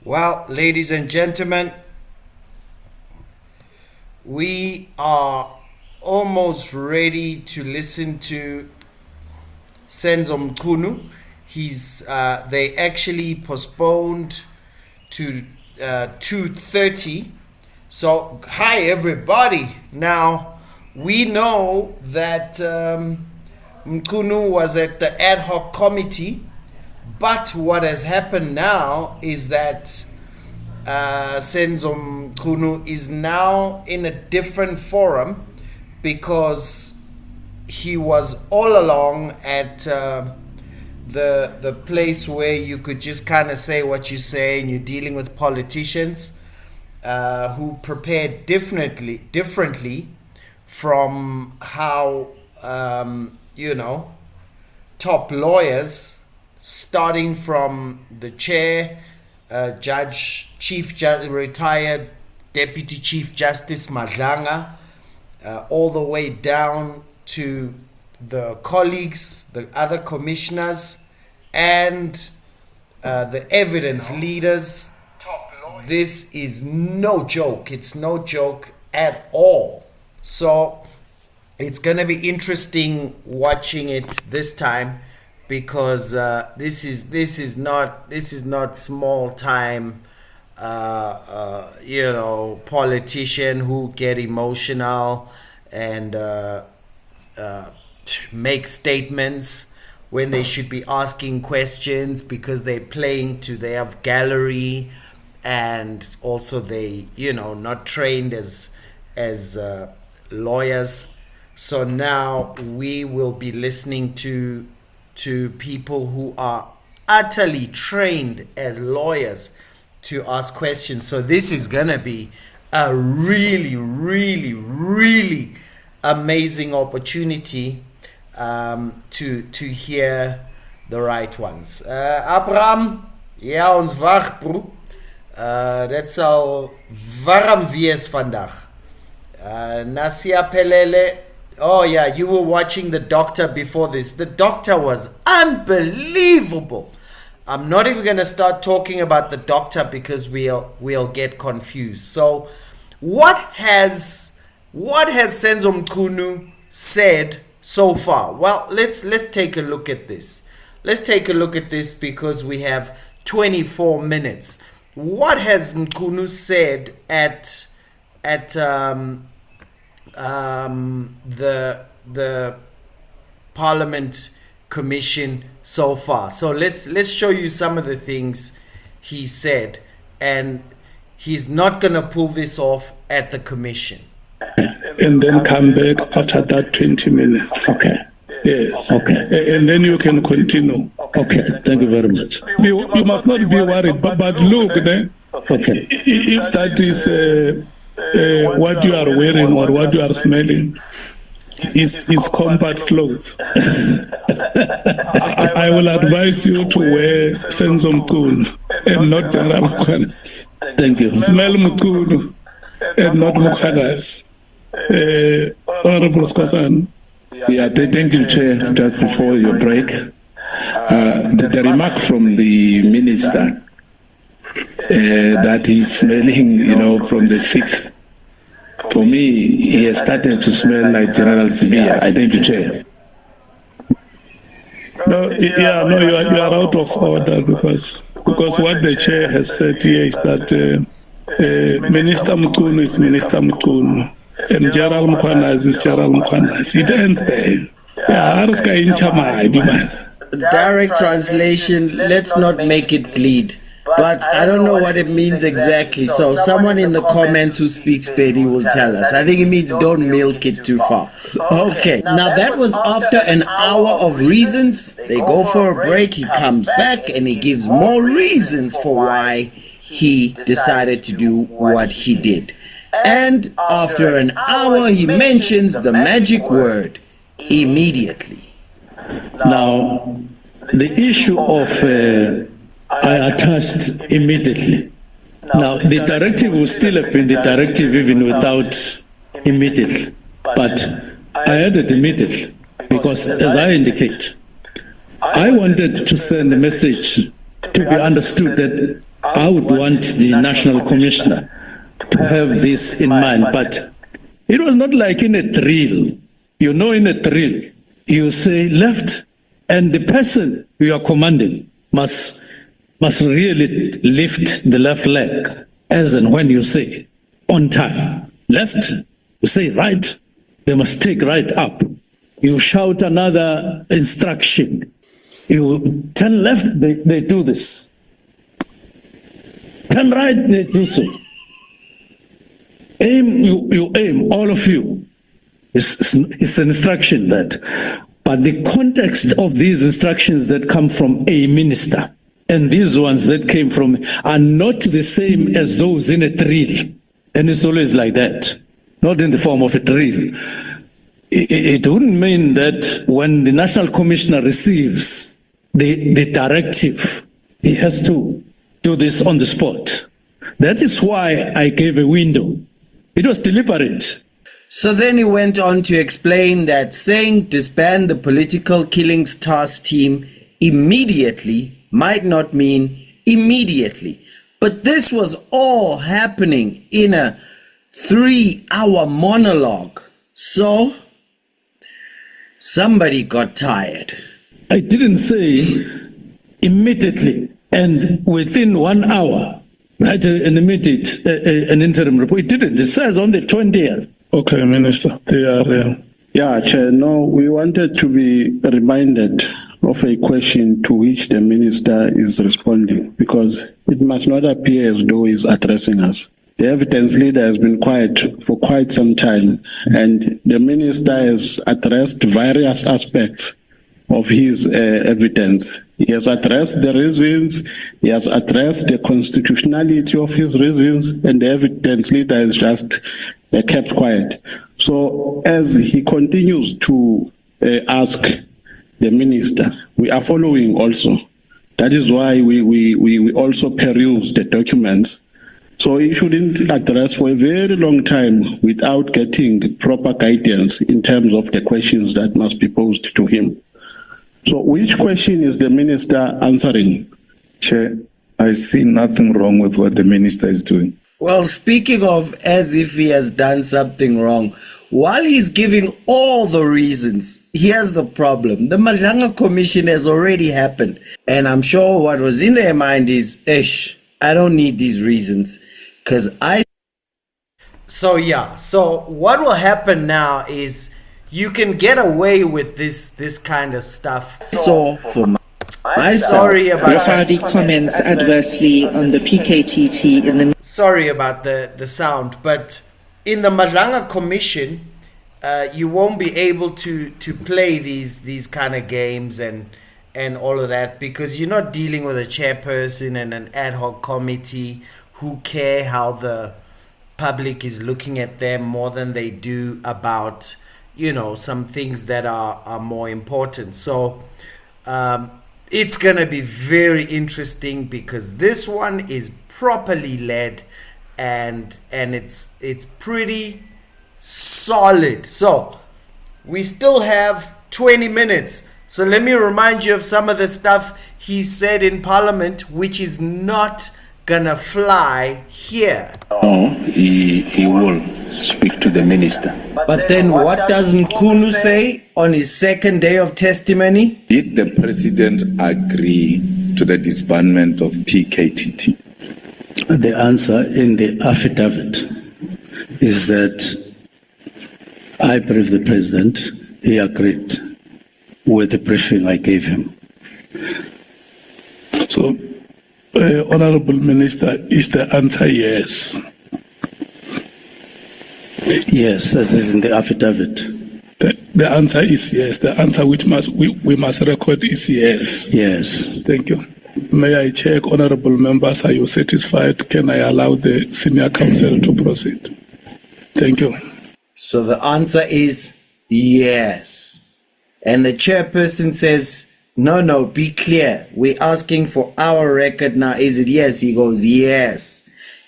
Well, ladies and gentlemen, we are almost ready to listen to Senzo Mchunu. They actually postponed to 2:30. So, hi everybody. Now, we know that Mchunu was at the Ad Hoc Committee, but what has happened now is that Senzo Mchunu is now in a different forum because he was all along at the place where you could just kind of say what you say, and you're dealing with politicians who prepare differently from how top lawyers, starting from the chair, retired Deputy Chief Justice Madlanga, all the way down to the colleagues, the other commissioners, and the evidence leaders. This is no joke. It's no joke at all. So it's going to be interesting watching it this time, because this is not small time politician who get emotional and make statements when they should be asking questions, because they're playing to their gallery, and also they not trained as lawyers. So now we will be listening to people who are utterly trained as lawyers to ask questions. So this is gonna be a really, really, really amazing opportunity to hear the right ones. Abraham, ja, ons wag, bro. Dit sal warm wees vandag. Nasia Pelele. Oh yeah, you were watching The Doctor before this. The Doctor was unbelievable. I'm not even going to start talking about The Doctor because we'll get confused. So, what has Senzo Mchunu said so far? Well, let's take a look at this. Let's take a look at this because we have 24 minutes. What has Mchunu said at the Parliament Commission so far? So let's show you some of the things he said, and he's not gonna pull this off at the commission. And then come back after that 20 minutes. Okay. Yes. Okay. And then you can continue. Okay. Thank you very much. You must not be worried, but look, then, Okay. if that is what you are wearing or what you are smelling is combat clothes, I will advise you to wear Senzo Mchunu and not General Mkhwanazi. Thank you. Smell Mchunu and not Mkhwanazi. Honorable Skosana. Yeah, thank you, Chair. Just before your break, the remark from the minister that he's smelling, from the 6th. For me, he has started to smell like General Zibia. I thank you, Chair. No, you are out of order because what the chair has said here is that Minister Mchunu is Minister Mchunu and General Mkhwanazi is General Mkhwanazi. It ends there. Direct translation, let's not make it bleed. But I don't know what it means exactly. So someone in the comments who speaks Pedi will tell us. I think it means don't milk it too far. Okay. Now that was after an hour of reasons. They go for a break. He comes back and he gives more reasons for why he decided to do what he did. And after an hour, he mentions the magic word, immediately. Now, the issue of I attached immediately. Now, the directive would still have been the directive even without immediately. But I added immediately because, as I indicate, I wanted to send a message to be understood that I would want the National Commissioner to have this in mind, but it was not like in a drill. You know, in a drill, you say left, and the person you are commanding must really lift the left leg, as and when you say on time. Left, you say right, they must take right up. You shout another instruction. You turn left, they do this. Turn right, they do so. Aim, you aim, all of you. It's an instruction that. But the context of these instructions that come from a minister and these ones that came from are not the same as those in a drill. And it's always like that, not in the form of a drill. It wouldn't mean that when the National Commissioner receives the directive, he has to do this on the spot. That is why I gave a window. It was deliberate. So then he went on to explain that saying disband the political killings task team immediately might not mean immediately. But this was all happening in a 3-hour monologue. So somebody got tired. I didn't say immediately and within 1 hour, right, an immediate, an interim report. It didn't. It says on the 20th. Okay, Minister, they are there. Yeah, Chair. No, we wanted to be reminded of a question to which the Minister is responding, because it must not appear as though he's addressing us. The evidence leader has been quiet for quite some time, and the Minister has addressed various aspects of his evidence. He has addressed the reasons, he has addressed the constitutionality of his reasons, and the evidence leader has just kept quiet. So as he continues to ask the Minister, we are following also. That is why we also peruse the documents. So he shouldn't address for a very long time without getting proper guidance in terms of the questions that must be posed to him. So which question is the Minister answering? Chair, I see nothing wrong with what the Minister is doing. Well, speaking of as if he has done something wrong, while he's giving all the reasons, here's the problem. The Madlanga Commission has already happened. And I'm sure what was in their mind is, I don't need these reasons. So what will happen now is you can get away with this kind of stuff. So for sorry about comments adversely on the PKTT in the sorry about the sound, but in the Madlanga Commission, you won't be able to play these kind of games and all of that, because you're not dealing with a chairperson and an ad hoc committee who care how the public is looking at them more than they do about, some things that are more important. So it's gonna be very interesting, because this one is properly led and it's pretty solid. So we still have 20 minutes. So let me remind you of some of the stuff he said in Parliament, which is not gonna fly here. No, he will speak to the minister. But then what does Mchunu say on his second day of testimony? Did the President agree to the disbandment of PKTT? The answer in the affidavit is that I briefed the President, he agreed with the briefing I gave him. So, Honorable Minister, is the answer yes? Yes, as is in the affidavit. The answer is yes. The answer which we must record is yes. Yes. Thank you. May I check, honorable members, are you satisfied? Can I allow the senior counsel to proceed? Thank you. So the answer is yes. And the chairperson says, no, be clear. We're asking for our record now. Is it yes? He goes, yes.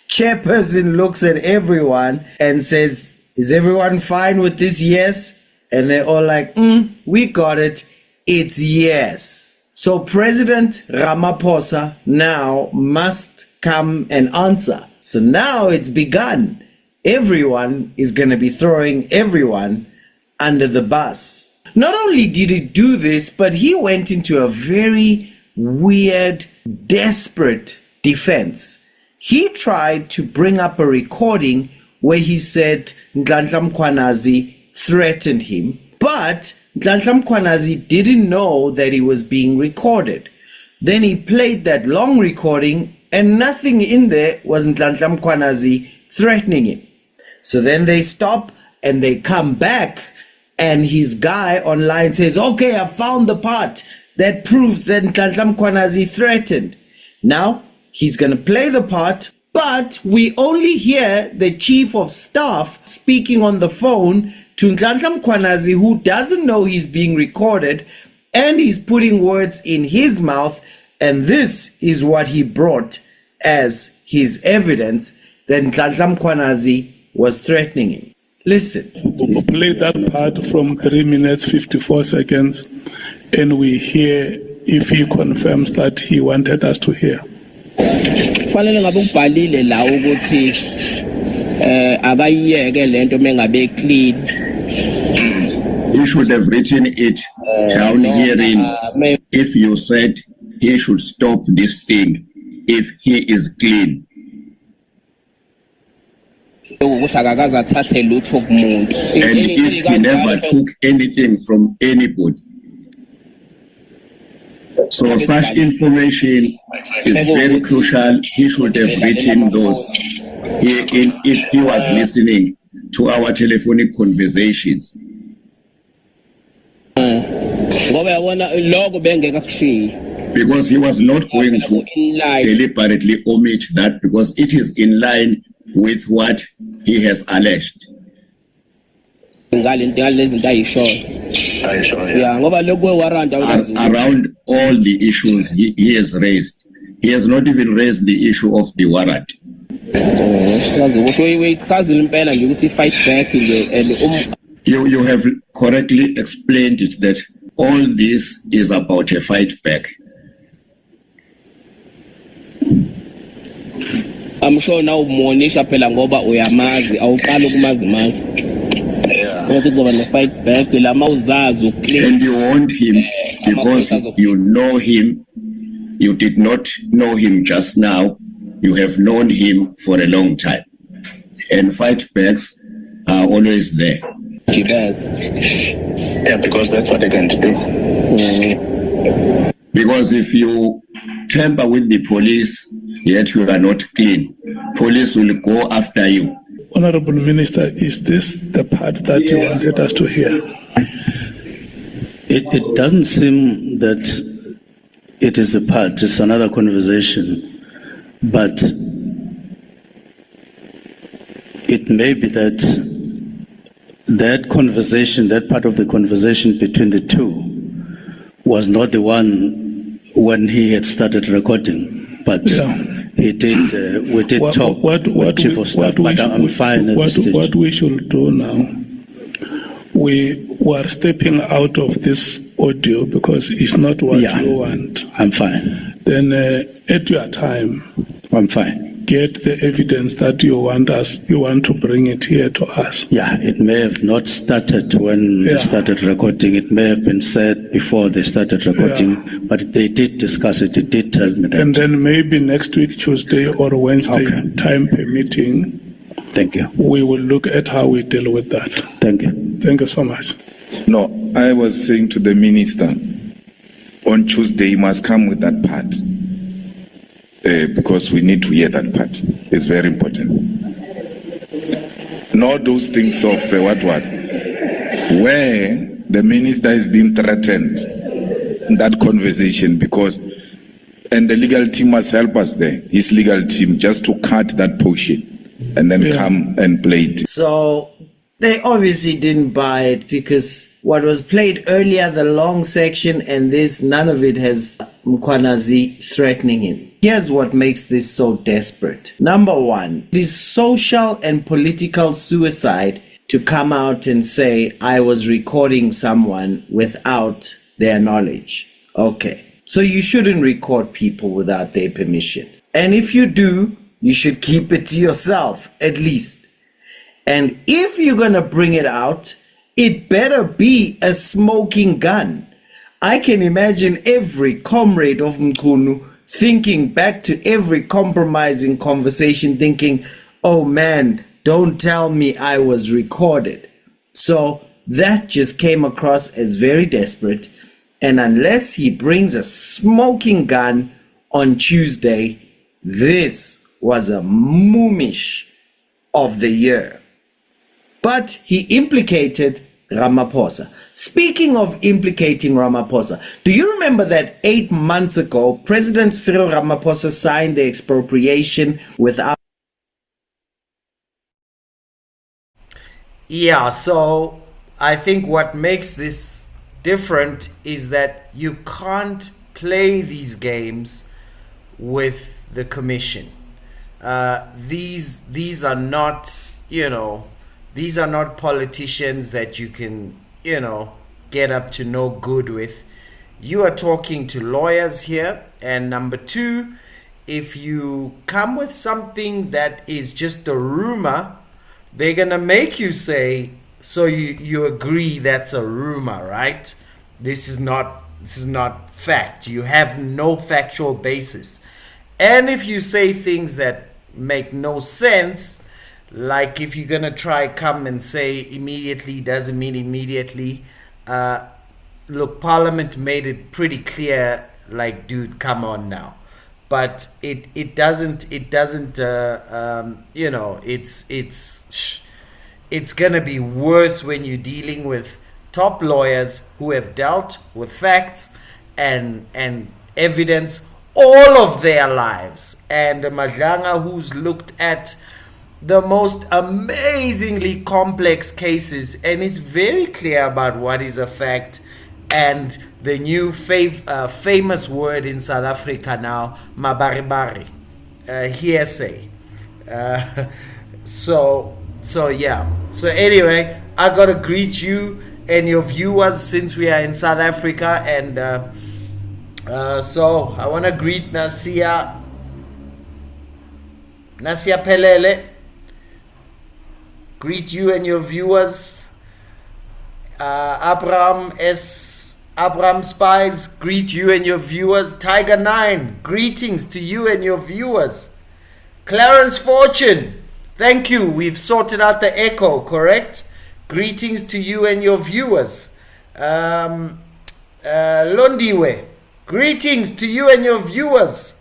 Chairperson looks at everyone and says, is everyone fine with this yes? And they're all like, we got it. It's yes. So President Ramaphosa now must come and answer. So now it's begun. Everyone is going to be throwing everyone under the bus. Not only did he do this, but he went into a very weird, desperate defense. He tried to bring up a recording where he said Nhlanhla Mkhwanazi threatened him, but Nhlanhla Mkhwanazi didn't know that he was being recorded. Then he played that long recording and nothing in there was Nhlanhla Mkhwanazi threatening him. So then they stop and they come back and his guy online says, okay, I found the part that proves that Nhlanhla Mkhwanazi threatened. Now he's going to play the part, but we only hear the chief of staff speaking on the phone to Nhlanhla Mkhwanazi, who doesn't know he's being recorded, and he's putting words in his mouth. And this is what he brought as his evidence that Nhlanhla Mkhwanazi was threatening him. Listen. We'll play that part from 3 minutes 54 seconds, and we hear if he confirms that he wanted us to hear. Kufanele ngabe ubhalile la ukuthi akayiyeke lento mengabe clean. You should have written it down herein. If you said he should stop this thing if he is clean. And if he never took anything from anybody. So such information is very crucial. He should have written those if he was listening to our telephonic conversations. Because he was not going to deliberately omit that, because it is in line with what he has alleged. Around all the issues he has raised, he has not even raised the issue of the warrant. You have correctly explained it that all this is about a fight back. I'm sure now Monisha Pelangoba uyamazi awuqala ukumazi manje. Ukuthi kuzoba ne fight back lama uzazi uclean. And you want him because you know him. You did not know him just now. You have known him for a long time. And fight backs are always there. She does. Yeah, because that's what they're going to do. Because if you tamper with the police, yet you are not clean, police will go after you. Honorable Minister, is this the part that you wanted us to hear? It doesn't seem that it is a part, it's another conversation, but it may be that conversation, that part of the conversation between the two was not the one when he had started recording, but he did. We did talk with Chief of Staff, but I'm fine at this stage. What we should do now, we are stepping out of this audio because it's not what you want. I'm fine. Then at your time, I'm fine. Get the evidence that you want to bring it here to us. Yeah, it may have not started when they started recording. It may have been said before they started recording, but they did discuss it. It did tell me that. And then maybe next week, Tuesday or Wednesday, time permitting. Thank you. We will look at how we deal with that. Thank you. Thank you so much. No, I was saying to the minister, on Tuesday he must come with that part. Because we need to hear that part. It's very important. Not those things of where the minister is being threatened in that conversation, because, and the legal team must help us there, his legal team, just to cut that portion and then come and play it. So they obviously didn't buy it, because what was played earlier, the long section, and this, none of it has Mkhwanazi threatening him. Here's what makes this so desperate. Number one, it is social and political suicide to come out and say, I was recording someone without their knowledge. Okay. So you shouldn't record people without their permission. And if you do, you should keep it to yourself, at least. And if you're going to bring it out, it better be a smoking gun. I can imagine every comrade of Mchunu thinking back to every compromising conversation, thinking, oh man, don't tell me I was recorded. So that just came across as very desperate. And unless he brings a smoking gun on Tuesday, this was a moomish of the year. But he implicated Ramaphosa. Speaking of implicating Ramaphosa, do you remember that 8 months ago, President Cyril Ramaphosa signed the expropriation without... Yeah, so I think what makes this different is that you can't play these games with the commission. These are not, these are not politicians that you can, get up to no good with. You are talking to lawyers here. And number two, if you come with something that is just a rumor, they're gonna make you say, so you agree that's a rumor, right? This is not fact. You have no factual basis. And if you say things that make no sense, like if you're gonna try come and say immediately doesn't mean immediately, look, Parliament made it pretty clear, like, dude, come on now. But it doesn't it's gonna be worse when you're dealing with top lawyers who have dealt with facts and evidence all of their lives, and Madlanga, who's looked at the most amazingly complex cases and is very clear about what is a fact and the new famous word in South Africa now, mabaribari, hearsay. So yeah. So anyway, I gotta greet you and your viewers since we are in South Africa, and so I wanna greet Nasia Pelele. Greet you and your viewers. Abraham Spies, greet you and your viewers. Tiger 9, greetings to you and your viewers. Clarence Fortune, thank you. We've sorted out the echo, correct? Greetings to you and your viewers. Londiwe, greetings to you and your viewers.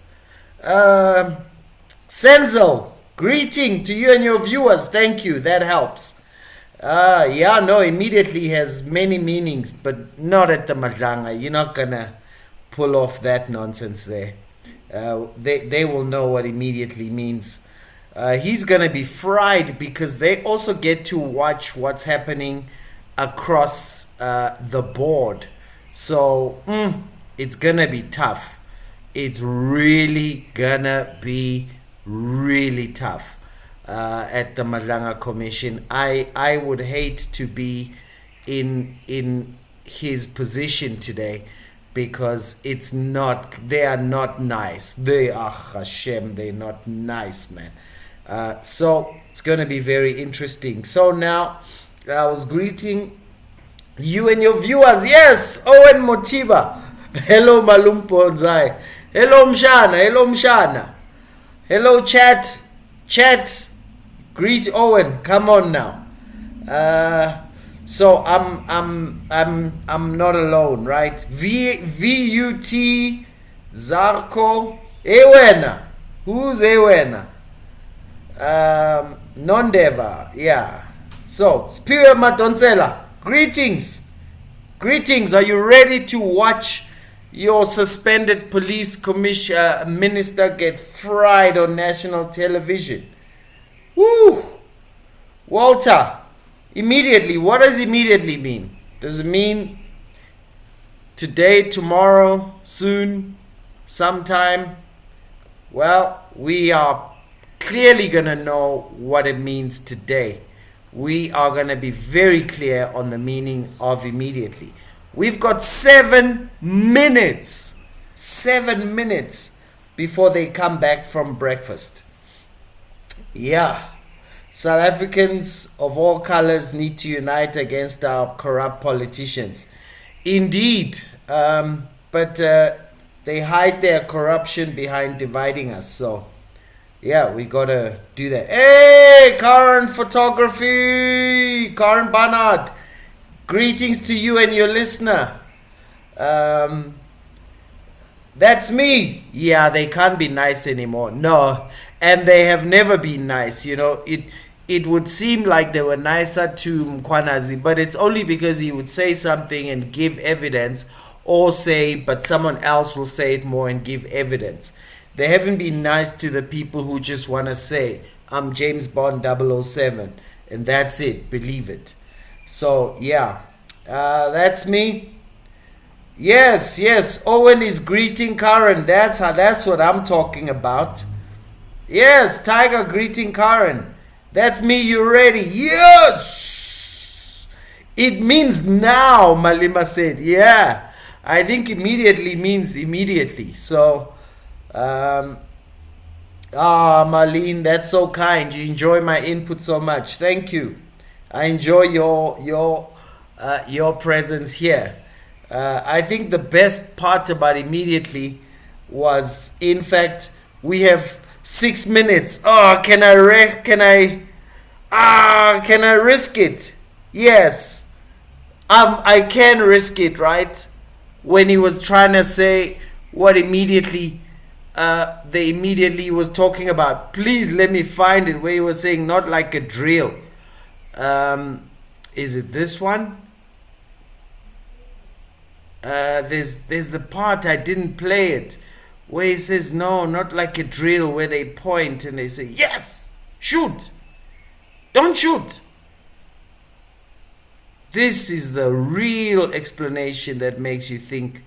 Senzo, greeting to you and your viewers. Thank you. That helps. Immediately has many meanings, but not at the Madlanga. You're not gonna pull off that nonsense there. They will know what immediately means. He's gonna be fried because they also get to watch what's happening across the board. So it's gonna be tough. It's really gonna be really tough at the Madlanga Commission. I would hate to be in his position today, because they are not nice. They are Hashem, they're not nice, man. So it's gonna be very interesting. So now I was greeting you and your viewers. Yes, Owen Motiba. Hello Malum Bonsai. Hello Mshana. Hello chat. Greet Owen. Come on now. So I'm not alone, right? VUT Zarko Ewena. Who's Ewena? Nondeva. Yeah. So Spirit Madonsela. Greetings. Are you ready to watch your suspended police commission minister get fried on national television? Woo! Walter, immediately. What does immediately mean? Does it mean today, tomorrow, soon, sometime? Well, we are clearly going to know what it means today. We are going to be very clear on the meaning of immediately. We've got 7 minutes before they come back from breakfast. Yeah. South Africans of all colors need to unite against our corrupt politicians. Indeed. But they hide their corruption behind dividing us. So, yeah, we gotta do that. Hey, Karen Photography! Karen Barnard. Greetings to you and your listener. That's me. Yeah, they can't be nice anymore. No, and they have never been nice. You know, it would seem like they were nicer to Mkhwanazi, but it's only because he would say something and give evidence, or say, but someone else will say it more and give evidence. They haven't been nice to the people who just want to say, I'm James Bond 007, and that's it, believe it. So, yeah, that's me. Yes, Owen is greeting Karen. That's what I'm talking about. Yes, Tiger greeting Karen. That's me, you ready? Yes! It means now, Malima said. Yeah, I think immediately means immediately. So, Marlene, that's so kind. You enjoy my input so much. Thank you. I enjoy your presence here. I think the best part about immediately was, in fact, we have 6 minutes. Oh, can I risk it? Yes. I can risk it, right? When he was trying to say what immediately they immediately was talking about. Please let me find it, where he was saying not like a drill. Is it this one? There's the part, I didn't play it, where he says no, not like a drill, where they point and they say yes, shoot, don't shoot. This is the real explanation that makes you think,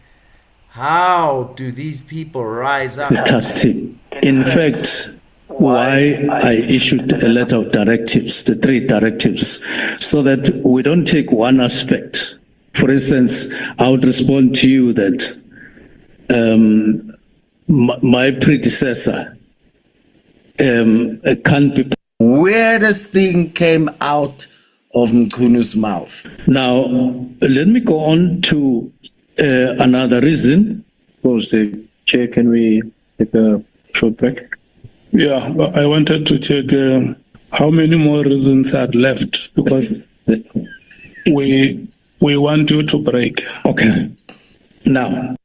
how do these people rise up? Fantastic. In fact, why I issued a letter of directives, the 3 directives, so that we don't take one aspect. For instance, I would respond to you that my predecessor can't be. Weirdest thing came out of Mchunu's mouth. Now, let me go on to another reason. Chair, can we take a short break? Yeah, I wanted to check how many more reasons are left, because we want you to break. Okay. Now,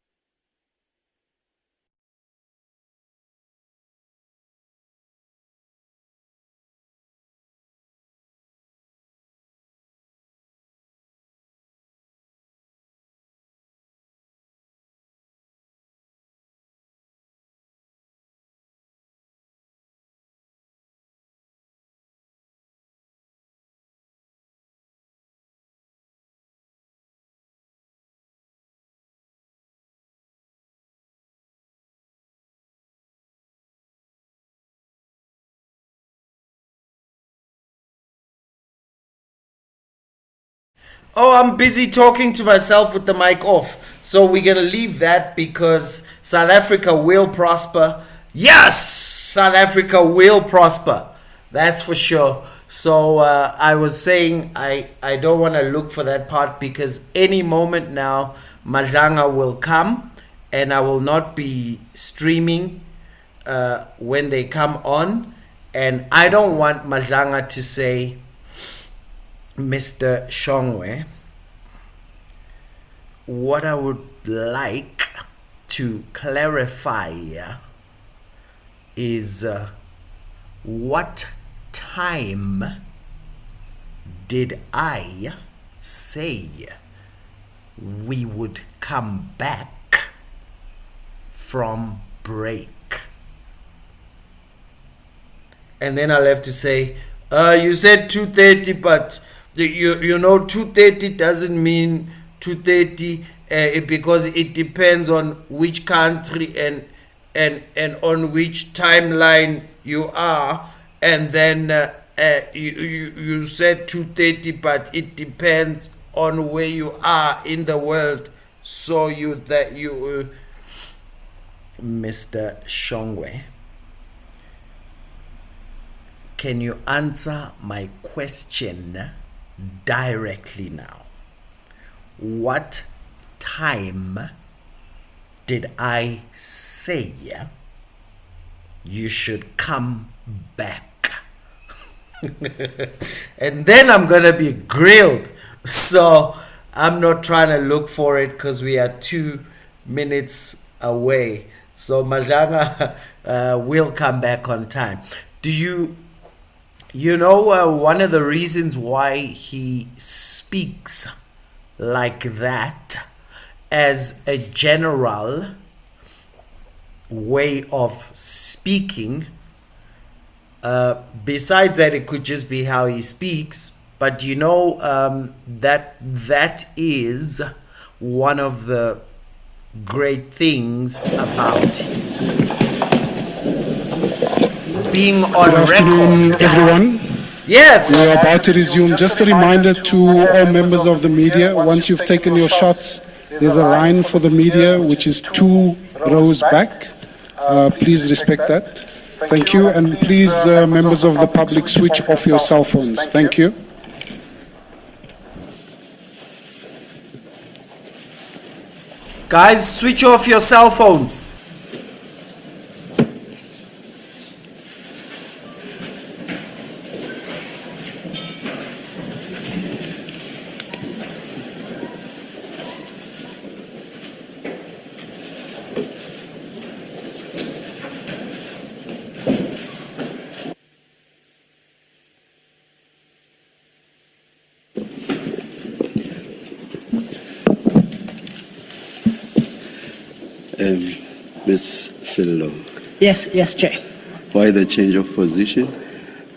Oh, I'm busy talking to myself with the mic off. So we're going to leave that, because South Africa will prosper. Yes, South Africa will prosper. That's for sure. So I was saying I don't want to look for that part, because any moment now Madlanga will come, and I will not be streaming when they come on. And I don't want Madlanga to say, Mr. Shongwe, what I would like to clarify is what time did I say we would come back from break? And then I'll have to say, you said 2:30, but you know 2:30 doesn't mean 2:30 because it depends on which country and on which timeline you are. And then you said 2:30, but it depends on where you are in the world. So Mr. Shongwe, can you answer my question directly now? What time did I say you should come back? And then I'm gonna be grilled. So I'm not trying to look for it because we are 2 minutes away. So Madlanga will come back on time. Do you know one of the reasons why he speaks like that as a general way of speaking, besides that it could just be how he speaks, but that is one of the great things about being on Good afternoon, record. everyone. Yes. We are about to resume. Just a reminder to all members of the media, once you've taken your shots, there's a line for the media, which is 2 rows back. Please respect that. Thank you. And please, members of the public, switch off your cell phones. Thank you. Guys, switch off your cell phones. Ms. Sello. Yes, Chair. Why the change of position?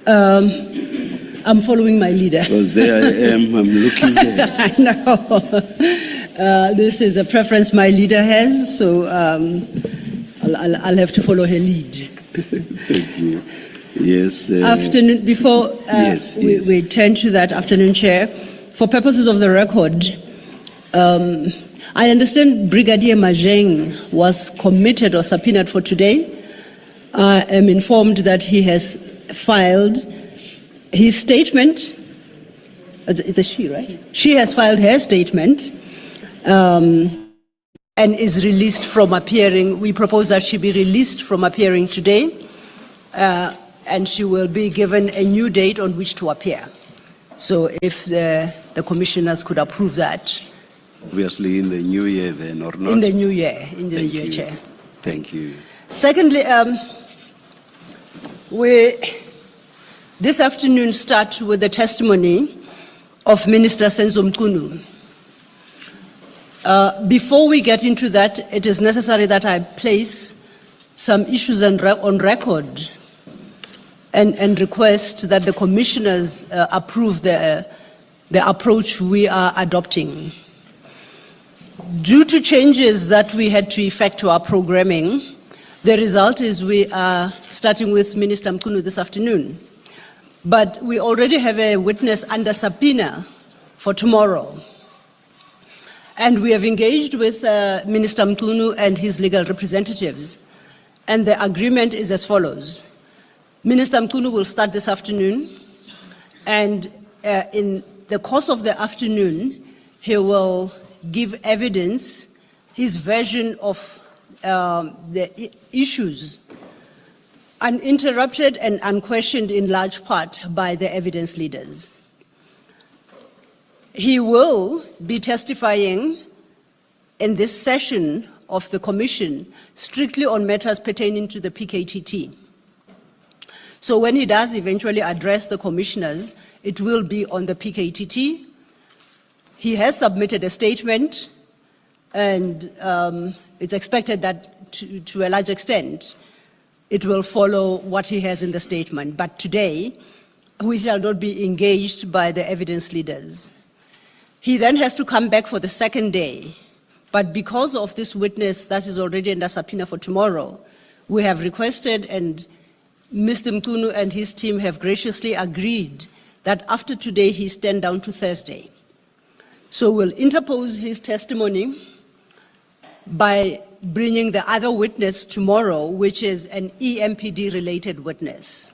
I'm following my leader. Because there I am, I'm looking there. I know. This is a preference my leader has, so I'll have to follow her lead. Thank you. Yes. Afternoon, before we turn to that, afternoon, Chair, for purposes of the record, I understand Brigadier Majeng was committed or subpoenaed for today. I am informed that he has filed his statement. It's a she, right? She has filed her statement and is released from appearing. We propose that she be released from appearing today, and she will be given a new date on which to appear. So if the commissioners could approve that. Obviously in the new year then, or not? In the new year, Chair. Thank you. Secondly, we this afternoon start with the testimony of Minister Senzo Mchunu. Before we get into that, it is necessary that I place some issues on record and request that the commissioners approve the approach we are adopting. Due to changes that we had to effect to our programming, the result is we are starting with Minister Mchunu this afternoon. But we already have a witness under subpoena for tomorrow. And we have engaged with Minister Mchunu and his legal representatives. And the agreement is as follows. Minister Mchunu will start this afternoon. And in the course of the afternoon, he will give evidence, his version of the issues, uninterrupted and unquestioned in large part by the evidence leaders. He will be testifying in this session of the Commission strictly on matters pertaining to the PKTT. So when he does eventually address the commissioners, it will be on the PKTT. He has submitted a statement, and it's expected that to a large extent, it will follow what he has in the statement. But today, we shall not be engaged by the evidence leaders. He then has to come back for the second day. But because of this witness that is already under subpoena for tomorrow, we have requested, and Mr. Mchunu and his team have graciously agreed that after today, he stand down to Thursday. So we'll interpose his testimony by bringing the other witness tomorrow, which is an EMPD-related witness.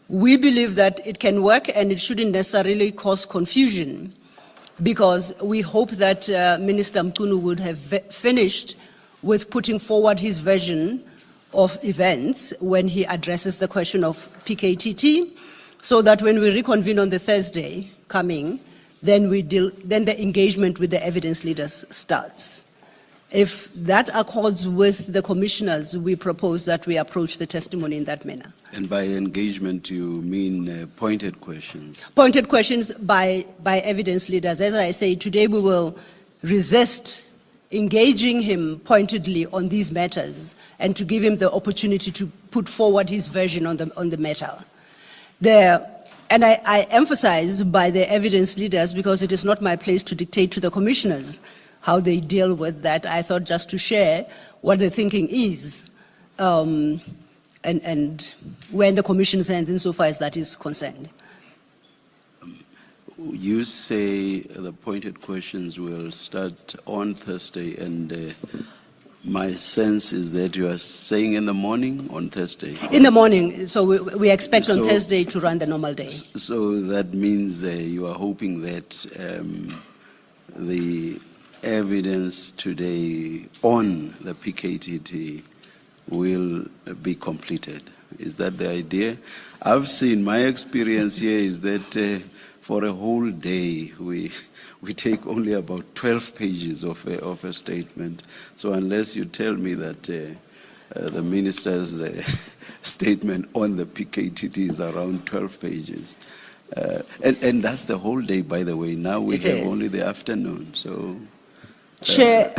We believe that it can work and it shouldn't necessarily cause confusion, because we hope that Minister Mchunu would have finished with putting forward his version of events when he addresses the question of PKTT, so that when we reconvene on the Thursday coming, then the engagement with the evidence leaders starts. If that accords with the commissioners, we propose that we approach the testimony in that manner. And by engagement, you mean pointed questions? Pointed questions by evidence leaders. As I say, today we will resist engaging him pointedly on these matters and to give him the opportunity to put forward his version on the matter. And I emphasize by the evidence leaders, because it is not my place to dictate to the commissioners how they deal with that. I thought just to share what the thinking is and where the commission's hands insofar as that is concerned. You say the pointed questions will start on Thursday, and my sense is that you are saying in the morning on Thursday? In the morning, so we expect on Thursday to run the normal day. So that means you are hoping that the evidence today on the PKTT will be completed. Is that the idea? I've seen, my experience here is that for a whole day we take only about 12 pages of a statement. So unless you tell me that the minister's statement on the PKTT is around 12 pages, and that's the whole day, by the way. Now we have only the afternoon, so... Chair,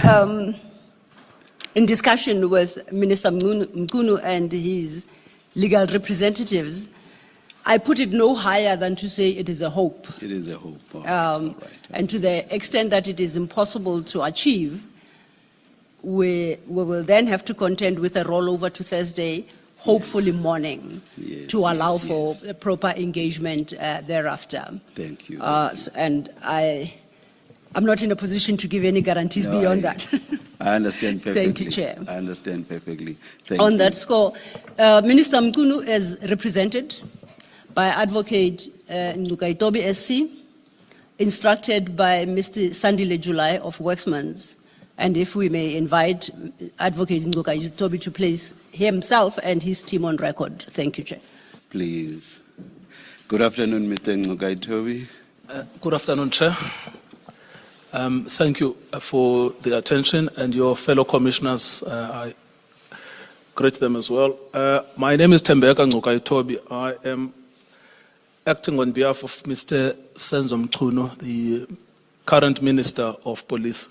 in discussion with Minister Mchunu and his legal representatives, I put it no higher than to say it is a hope. It is a hope. Right. And to the extent that it is impossible to achieve, we will then have to contend with a rollover to Thursday, hopefully morning, to allow for proper engagement thereafter. Thank you. And I'm not in a position to give any guarantees beyond that. I understand perfectly. Thank you, Chair. I understand perfectly. Thank On you. that score, Minister Mchunu is represented by Advocate Ndukaitobi SC, instructed by Mr. Sandile July of Worksmans. And if we may invite Advocate Ndukaitobi to place himself and his team on record. Thank you, Chair. Please. Good afternoon, Mr. Ndukaitobi. Good afternoon, Chair. Thank you for the attention, and your fellow commissioners, I greet them as well. My name is Tembeka Ndukaitobi. I am acting on behalf of Mr. Senzo Mchunu, the current Minister of Police.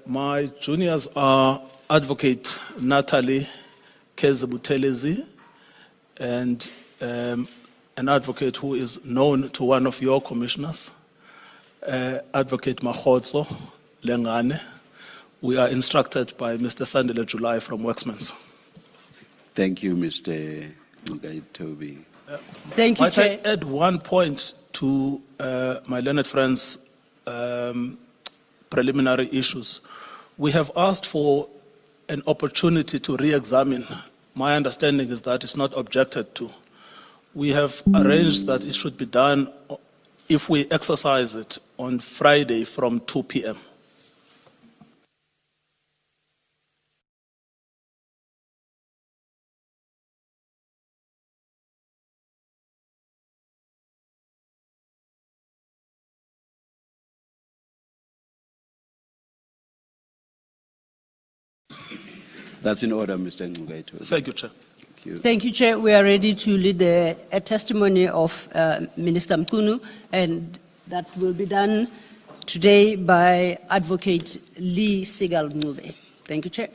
My juniors are Advocate Natalie Kezebutelezi and an advocate who is known to one of your commissioners, Advocate Nhlanhla. We are instructed by Mr. Sandile July from Worksmans. Thank you, Mr. Ndukaitobi. Thank you, Chair. Might I add one point to my learned friend's preliminary issues? We have asked for an opportunity to re-examine. My understanding is that it's not objected to. We have arranged that it should be done if we exercise it on Friday from 2 p.m. That's in order, Mr. Ndukaitobi. Thank you, Chair. Thank you. Thank you, Chair. We are ready to lead a testimony of Minister Mchunu, and that will be done today by Advocate Lee Sigal Mube. Thank you, Chair.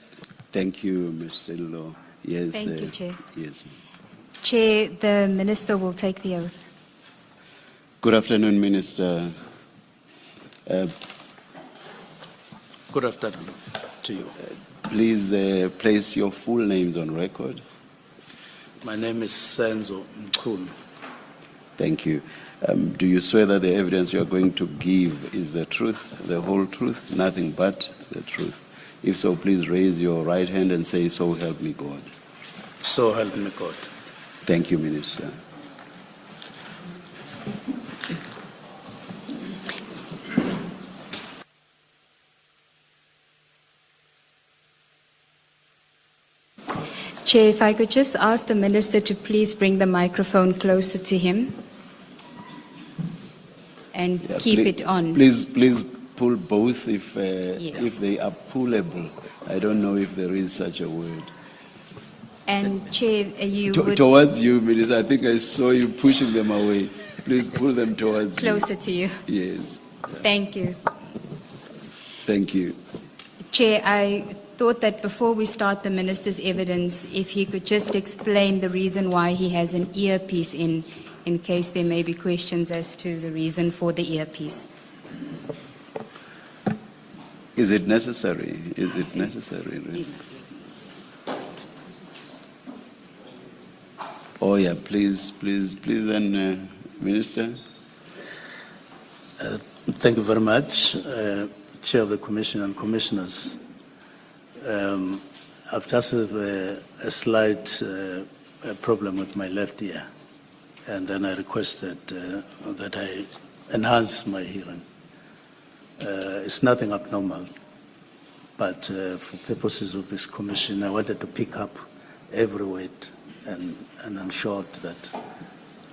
Thank you, Ms. Law. Yes. Thank you, Chair. Yes. Chair, the Minister will take the oath. Good afternoon, Minister. Good afternoon to you. Please place your full names on record. My name is Senzo Mchunu. Thank you. Do you swear that the evidence you are going to give is the truth, the whole truth, nothing but the truth? If so, please raise your right hand and say, "So help me God." So help me God. Thank you, Minister. Chair, if I could just ask the Minister to please bring the microphone closer to him and keep it on. Please pull both if Yes. if they are pullable. I don't know if there is such a word. And Chair, you would Towards you, Minister. I think I saw you pushing them away. Please pull them towards closer to you. you. Yes. Thank you. Thank you. Chair, I thought that before we start the Minister's evidence, if he could just explain the reason why he has an earpiece in case there may be questions as to the reason for the earpiece. Is it necessary? Is it necessary? Really? Oh yeah, please then, Minister. Thank you very much, Chair of the Commission and Commissioners. I've just have a slight problem with my left ear, and then I requested that I enhance my hearing. It's nothing abnormal, but for purposes of this commission, I wanted to pick up every word and ensure that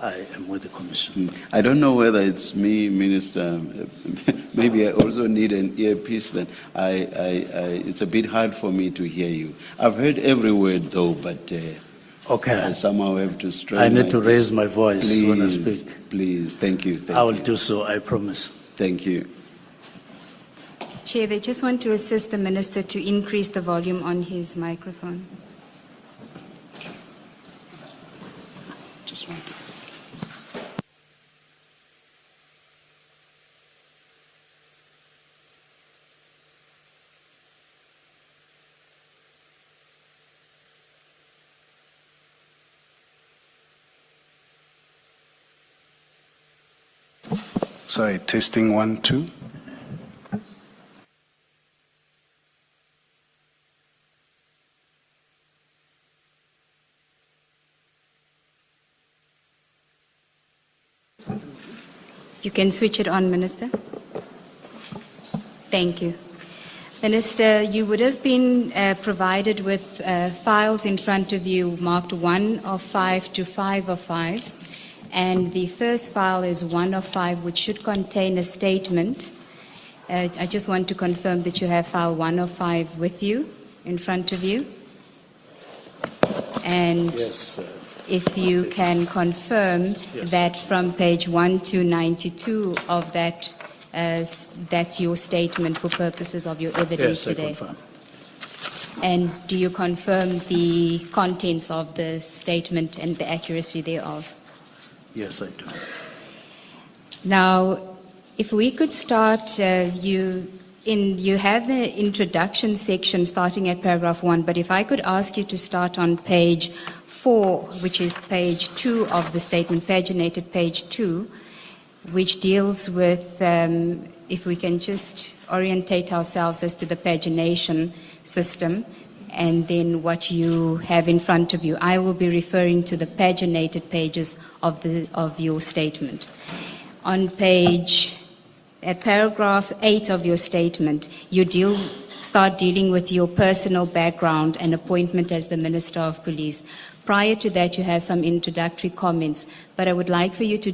I am with the commission. I don't know whether it's me, Minister. Maybe I also need an earpiece. Then it's a bit hard for me to hear you. I've heard every word though, but okay. I somehow have to strain. I need to raise my voice when I speak. Please, thank you. I will do so, I promise. Thank you. Chair, they just want to assist the Minister to increase the volume on his microphone. Just want to. Sorry, testing 1, 2. You can switch it on, Minister. Thank you. Minister, you would have been provided with files in front of you marked 1 of 5 to 5 of 5. And the first file is 1 of 5, which should contain a statement. I just want to confirm that you have file 1 of 5 with you, in front of you. And yes, if you can confirm yes, that from page 1 to 92 of that, that's your statement for purposes of your evidence yes, today. I confirm. And do you confirm the contents of the statement and the accuracy thereof? Yes, I do. Now, if we could start, you have the introduction section starting at paragraph 1, but if I could ask you to start on page 4, which is page 2 of the statement, paginated page 2, which deals with, if we can just orientate ourselves as to the pagination system, and then what you have in front of you. I will be referring to the paginated pages of your statement. On at paragraph 8 of your statement, you start dealing with your personal background and appointment as the Minister of Police. Prior to that, you have some introductory comments, but I would like for you to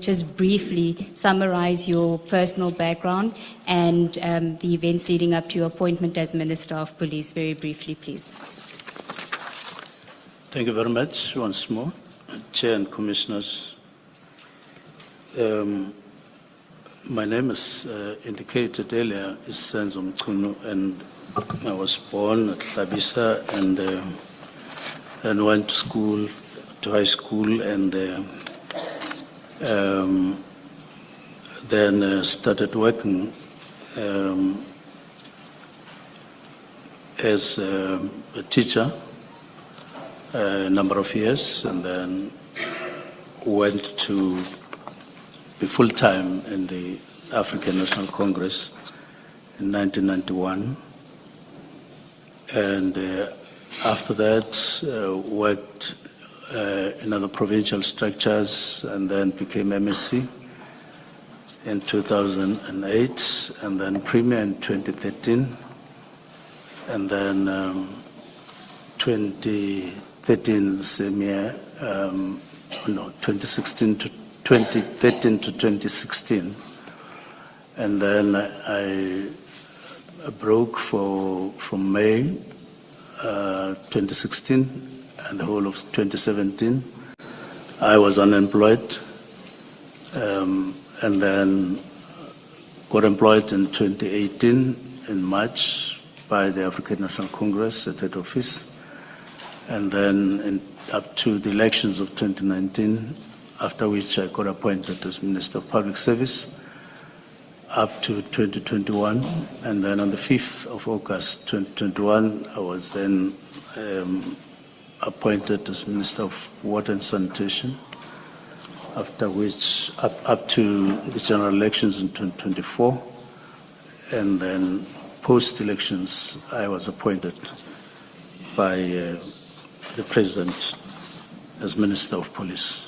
just briefly summarize your personal background and the events leading up to your appointment as Minister of Police, very briefly, please. Thank you very much once more, Chair and Commissioners. My name, is indicated earlier, is Senzo Mchunu, and I was born at Hlabisa and went to high school, and then started working as a teacher a number of years, and then went to be full-time in the African National Congress in 1991. and after that worked in other provincial structures and then became MSc in 2008 and then Premier in 2013 and then 2013 the same year, 2013 to 2016, and then I broke from May 2016 and the whole of 2017. I was unemployed and then got employed in 2018 in March by the African National Congress at head office, and then up to the elections of 2019, after which I got appointed as Minister of Public Service up to 2021, and then on the 5th of August 2021, I was then appointed as Minister of Water and Sanitation, after which up to the general elections in 2024, and then post-elections I was appointed by the President as Minister of Police.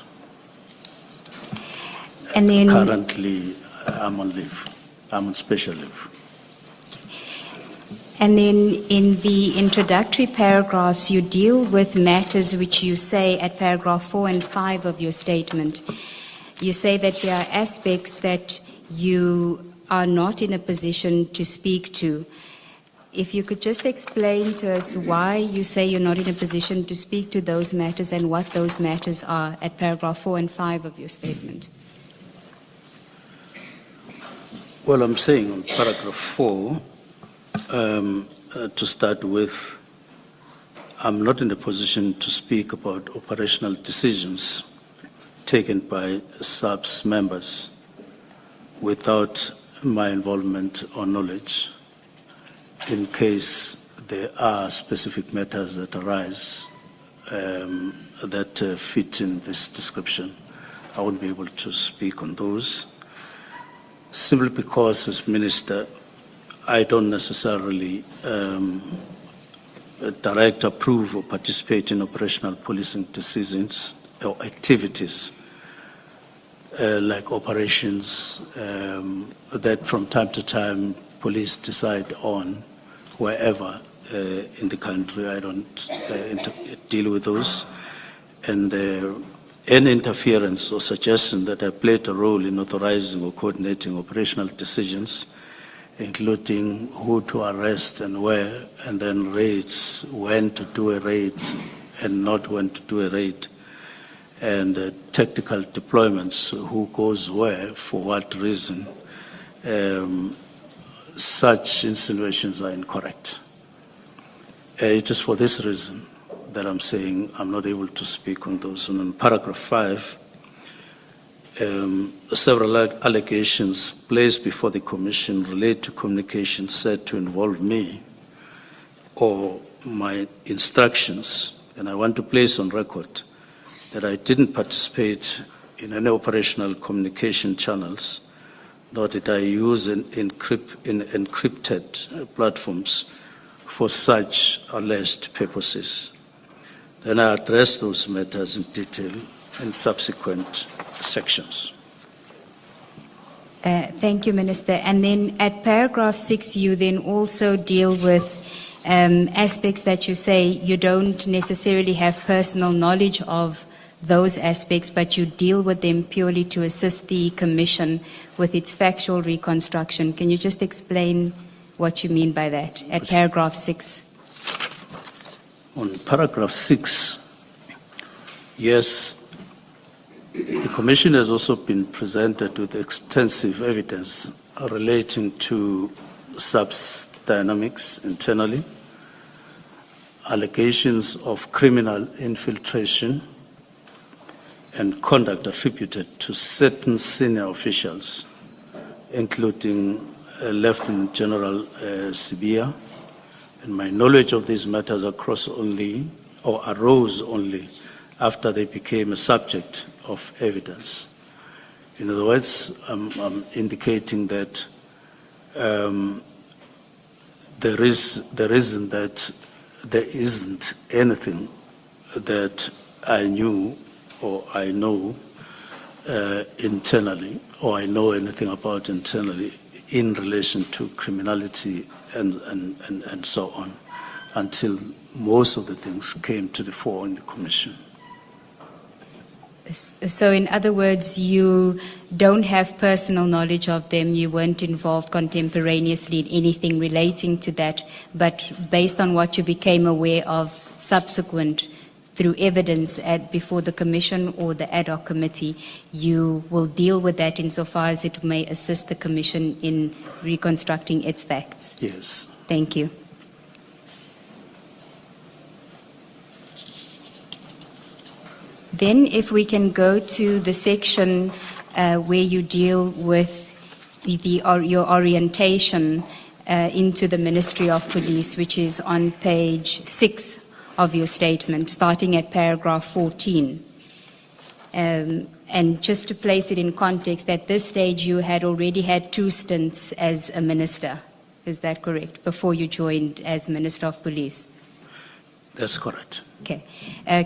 And then currently I'm on leave. I'm on special leave. And then in the introductory paragraphs, you deal with matters which you say at paragraph 4 and 5 of your statement. You say that there are aspects that you are not in a position to speak to. If you could just explain to us why you say you're not in a position to speak to those matters and what those matters are at paragraph 4 and 5 of your statement. Well, I'm saying on paragraph 4, to start with, I'm not in a position to speak about operational decisions taken by SAPS members without my involvement or knowledge, in case there are specific matters that arise that fit in this description. I won't be able to speak on those, simply because as Minister, I don't necessarily direct, approve, or participate in operational policing decisions or activities like operations that from time to time police decide on wherever in the country. I don't deal with those. And any interference or suggestion that I played a role in authorizing or coordinating operational decisions, including who to arrest and where, and then raids, when to do a raid and not when to do a raid, and tactical deployments, who goes where, for what reason, such insinuations are incorrect. It is for this reason that I'm saying I'm not able to speak on those. And in paragraph 5, several allegations placed before the Commission relate to communications said to involve me or my instructions, and I want to place on record that I didn't participate in any operational communication channels, nor did I use encrypted platforms for such alleged purposes. Then I address those matters in detail in subsequent sections. Thank you, Minister. And then at paragraph 6, you then also deal with aspects that you say you don't necessarily have personal knowledge of those aspects, but you deal with them purely to assist the Commission with its factual reconstruction. Can you just explain what you mean by that at paragraph 6? On paragraph 6, yes, the Commission has also been presented with extensive evidence relating to SAPS dynamics internally, allegations of criminal infiltration and conduct attributed to certain senior officials, including Lieutenant General Sibia. And my knowledge of these matters arose only after they became a subject of evidence. In other words, I'm indicating that the reason that there isn't anything that I knew or I know internally, or I know anything about internally in relation to criminality and so on, until most of the things came to the fore in the Commission. So in other words, you don't have personal knowledge of them, you weren't involved contemporaneously in anything relating to that, but based on what you became aware of subsequent through evidence before the Commission or the Ad Hoc Committee, you will deal with that insofar as it may assist the Commission in reconstructing its facts. Yes. Thank you. Then if we can go to the section where you deal with your orientation into the Ministry of Police, which is on page 6 of your statement, starting at paragraph 14. And just to place it in context, at this stage you had already had 2 stints as a minister. Is that correct? Before you joined as Minister of Police? That's correct. Okay.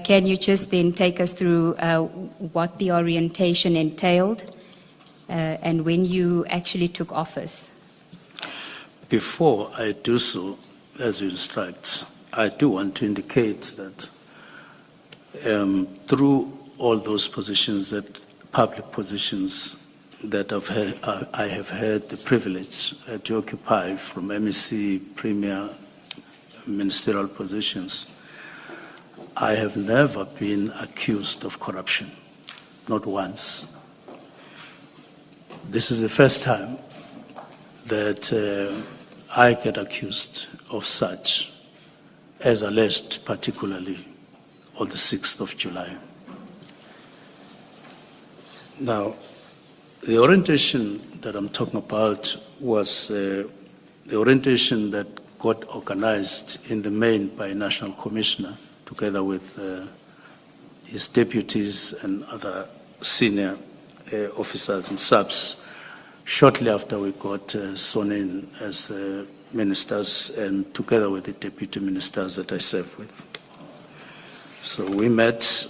Can you just then take us through what the orientation entailed and when you actually took office? Before I do so, as you instruct, I do want to indicate that through all those positions, that public positions that I have had the privilege to occupy, from MEC, Premier, ministerial positions, I have never been accused of corruption, not once. This is the first time that I get accused of such, as alleged particularly on the 6th of July. Now, the orientation that I'm talking about was the orientation that got organized in the main by a National Commissioner, together with his deputies and other senior officers and subs, shortly after we got sworn in as ministers, and together with the deputy ministers that I serve with. So we met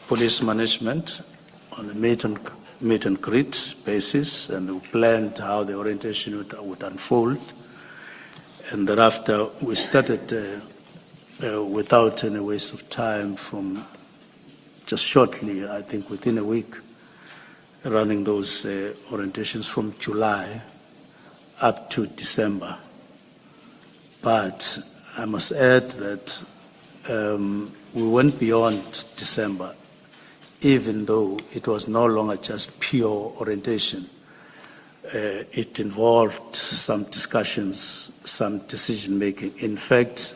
police management on a meet and greet basis, and we planned how the orientation would unfold. And thereafter, we started without any waste of time, from just shortly, I think within a week, running those orientations from July up to December. But I must add that we went beyond December, even though it was no longer just pure orientation. It involved some discussions, some decision making. In fact,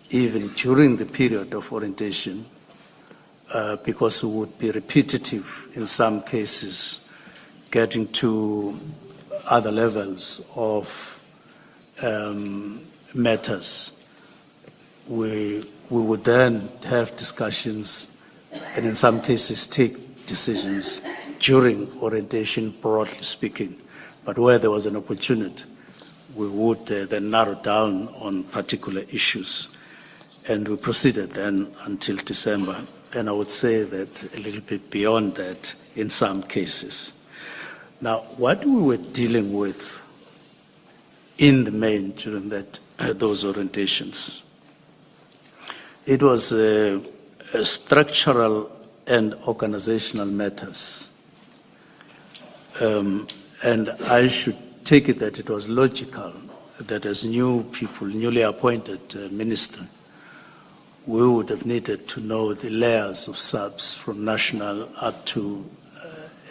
even during the period of orientation, because it would be repetitive in some cases, getting to other levels of matters, we would then have discussions and in some cases take decisions during orientation, broadly speaking. But where there was an opportunity, we would then narrow down on particular issues. And we proceeded then until December. And I would say that a little bit beyond that in some cases. Now, what we were dealing with in the main during those orientations, it was structural and organizational matters. And I should take it that it was logical that as new people, newly appointed minister, we would have needed to know the layers of subs from national up to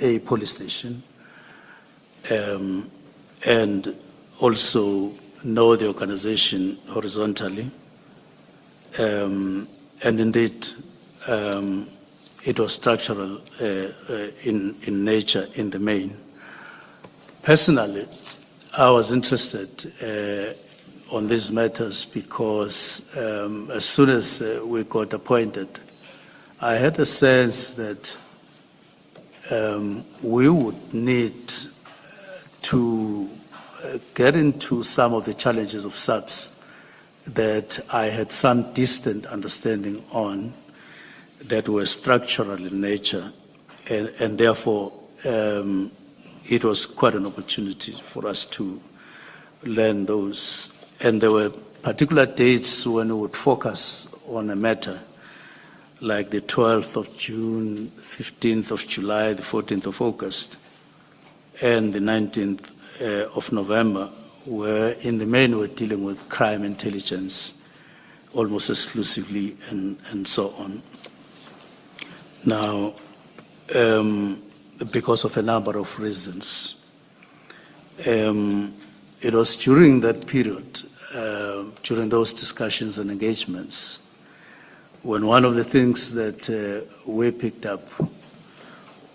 a police station, and also know the organization horizontally. And indeed, it was structural in nature in the main. Personally, I was interested on these matters because as soon as we got appointed, I had a sense that we would need to get into some of the challenges of SAPS that I had some distant understanding on that were structural in nature, and therefore it was quite an opportunity for us to learn those. And there were particular dates when we would focus on a matter, like the 12th of June, 15th of July, the 14th of August, and the 19th of November, where in the main we're dealing with crime intelligence almost exclusively and so on. Now, because of a number of reasons, it was during that period, during those discussions and engagements, when one of the things that we picked up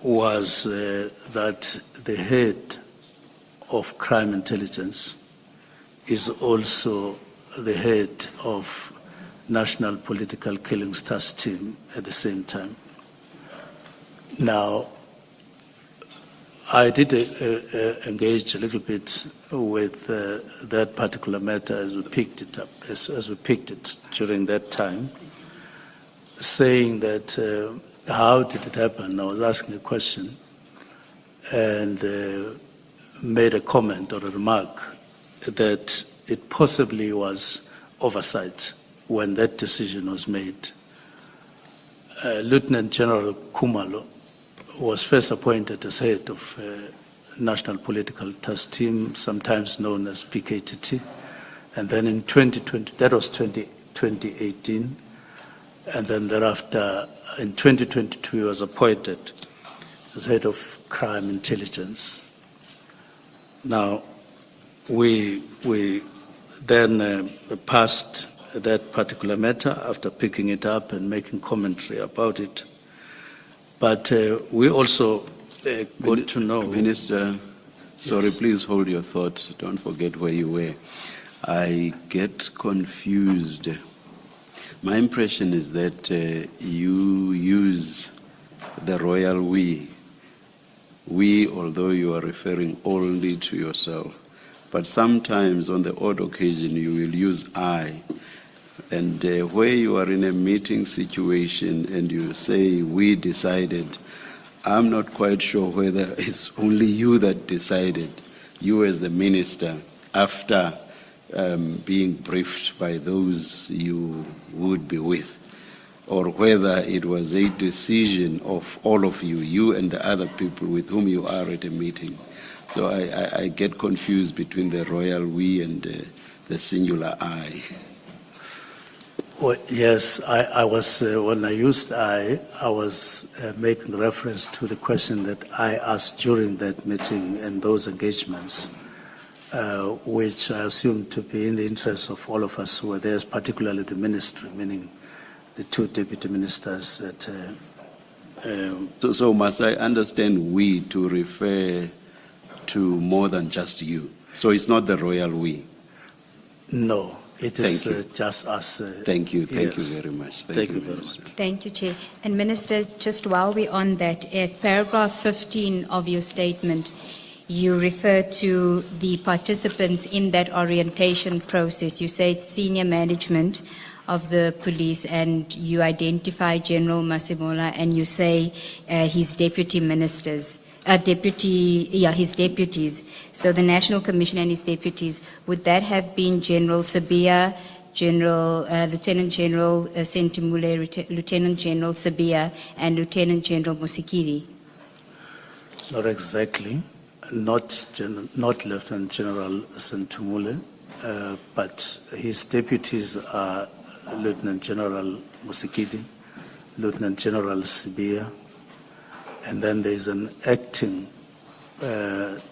was that the head of crime intelligence is also the head of National Political Killings Task Team at the same time. Now, I did engage a little bit with that particular matter as we picked it up, as we picked it during that time, saying that how did it happen? I was asking a question and made a comment or a remark that it possibly was oversight when that decision was made. Lieutenant General Khumalo was first appointed as head of National Political Task Team, sometimes known as PKTT, and then in 2020, that was 2018, and then thereafter in 2022 he was appointed as head of crime intelligence. Now, we then passed that particular matter after picking it up and making commentary about it. But we also got to know... Minister, sorry, Yes. please hold your thought. Don't forget where you were. I get confused. My impression is that you use the royal we. We, although you are referring only to yourself. But sometimes on the odd occasion you will use I. And where you are in a meeting situation and you say, we decided, I'm not quite sure whether it's only you that decided, you as the minister, after being briefed by those you would be with, or whether it was a decision of all of you, you and the other people with whom you are at a meeting. So I get confused between the royal we and the singular I. Well, yes, I was, when I used I was making reference to the question that I asked during that meeting and those engagements, which I assume to be in the interest of all of us who were there, particularly the ministry, meaning the two deputy ministers that... So must I understand we to refer to more than just you? So it's not the royal we? No. It is just us. Thank you. Thank yes. you very much. Thank you very much. Thank you, Chair. And Minister, just while we're on that, at paragraph 15 of your statement, you refer to the participants in that orientation process. You say it's senior management of the police, and you identify General Masimola, and you say his deputy ministers. His deputies. So the National Commission and his deputies, would that have been General Sabia, Lieutenant General Sentimule, Lieutenant General Sabia, and Lieutenant General Musikiri? Not exactly. Not Lieutenant General Sentimule, but his deputies are Lieutenant General Musikiri, Lieutenant General Sabia, and then there's an acting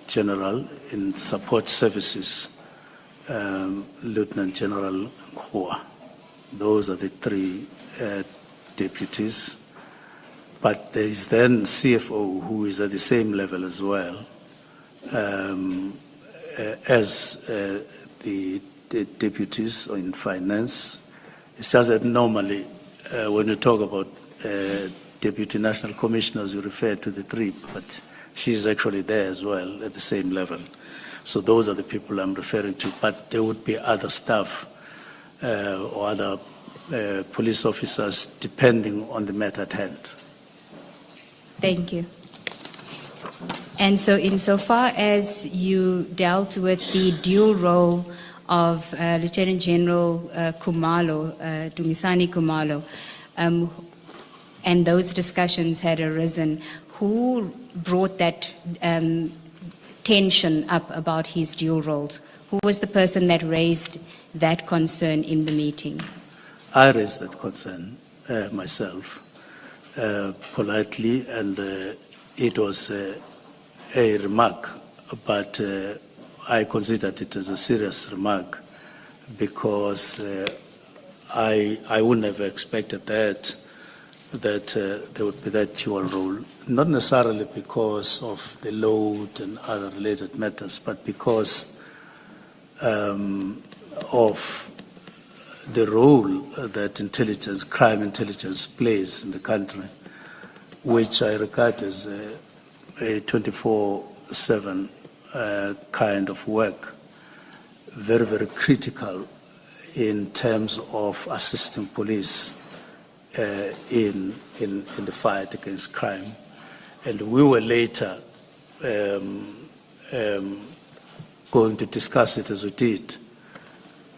general in support services, Lieutenant General Nhlanhla. Those are the three deputies. But there is then CFO, who is at the same level as well, as the deputies in finance. It's just that normally when you talk about Deputy National Commissioners, you refer to the three, but she's actually there as well at the same level. So those are the people I'm referring to, but there would be other staff or other police officers, depending on the matter at hand. Thank you. And so insofar as you dealt with the dual role of Lieutenant General Khumalo, Dumisani Khumalo, and those discussions had arisen, who brought that tension up about his dual roles? Who was the person that raised that concern in the meeting? I raised that concern myself politely, and it was a remark, but I considered it as a serious remark because I wouldn't have expected that there would be that dual role, not necessarily because of the load and other related matters, but because of the role that crime intelligence plays in the country, which I regard as a 24/7 kind of work, very, very critical in terms of assisting police in the fight against crime. And we were later going to discuss it as we did,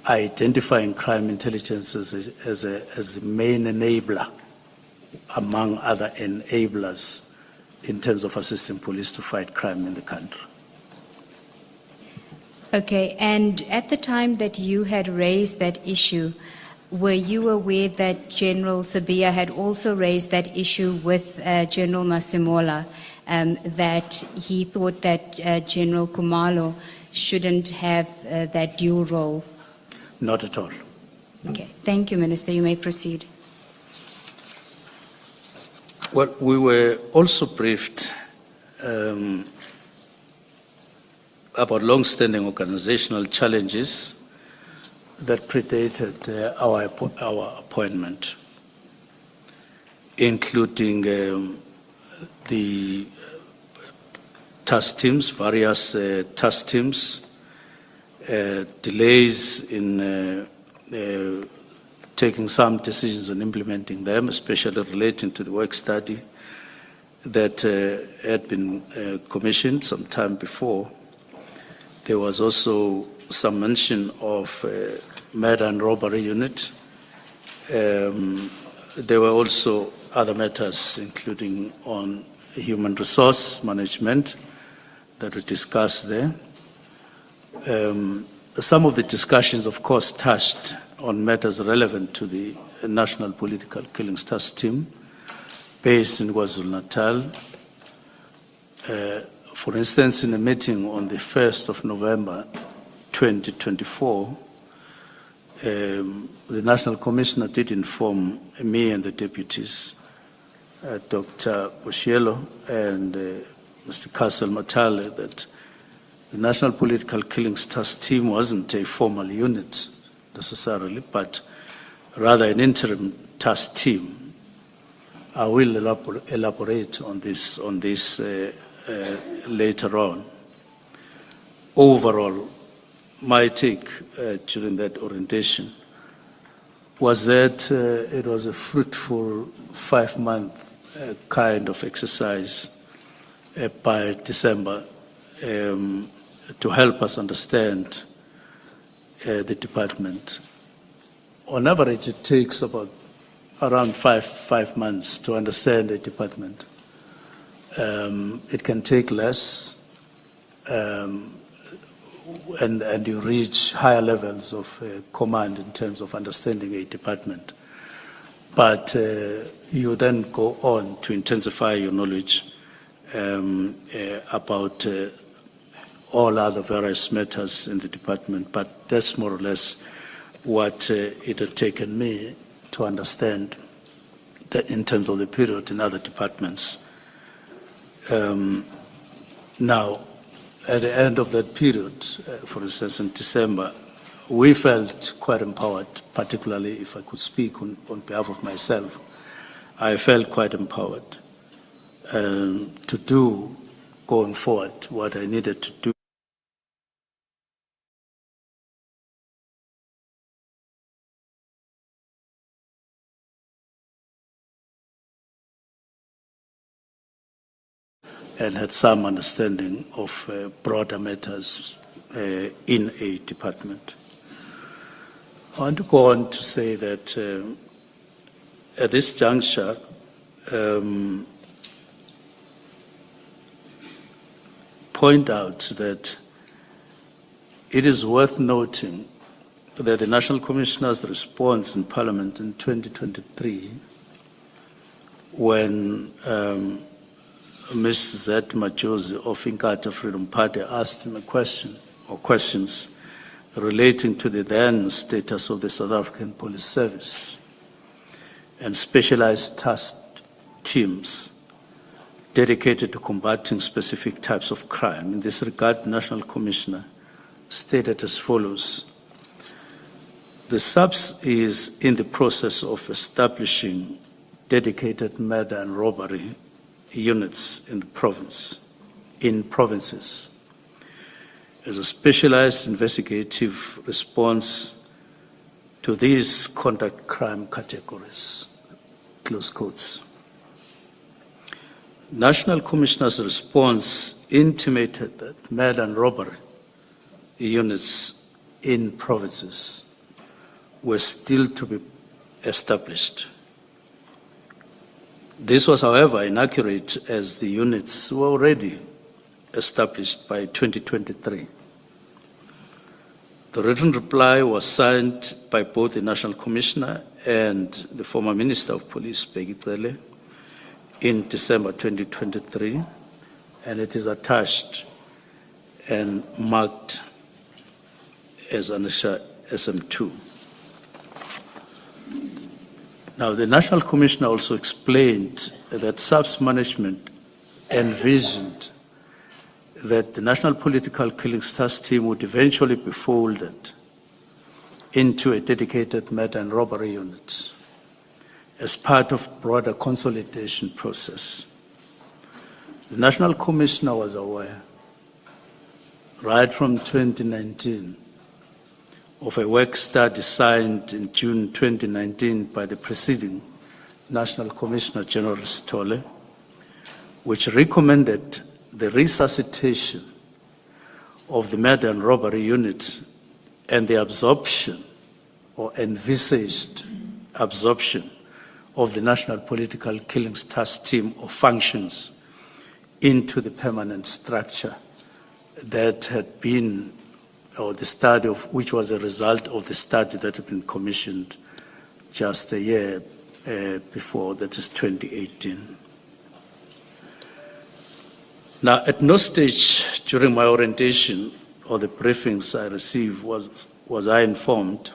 identifying crime intelligence as the main enabler among other enablers in terms of assisting police to fight crime in the country. Okay, and at the time that you had raised that issue, were you aware that General Sibiya had also raised that issue with General Masimola, that he thought that General Khumalo shouldn't have that dual role? Not at all. Okay, thank you, Minister. You may proceed. Well, we were also briefed about long-standing organizational challenges that predated our appointment, including the task teams, various task teams, delays in taking some decisions on implementing them, especially relating to the work study that had been commissioned some time before. There was also some mention of murder and robbery unit. There were also other matters, including on human resource management, that we discussed there. Some of the discussions, of course, touched on matters relevant to the National Political Killings Task Team based in KwaZulu-Natal. For instance, in a meeting on the 1st of November 2024, the National Commissioner did inform me and the deputies, Dr. Bushielo and Mr. Castle Matlala, that the National Political Killings Task Team wasn't a formal unit necessarily, but rather an interim task team. I will elaborate on this later on. Overall, my take during that orientation was that it was a fruitful 5-month kind of exercise by December to help us understand the department. On average, it takes about around five months to understand a department. It can take less, and you reach higher levels of command in terms of understanding a department. But you then go on to intensify your knowledge about all other various matters in the department. But that's more or less what it had taken me to understand that in terms of the period in other departments. Now, at the end of that period, for instance, in December, we felt quite empowered, particularly if I could speak on behalf of myself. I felt quite empowered to do, going forward, what I needed to do. and had some understanding of broader matters in a department. I want to go on to say that at this juncture, point out that it is worth noting that the National Commissioner's response in Parliament in 2023, when Ms. Z. Majosi of Inkatha Freedom Party asked him a question or questions relating to the then status of the South African Police Service and specialized task teams dedicated to combating specific types of crime. In this regard, the National Commissioner stated as follows: the SAPS is in the process of establishing dedicated murder and robbery units in the provinces as a specialized investigative response to these conduct crime categories, close quotes. National Commissioner's response intimated that murder and robbery units in provinces were still to be established. This was, however, inaccurate as the units were already established by 2023. The written reply was signed by both the National Commissioner and the former Minister of Police, PKTT, in December 2023, and it is attached and marked as an SM2. Now, the National Commissioner also explained that SAPS management envisioned that the National Political Killings Task Team would eventually be folded into a dedicated murder and robbery unit as part of broader consolidation process. The National Commissioner was aware, right from 2019, of a work study signed in June 2019 by the preceding National Commissioner General Stolle, which recommended the resuscitation of the murder and robbery unit and the absorption or envisaged absorption of the National Political Killings Task Team or functions into the permanent structure that had been, or the study of which was a result of the study that had been commissioned just a year before, that is 2018. Now, at no stage during my orientation or the briefings I received was I informed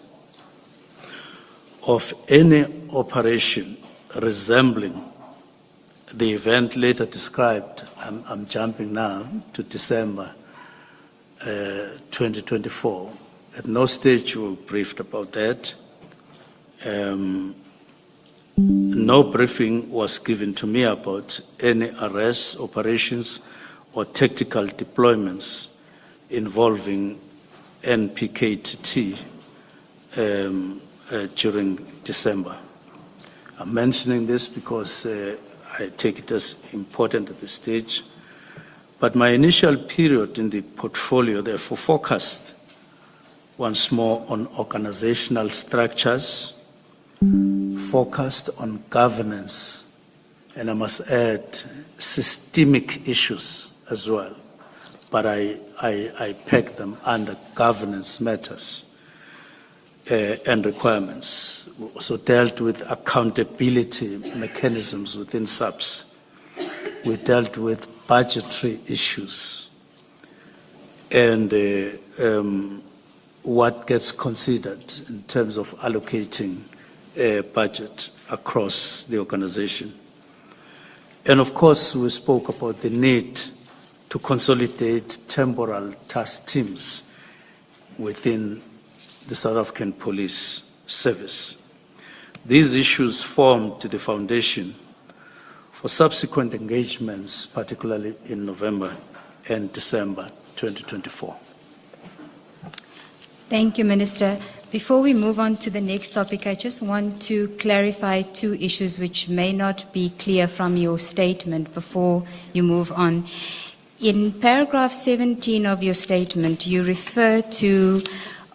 of any operation resembling the event later described. I'm jumping now to December 2024. At no stage we were briefed about that. No briefing was given to me about any arrests, operations, or tactical deployments involving NPKTT during December. I'm mentioning this because I take it as important at this stage. But my initial period in the portfolio therefore focused once more on organizational structures, focused on governance, and I must add systemic issues as well. But I peg them under governance matters and requirements. We also dealt with accountability mechanisms within SAPS. We dealt with budgetary issues and what gets considered in terms of allocating a budget across the organization. And of course, we spoke about the need to consolidate temporal task teams within the South African Police Service. These issues formed the foundation for subsequent engagements, particularly in November and December 2024. Thank you, Minister. Before we move on to the next topic, I just want to clarify two issues which may not be clear from your statement before you move on. In paragraph 17 of your statement, you refer to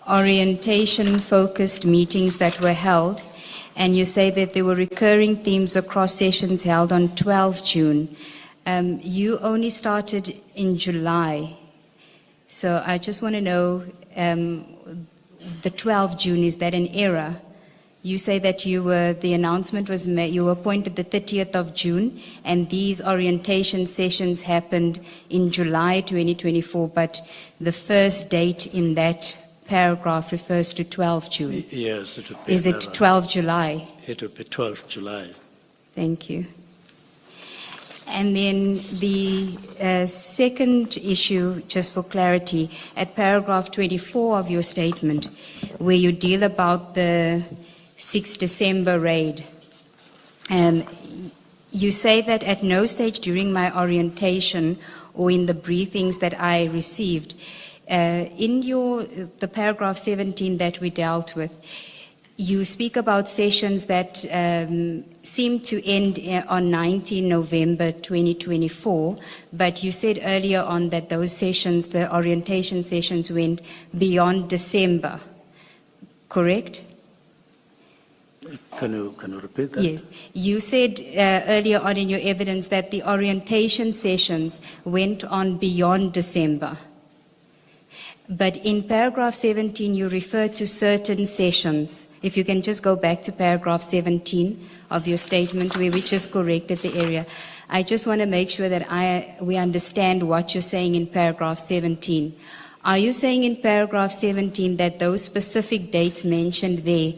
orientation-focused meetings that were held, and you say that there were recurring themes across sessions held on 12 June. You only started in July, so I just want to know, the 12 June, is that an error? You say that the announcement was made, you were appointed the 30th of June, and these orientation sessions happened in July 2024, but the first date in that paragraph refers to 12 June. Yes, it would be. Is it 12 July? It would be 12 July. Thank you. And then the second issue, just for clarity, at paragraph 24 of your statement, where you deal about the 6 December raid, you say that at no stage during my orientation or in the briefings that I received, in the paragraph 17 that we dealt with, you speak about sessions that seem to end on 19 November 2024, but you said earlier on that those sessions, the orientation sessions, went beyond December, correct? Can you repeat that? Yes. You said earlier on in your evidence that the orientation sessions went on beyond December. But in paragraph 17, you refer to certain sessions. If you can just go back to paragraph 17 of your statement where we just corrected the area. I just want to make sure that we understand what you're saying in paragraph 17. Are you saying in paragraph 17 that those specific dates mentioned there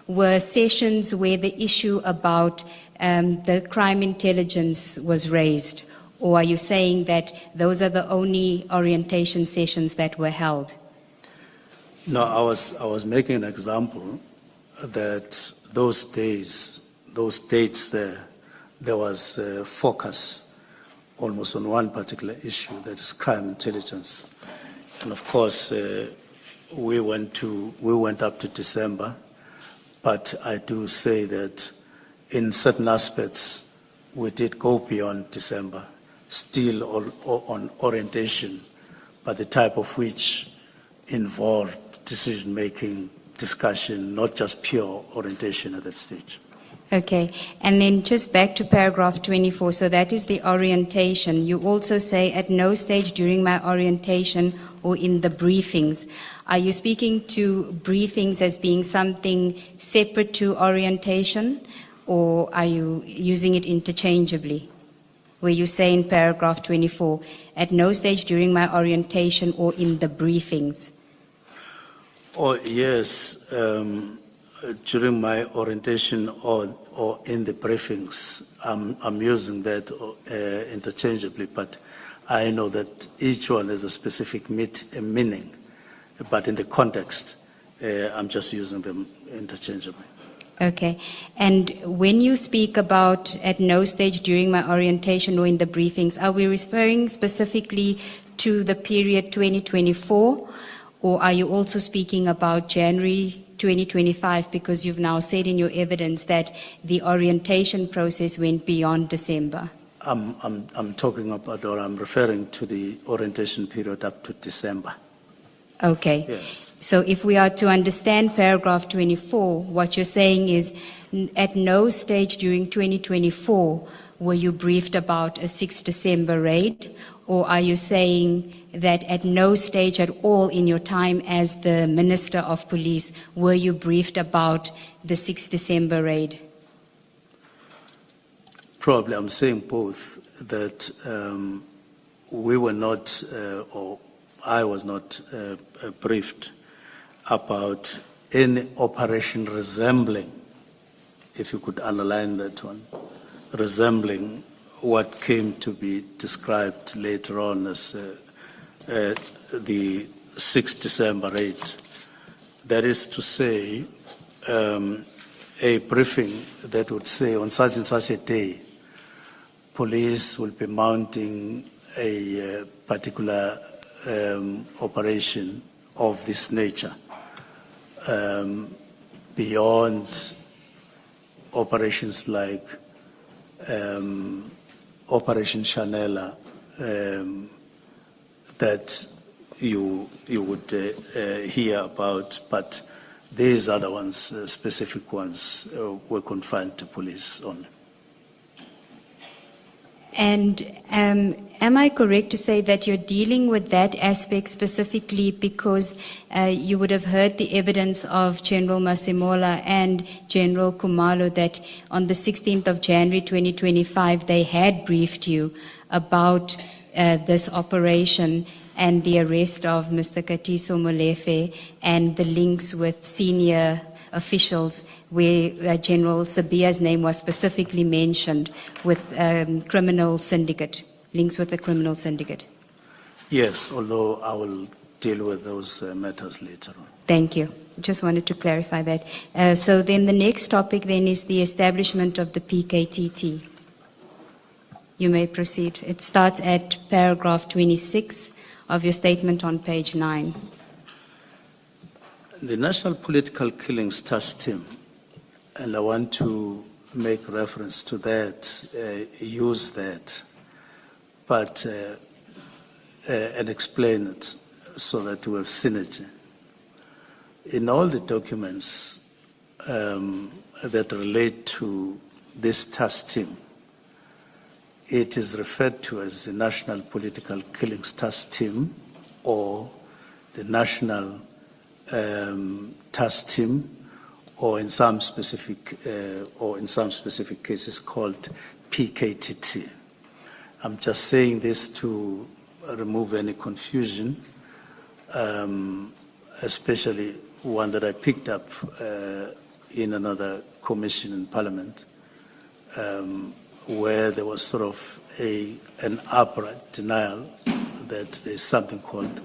were sessions where the issue about the crime intelligence was raised? Or are you saying that those are the only orientation sessions that were held? No, I was making an example that those days, those dates there was a focus almost on one particular issue, that is crime intelligence. And of course, we went up to December, but I do say that in certain aspects, we did go beyond December, still on orientation, but the type of which involved decision-making, discussion, not just pure orientation at that stage. Okay, and then just back to paragraph 24, so that is the orientation. You also say, at no stage during my orientation or in the briefings. Are you speaking to briefings as being something separate to orientation, or are you using it interchangeably? Where you say in paragraph 24, at no stage during my orientation or in the briefings. Oh, yes, during my orientation or in the briefings, I'm using that interchangeably, but I know that each one has a specific meaning, but in the context, I'm just using them interchangeably. Okay, and when you speak about at no stage during my orientation or in the briefings, are we referring specifically to the period 2024, or are you also speaking about January 2025, because you've now said in your evidence that the orientation process went beyond December? I'm talking about, or I'm referring to the orientation period up to December. Okay. Yes. So if we are to understand paragraph 24, what you're saying is at no stage during 2024 were you briefed about a 6 December raid, or are you saying that at no stage at all in your time as the Minister of Police were you briefed about the 6 December raid? Probably I'm saying both, that we were not, or I was not briefed about any operation resembling, if you could underline that one, resembling what came to be described later on as the 6th December raid. That is to say, a briefing that would say on such and such a day, police will be mounting a particular operation of this nature. beyond operations like Operation Nhlanhla that you would hear about, but these other ones, specific ones, were confined to police only. And am I correct to say that you're dealing with that aspect specifically because you would have heard the evidence of General Masimola and General Kumalo that on the 16th of January 2025 they had briefed you about this operation and the arrest of Mr. Katiso Molefe and the links with senior officials where General Sabia's name was specifically mentioned with criminal syndicate, links with the criminal syndicate? Yes, although I will deal with those matters later on. Thank you. Just wanted to clarify that. So then the next topic then is the establishment of the PKTT. You may proceed. It starts at paragraph 26 of your statement on page 9. The National Political Killings Task Team, and I want to make reference to that, use that, but and explain it so that we have synergy. In all the documents that relate to this task team, it is referred to as the National Political Killings Task Team or the National Task Team, or in some specific cases called PKTT. I'm just saying this to remove any confusion, especially one that I picked up in another commission in Parliament, where there was sort of an outright denial that there's something called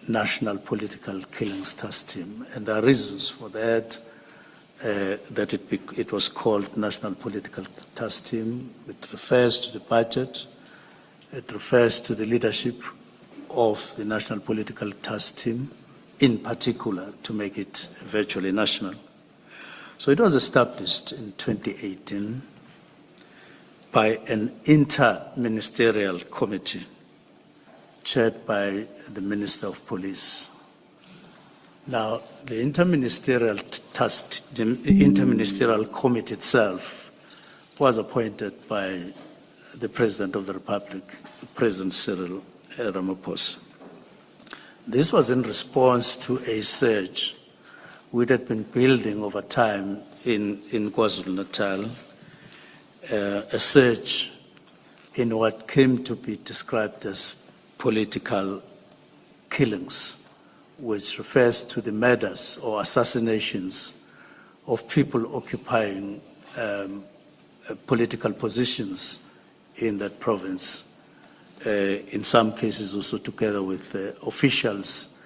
National Political Killings Task Team. And there are reasons for that, that it was called National Political Task Team. It refers to the budget. It refers to the leadership of the National Political Task Team, in particular, to make it virtually national. So it was established in 2018 by an inter-ministerial committee chaired by the Minister of Police. Now, the interministerial committee itself was appointed by the President of the Republic, President Cyril Ramaphosa. This was in response to a surge which had been building over time in KwaZulu-Natal, a surge in what came to be described as political killings, which refers to the murders or assassinations of people occupying political positions in that province, in some cases also together with officials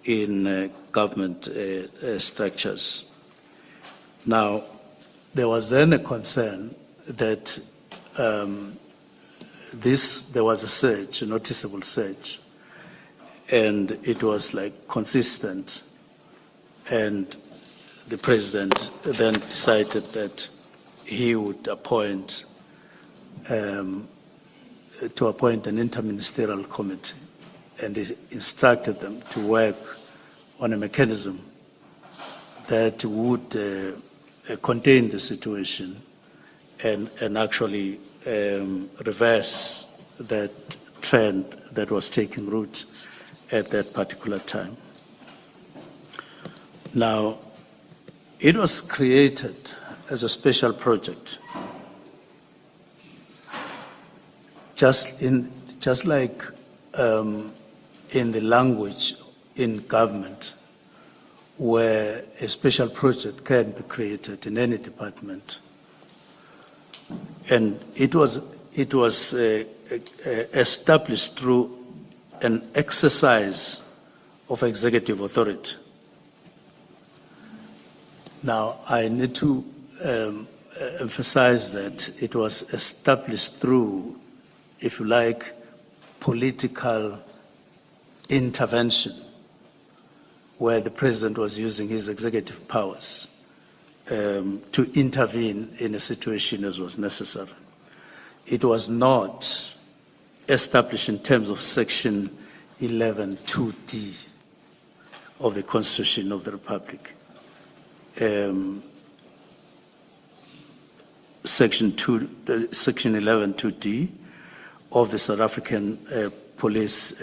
in government structures. Now, there was then a concern that there was a surge, a noticeable surge, and it was like consistent, and the president then decided that he would appoint an interministerial committee, and he instructed them to work on a mechanism that would contain the situation and actually reverse that trend that was taking root at that particular time. Now, it was created as a special project, just like in the language in government, where a special project can be created in any department. And it was established through an exercise of executive authority. Now, I need to emphasize that it was established through, if you like, political intervention, where the president was using his executive powers to intervene in a situation as was necessary. It was not established in terms of Section 11(2)(d) of the Constitution of the Republic. Section 11(2)(d) of the South African Police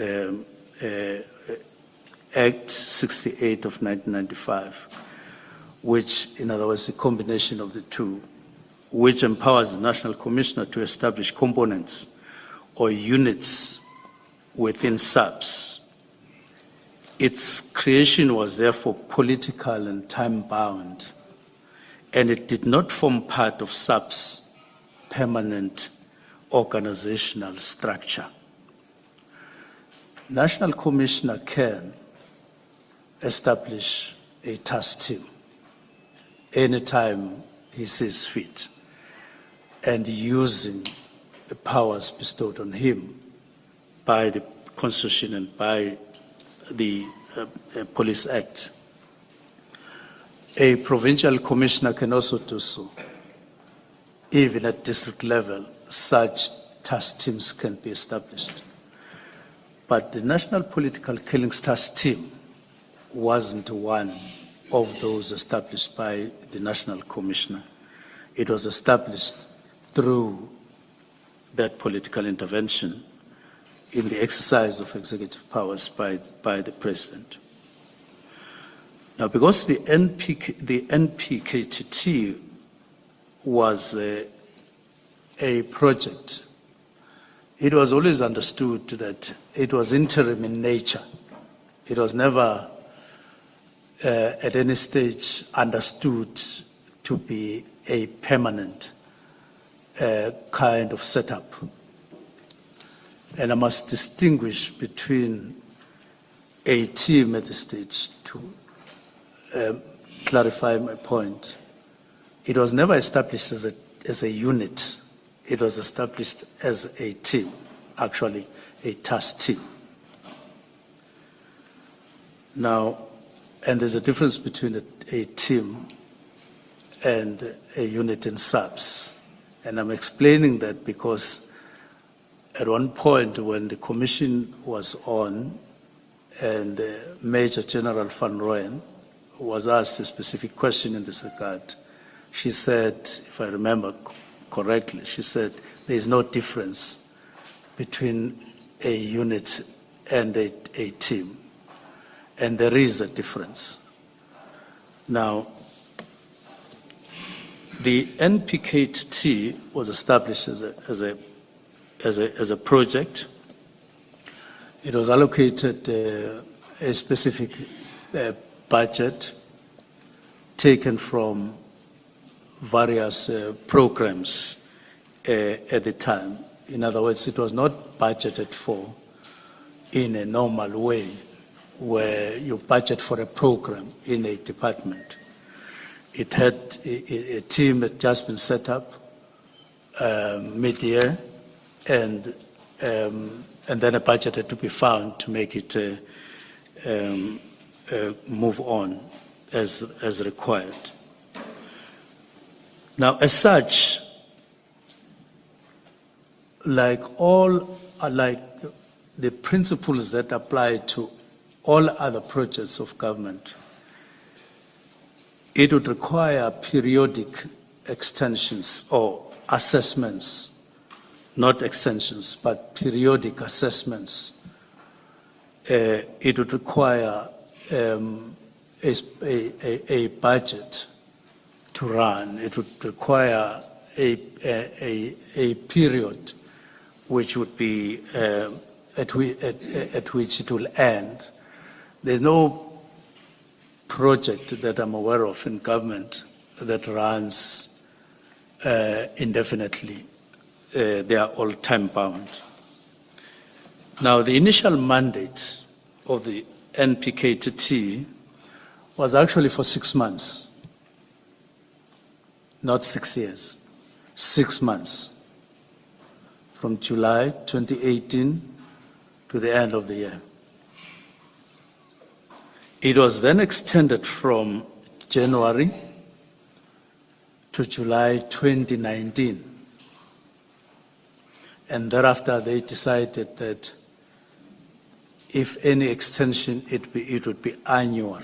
Act 68 of 1995, which, in other words, a combination of the two, which empowers the National Commissioner to establish components or units within SAPS. Its creation was therefore political and time-bound, and it did not form part of SAPS' permanent organizational structure. National Commissioner can establish a task team anytime he sees fit, and using the powers bestowed on him by the Constitution and by the Police Act. A provincial commissioner can also do so. Even at district level, such task teams can be established. But the National Political Killings Task Team wasn't one of those established by the National Commissioner. It was established through that political intervention in the exercise of executive powers by the President. Now, because the NPKTT was a project, it was always understood that it was interim in nature. It was never at any stage understood to be a permanent kind of setup. And I must distinguish between a team at this stage to clarify my point. It was never established as a unit. It was established as a team, actually a task team. Now, and there's a difference between a team and a unit in SAPS. And I'm explaining that because at one point when the commission was on and Major General Van Rooyen was asked a specific question in this regard, she said, if I remember correctly, she said there is no difference between a unit and a team. And there is a difference. Now, the NPKTT was established as a project. It was allocated a specific budget taken from various programs at the time. In other words, it was not budgeted for in a normal way where you budget for a program in a department. It had a team that just been set up mid-year, and then a budget had to be found to make it move on as required. Now, as such, like the principles that apply to all other projects of government, it would require periodic extensions or assessments, not extensions, but periodic assessments. It would require a budget to run. It would require a period which would be at which it will end. There's no project that I'm aware of in government that runs indefinitely. They are all time-bound. Now, the initial mandate of the NPKTT was actually for 6 months, not 6 years, 6 months, from July 2018 to the end of the year. It was then extended from January to July 2019. And thereafter they decided that if any extension, it would be annual.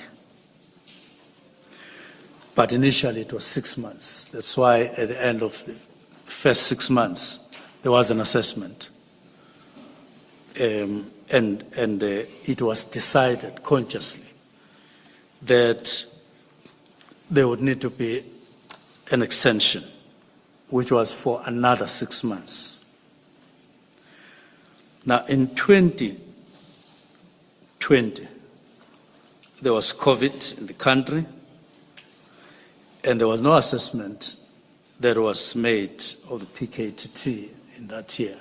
But initially it was 6 months. That's why at the end of the first 6 months, there was an assessment. And it was decided consciously that there would need to be an extension, which was for another 6 months. Now, in 2020, there was COVID in the country, and there was no assessment that was made of the PKTT in that year.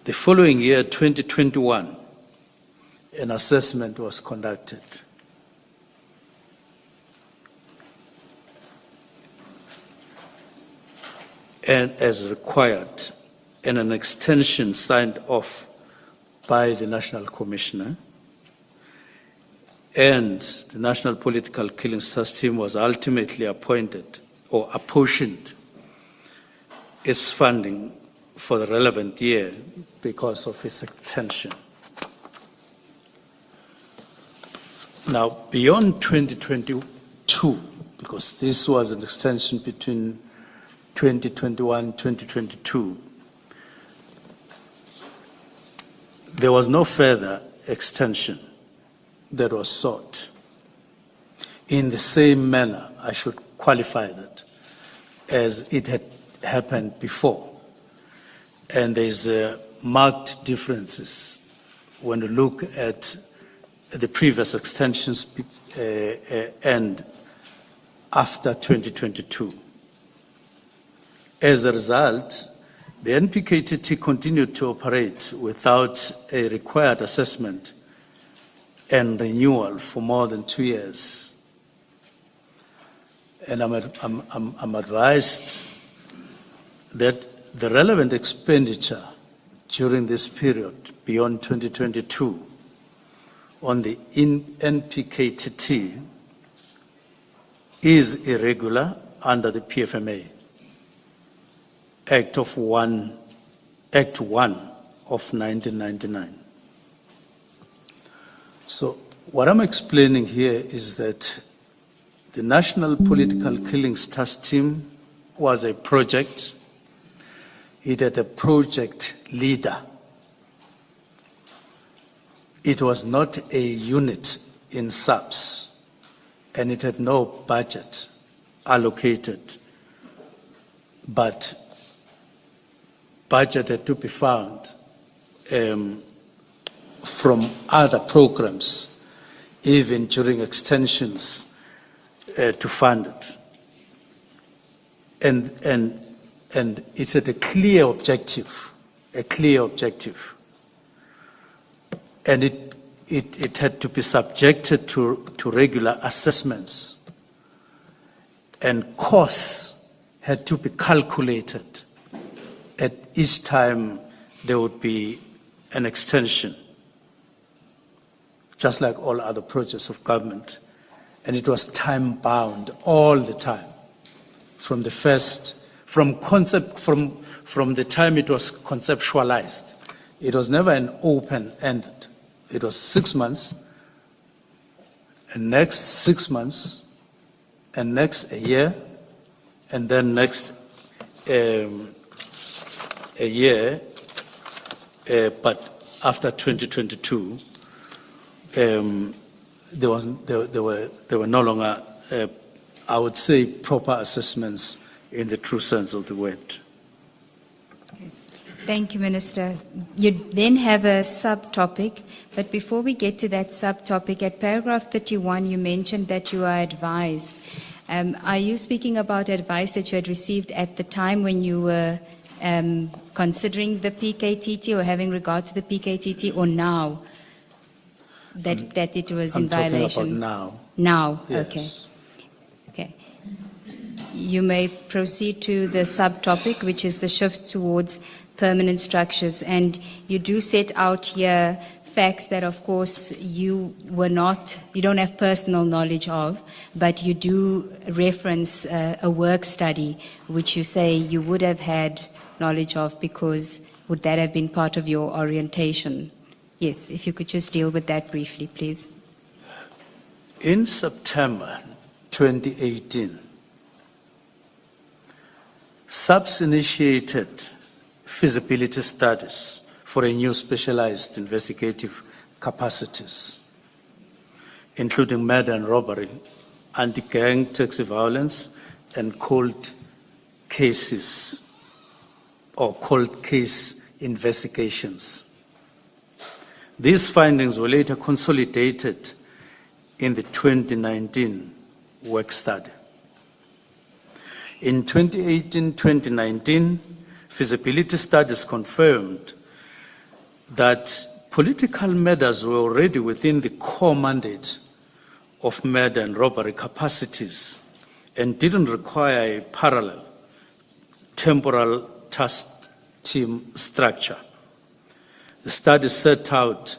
The following year, 2021, an assessment was conducted. And as required, and an extension signed off by the National Commissioner, and the National Political Killings Task Team was ultimately appointed or apportioned its funding for the relevant year because of its extension. Now, beyond 2022, because this was an extension between 2021 and 2022, there was no further extension that was sought. In the same manner, I should qualify that, as it had happened before. And there's marked differences when you look at the previous extensions and after 2022. As a result, the NPKTT continued to operate without a required assessment and renewal for more than 2 years. And I'm advised that the relevant expenditure during this period, beyond 2022, on the NPKTT is irregular under the PFMA, Act 1 of 1999. So what I'm explaining here is that the National Political Killings Task Team was a project. It had a project leader. It was not a unit in SAPS, and it had no budget allocated, but budget had to be found from other programs, even during extensions, to fund it. And it had a clear objective, and it had to be subjected to regular assessments, and costs had to be calculated at each time there would be an extension, just like all other projects of government. And it was time-bound all the time, from the time it was conceptualized. It was never an open-ended. It was 6 months, and next 6 months, and next a year, and then next a year, but after 2022, there were no longer, I would say, proper assessments in the true sense of the word. Thank you, Minister. You then have a subtopic, but before we get to that subtopic, at paragraph 31, you mentioned that you are advised. Are you speaking about advice that you had received at the time when you were considering the PKTT or having regard to the PKTT, or now that it was in violation? I'm talking about now. Now, Yes. Okay. You may proceed to the subtopic, which is the shift towards permanent structures. And you do set out here facts that, of course, you don't have personal knowledge of, but you do reference a work study, which you say you would have had knowledge of because would that have been part of your orientation? Yes, if you could just deal with that briefly, please. In September 2018, SAPS initiated feasibility studies for a new specialized investigative capacities, including murder and robbery, anti-gang taxi violence, and cold cases or cold case investigations. These findings were later consolidated in the 2019 work study. In 2018-2019, feasibility studies confirmed that political murders were already within the core mandate of murder and robbery capacities and didn't require a parallel temporal task team structure. The study set out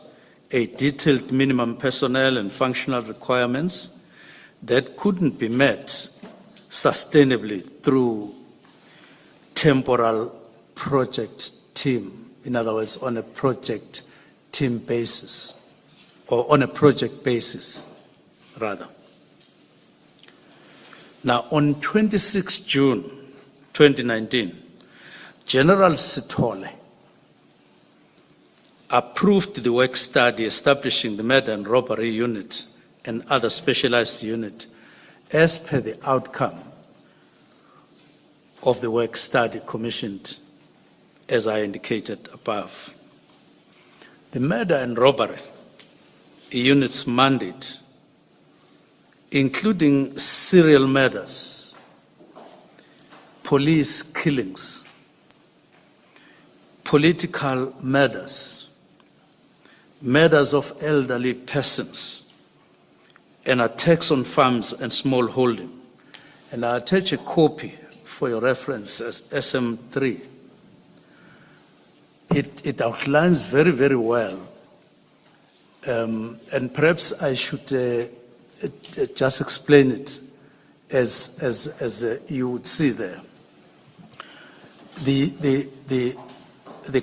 a detailed minimum personnel and functional requirements that couldn't be met sustainably through temporal project team, in other words, on a project team basis, or on a project basis, rather. Now, on 26 June 2019, General Sithole approved the work study establishing the murder and robbery unit and other specialized unit as per the outcome of the work study commissioned, as I indicated above. The murder and robbery unit's mandate, including serial murders, police killings, political murders, murders of elderly persons, and attacks on farms and small holding. And I attach a copy for your reference as SM3. It outlines very, very well. And perhaps I should just explain it as you would see there. The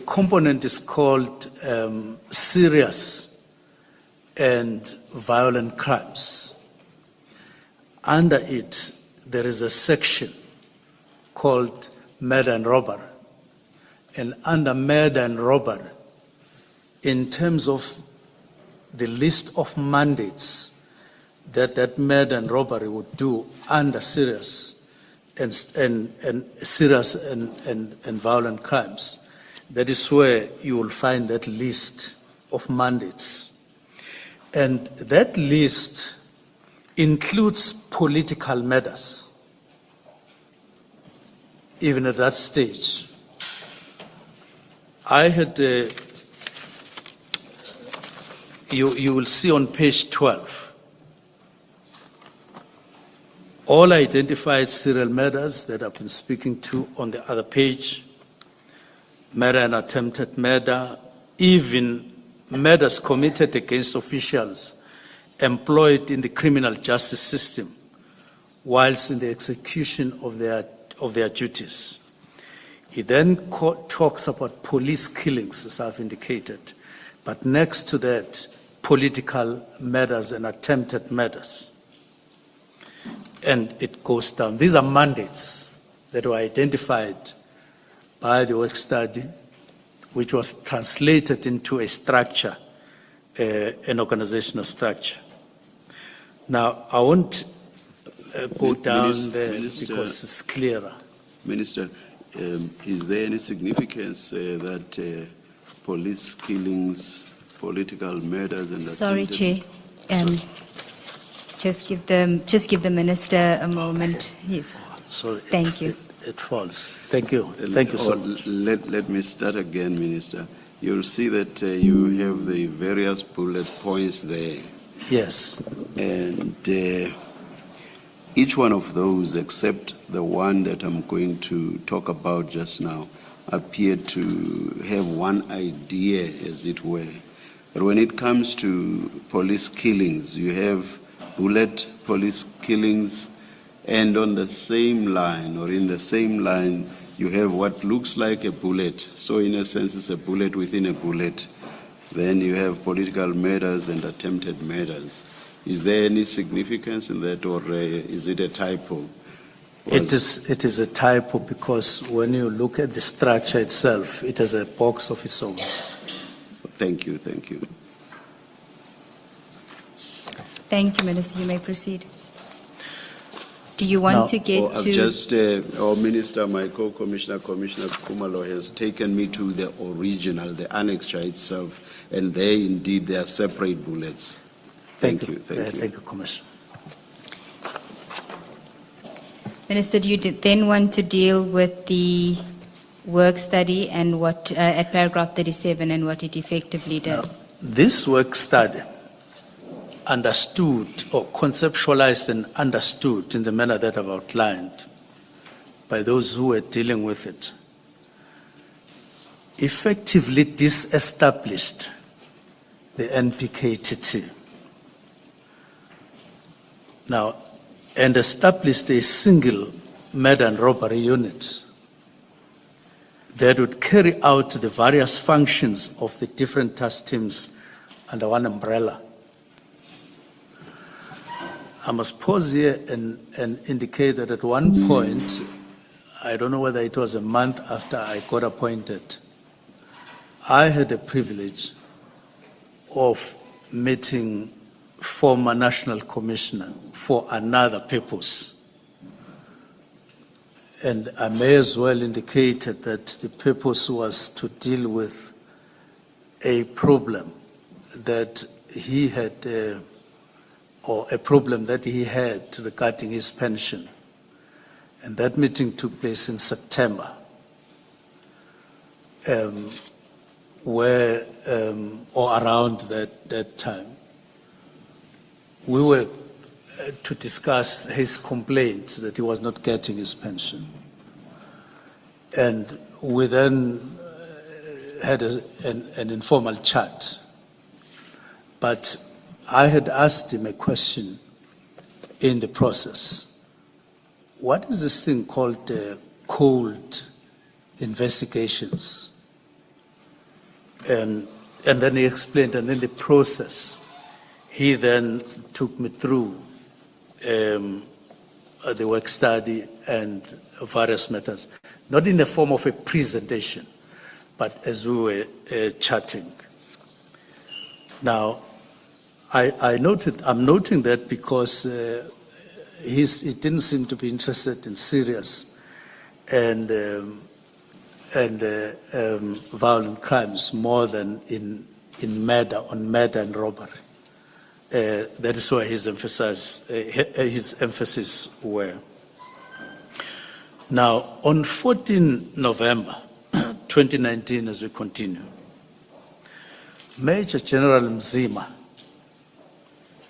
component is called serious and violent crimes. Under it, there is a section called murder and robbery. And under murder and robbery, in terms of the list of mandates that murder and robbery would do under serious and serious and violent crimes, that is where you will find that list of mandates. And that list includes political matters, even at that stage. I had, you will see on page 12, all identified serial murders that I've been speaking to on the other page, murder and attempted murder, even murders committed against officials employed in the criminal justice system whilst in the execution of their duties. He then talks about police killings, as I've indicated, but next to that, political murders and attempted murders. And it goes down. These are mandates that were identified by the work study, which was translated into a structure, an organizational structure. Now, I won't go down there because it's clearer. Minister, is there any significance that police killings, political murders, and sorry, Chair, just give the minister a moment. Yes. Sorry. Thank you. It falls. Thank you. Thank you so much. Let me start again, Minister. You'll see that you have the various bullet points there. Yes. And each one of those, except the one that I'm going to talk about just now, appear to have one idea, as it were, But when it comes to police killings, you have bullet police killings, and on the same line or in the same line, you have what looks like a bullet. So in a sense, it's a bullet within a bullet. Then you have political murders and attempted murders. Is there any significance in that, or is it a typo? It is a typo because when you look at the structure itself, it has a box of its own. Thank you, thank you. Thank you, Minister. You may proceed. Do you want to get to... Our Minister, my co-commissioner, Commissioner Khumalo, has taken me to the original, the annexure itself, and there indeed there are separate bullets. Thank you. Thank you, Commissioner. Minister, do you then want to deal with the work study and what, at paragraph 37, and what it effectively did? Now, this work study understood or conceptualized and understood in the manner that I've outlined by those who were dealing with it, effectively disestablished the NPKTT. Now, and established a single murder and robbery unit that would carry out the various functions of the different task teams under one umbrella. I must pause here and indicate that at one point, I don't know whether it was a month after I got appointed, I had the privilege of meeting former National Commissioner for another purpose. And I may as well indicate that the purpose was to deal with a problem that he had, or a problem that he had regarding his pension. And that meeting took place in September, where, or around that time. We were to discuss his complaint that he was not getting his pension. And we then had an informal chat. But I had asked him a question in the process. What is this thing called cold investigations? And then he explained, and in the process, he then took me through the work study and various matters, not in the form of a presentation, but as we were chatting. Now, I'm noting that because he didn't seem to be interested in serious and violent crimes more than in murder and robbery. That is where his emphasis were. Now, on 14 November 2019, as we continue, Major General Mzima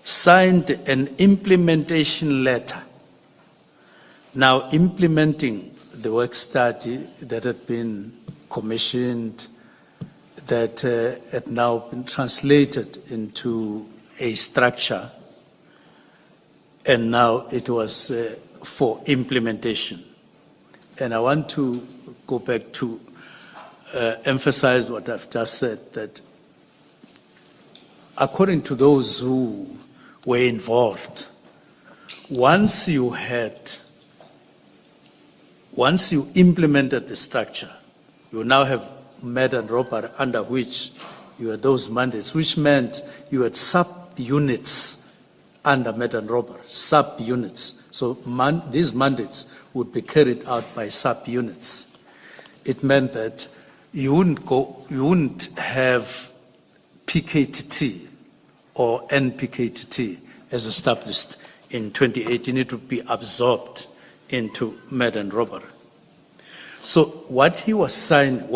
signed an implementation letter, now implementing the work study that had been commissioned, that had now been translated into a structure, and now it was for implementation. And I want to go back to emphasize what I've just said, that according to those who were involved, once you implemented the structure, you now have murder and robbery under which you had those mandates, which meant you had sub-units under murder and robbery, sub-units. So these mandates would be carried out by sub-units. It meant that you wouldn't have PKTT or NPKTT as established in 2018. It would be absorbed into murder and robbery. So what she was signing,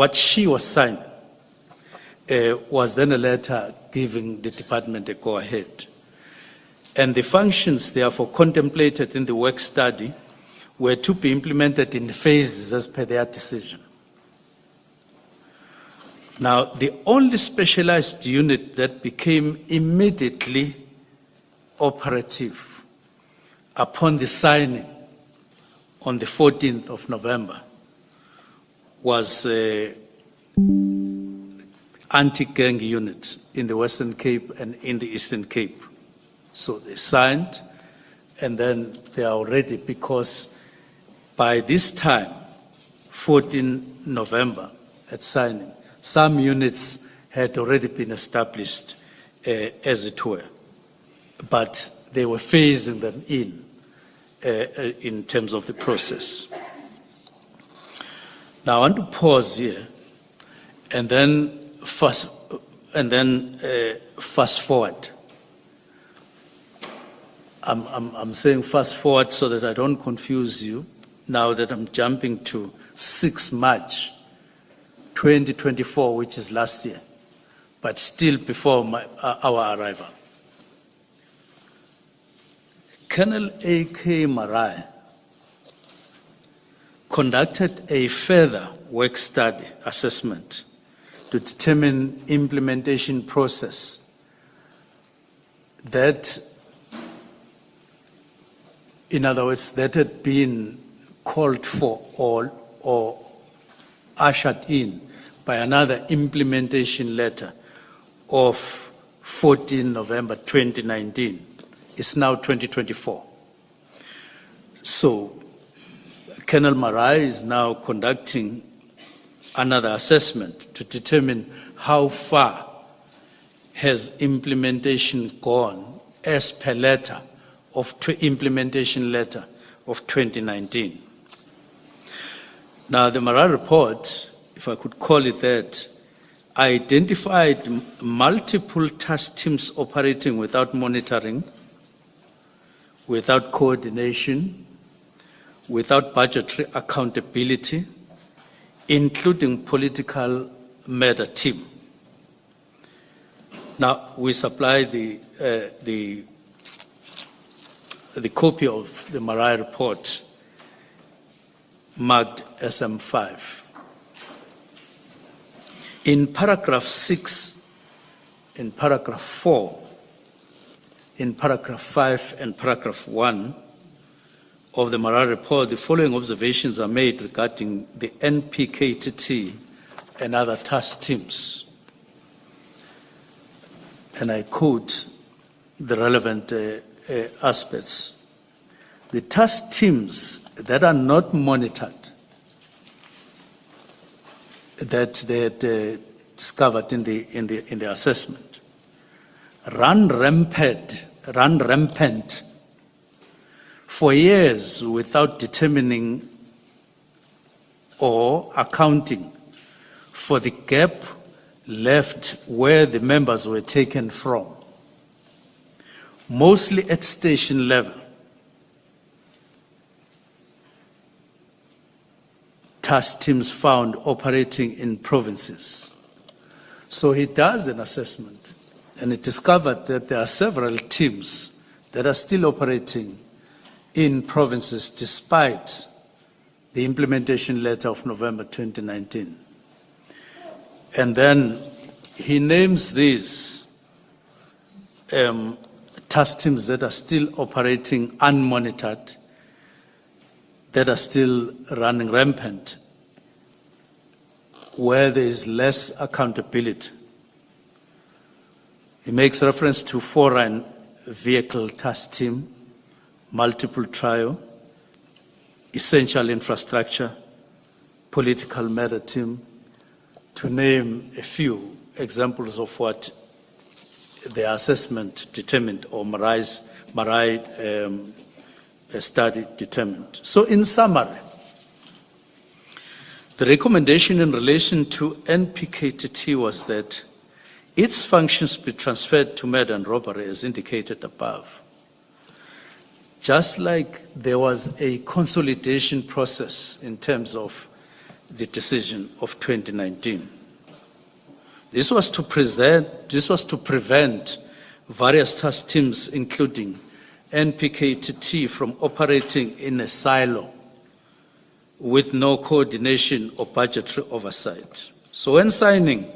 was then a letter giving the department a go-ahead. And the functions, therefore, contemplated in the work study were to be implemented in phases as per their decision. Now, the only specialized unit that became immediately operative upon the signing on the 14th of November was anti-gang unit in the Western Cape and in the Eastern Cape. So they signed, and then they are already, because by this time, 14 November at signing, some units had already been established, as it were, but they were phasing them in terms of the process. Now I want to pause here and then fast forward. I'm saying fast forward so that I don't confuse you, now that I'm jumping to 6 March 2024, which is last year, but still before our arrival. Colonel A.K. Marai conducted a further work study assessment to determine implementation process that, in other words, that had been called for or ushered in by another implementation letter of 14 November 2019. It's now 2024. So Colonel Marai is now conducting another assessment to determine how far has implementation gone as per letter of implementation letter of 2019. Now the Marai report, if I could call it that, identified multiple task teams operating without monitoring, without coordination, without budgetary accountability, including political matter team. Now, we supply the copy of the Marai report marked SM5. In paragraph 6, in paragraph 4, in paragraph 5 and paragraph 1 of the Marai report, the following observations are made regarding the NPKTT and other task teams. And I quote the relevant aspects. The task teams that are not monitored, that they had discovered in the assessment, run rampant for years without determining or accounting for the gap left where the members were taken from, mostly at station level. Task teams found operating in provinces. So he does an assessment, and he discovered that there are several teams that are still operating in provinces despite the implementation letter of November 2019. And then he names these task teams that are still operating unmonitored, that are still running rampant, where there is less accountability. He makes reference to foreign vehicle task team, multiple trial, essential infrastructure, political matter team, to name a few examples of what the assessment determined, or Marai study determined. So in summary, the recommendation in relation to NPKTT was that its functions be transferred to murder and robbery as indicated above. Just like there was a consolidation process in terms of the decision of 2019. This was to prevent various task teams, including NPKTT, from operating in a silo with no coordination or budgetary oversight. So when signing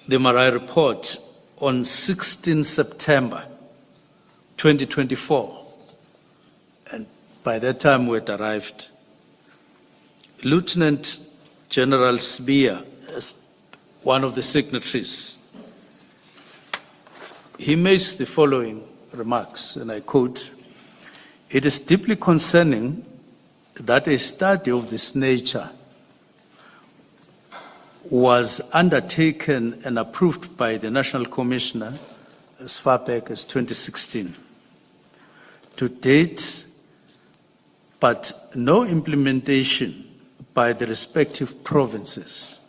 the Marai report on 16 September 2024, and by that time we had arrived, Lieutenant General Sbiya, as one of the signatories, he makes the following remarks, and I quote, "It is deeply concerning that a study of this nature was undertaken and approved by the National Commissioner as far back as 2016. To date, but no implementation by the respective provinces.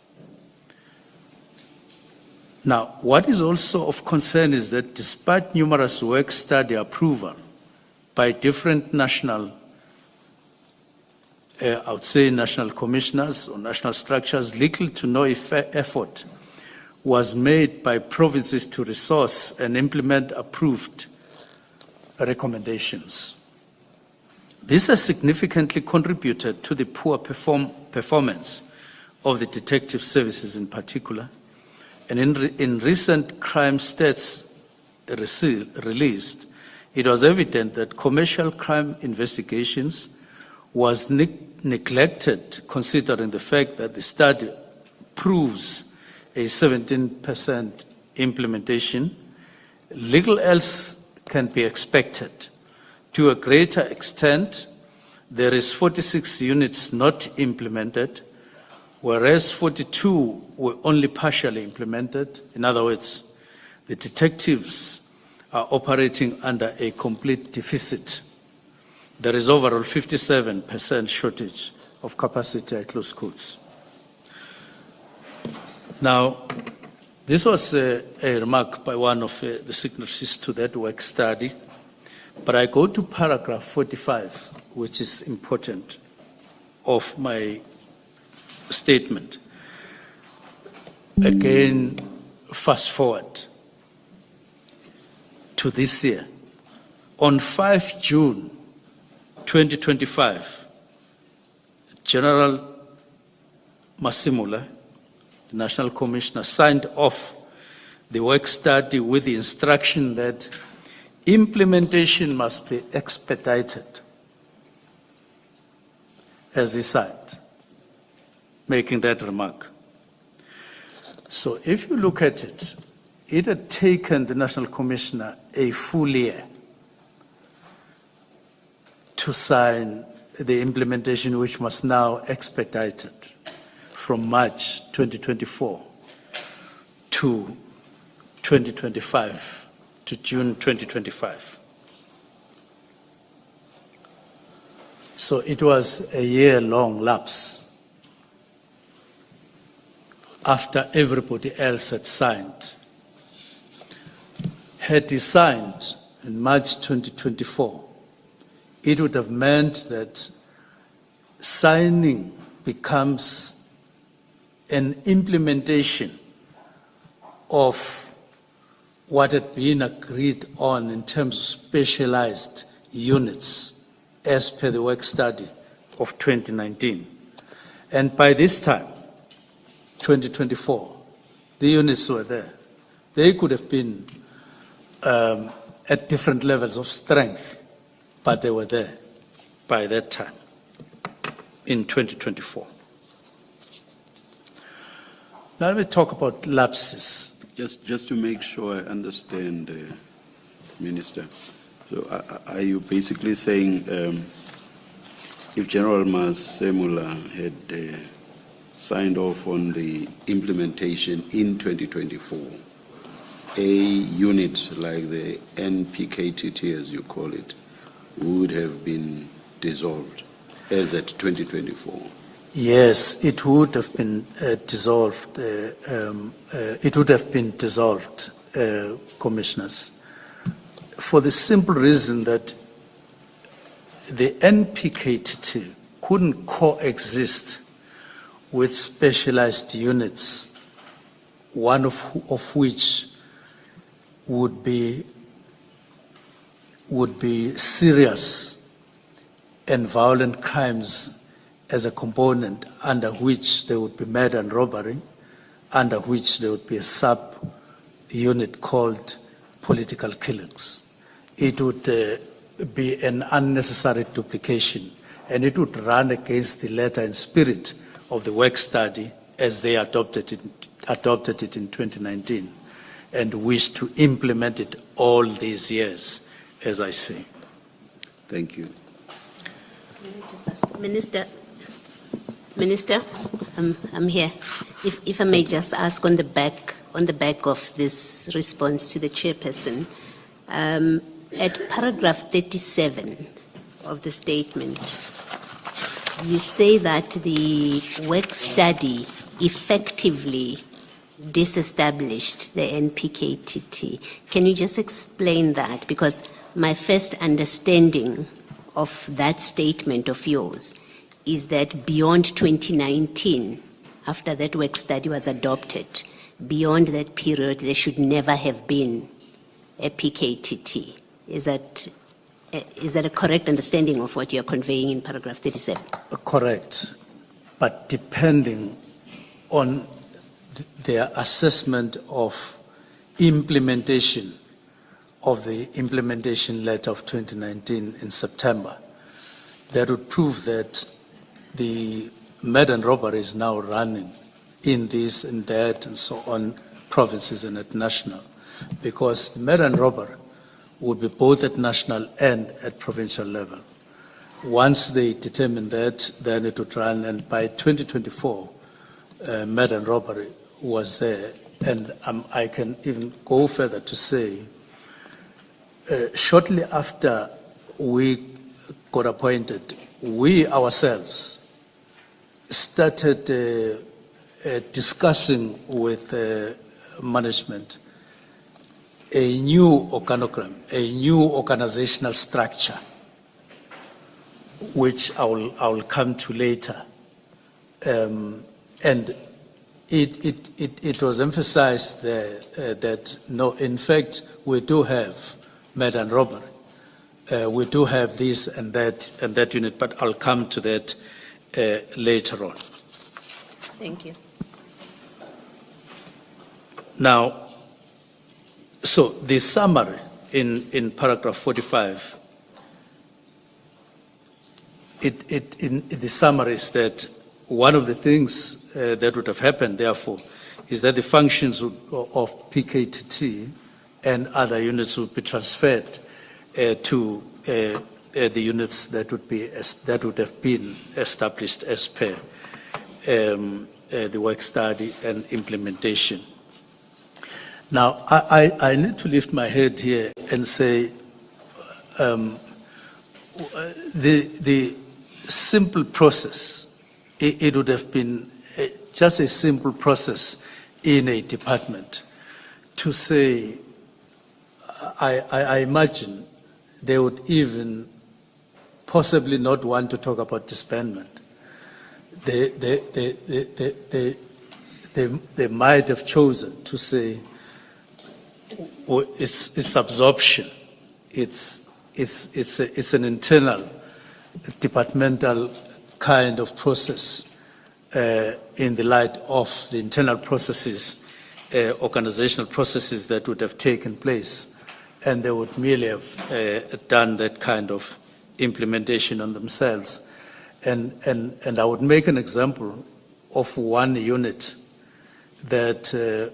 Now, what is also of concern is that despite numerous work study approval by different national, I would say national commissioners or national structures, little to no effort was made by provinces to resource and implement approved recommendations. This has significantly contributed to the poor performance of the detective services in particular. And in recent crime stats released, it was evident that commercial crime investigations was neglected, considering the fact that the study proves a 17% implementation. Little else can be expected. To a greater extent, there is 46 units not implemented, whereas 42 were only partially implemented. In other words, the detectives are operating under a complete deficit. There is overall 57% shortage of capacity, I close quotes. Now, this was a remark by one of the signatories to that work study, but I go to paragraph 45, which is important, of my statement. Again, fast forward to this year. On 5 June 2025, General Masimula, the National Commissioner, signed off the work study with the instruction that implementation must be expedited, as he said, making that remark. So if you look at it, it had taken the National Commissioner a full year to sign the implementation, which was now expedited from March 2024 to 2025, to June 2025. So it was a year-long lapse after everybody else had signed. Had he signed in March 2024, it would have meant that signing becomes an implementation of what had been agreed on in terms of specialized units as per the work study of 2019. And by this time, 2024, the units were there. They could have been at different levels of strength, but they were there by that time in 2024. Now let me talk about lapses. Just to make sure I understand, Minister. So are you basically saying if General Masemula had signed off on the implementation in 2024, a unit like the NPKTT, as you call it, would have been dissolved as at 2024? Yes, it would have been dissolved. It would have been dissolved, commissioners, for the simple reason that the NPKTT couldn't coexist with specialized units, one of which would be serious and violent crimes as a component, under which there would be murder and robbery, under which there would be a sub-unit called political killings. It would be an unnecessary duplication, and it would run against the letter and spirit of the work study as they adopted it in 2019, and wish to implement it all these years, as I say. Thank you. Minister, I'm here. If I may just ask on the back of this response to the chairperson, at paragraph 37 of the statement, you say that the work study effectively disestablished the NPKTT. Can you just explain that? Because my first understanding of that statement of yours is that beyond 2019, after that work study was adopted, beyond that period, there should never have been a PKTT. Is that a correct understanding of what you're conveying in paragraph 37? Correct, but depending on their assessment of implementation of the implementation letter of 2019 in September, that would prove that the murder and robbery is now running in this and that and so on, provinces and at national, because the murder and robbery would be both at national and at provincial level. Once they determine that, then it would run, and by 2024, murder and robbery was there. And I can even go further to say, shortly after we got appointed, we ourselves started discussing with management a new organogram, a new organizational structure, which I will come to later. And it was emphasized there that no, in fact, we do have murder and robbery. We do have this and that unit, but I'll come to that later on. Thank you. Now, so the summary in paragraph 45, the summary is that one of the things that would have happened, therefore, is that the functions of PKTT and other units would be transferred to the units that would have been established as per the work study and implementation. Now, I need to lift my head here and say the simple process, it would have been just a simple process in a department to say, I imagine they would even possibly not want to talk about disbandment. They might have chosen to say, it's absorption. It's an internal departmental kind of process in the light of the internal processes, organizational processes that would have taken place, and they would merely have done that kind of implementation on themselves. And I would make an example of one unit that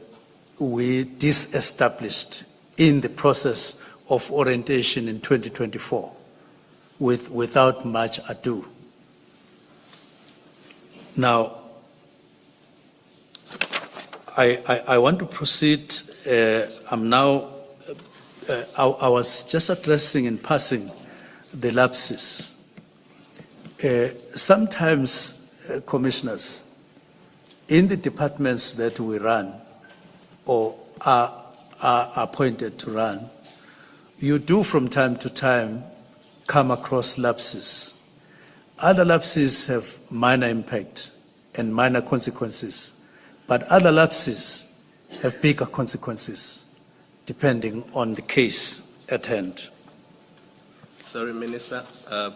we disestablished in the process of orientation in 2024 without much ado. Now, I want to proceed. I'm now, I was just addressing in passing the lapses. Sometimes, commissioners, in the departments that we run or are appointed to run, you do from time to time come across lapses. Other lapses have minor impact and minor consequences, but other lapses have bigger consequences depending on the case at hand. Sorry, Minister, I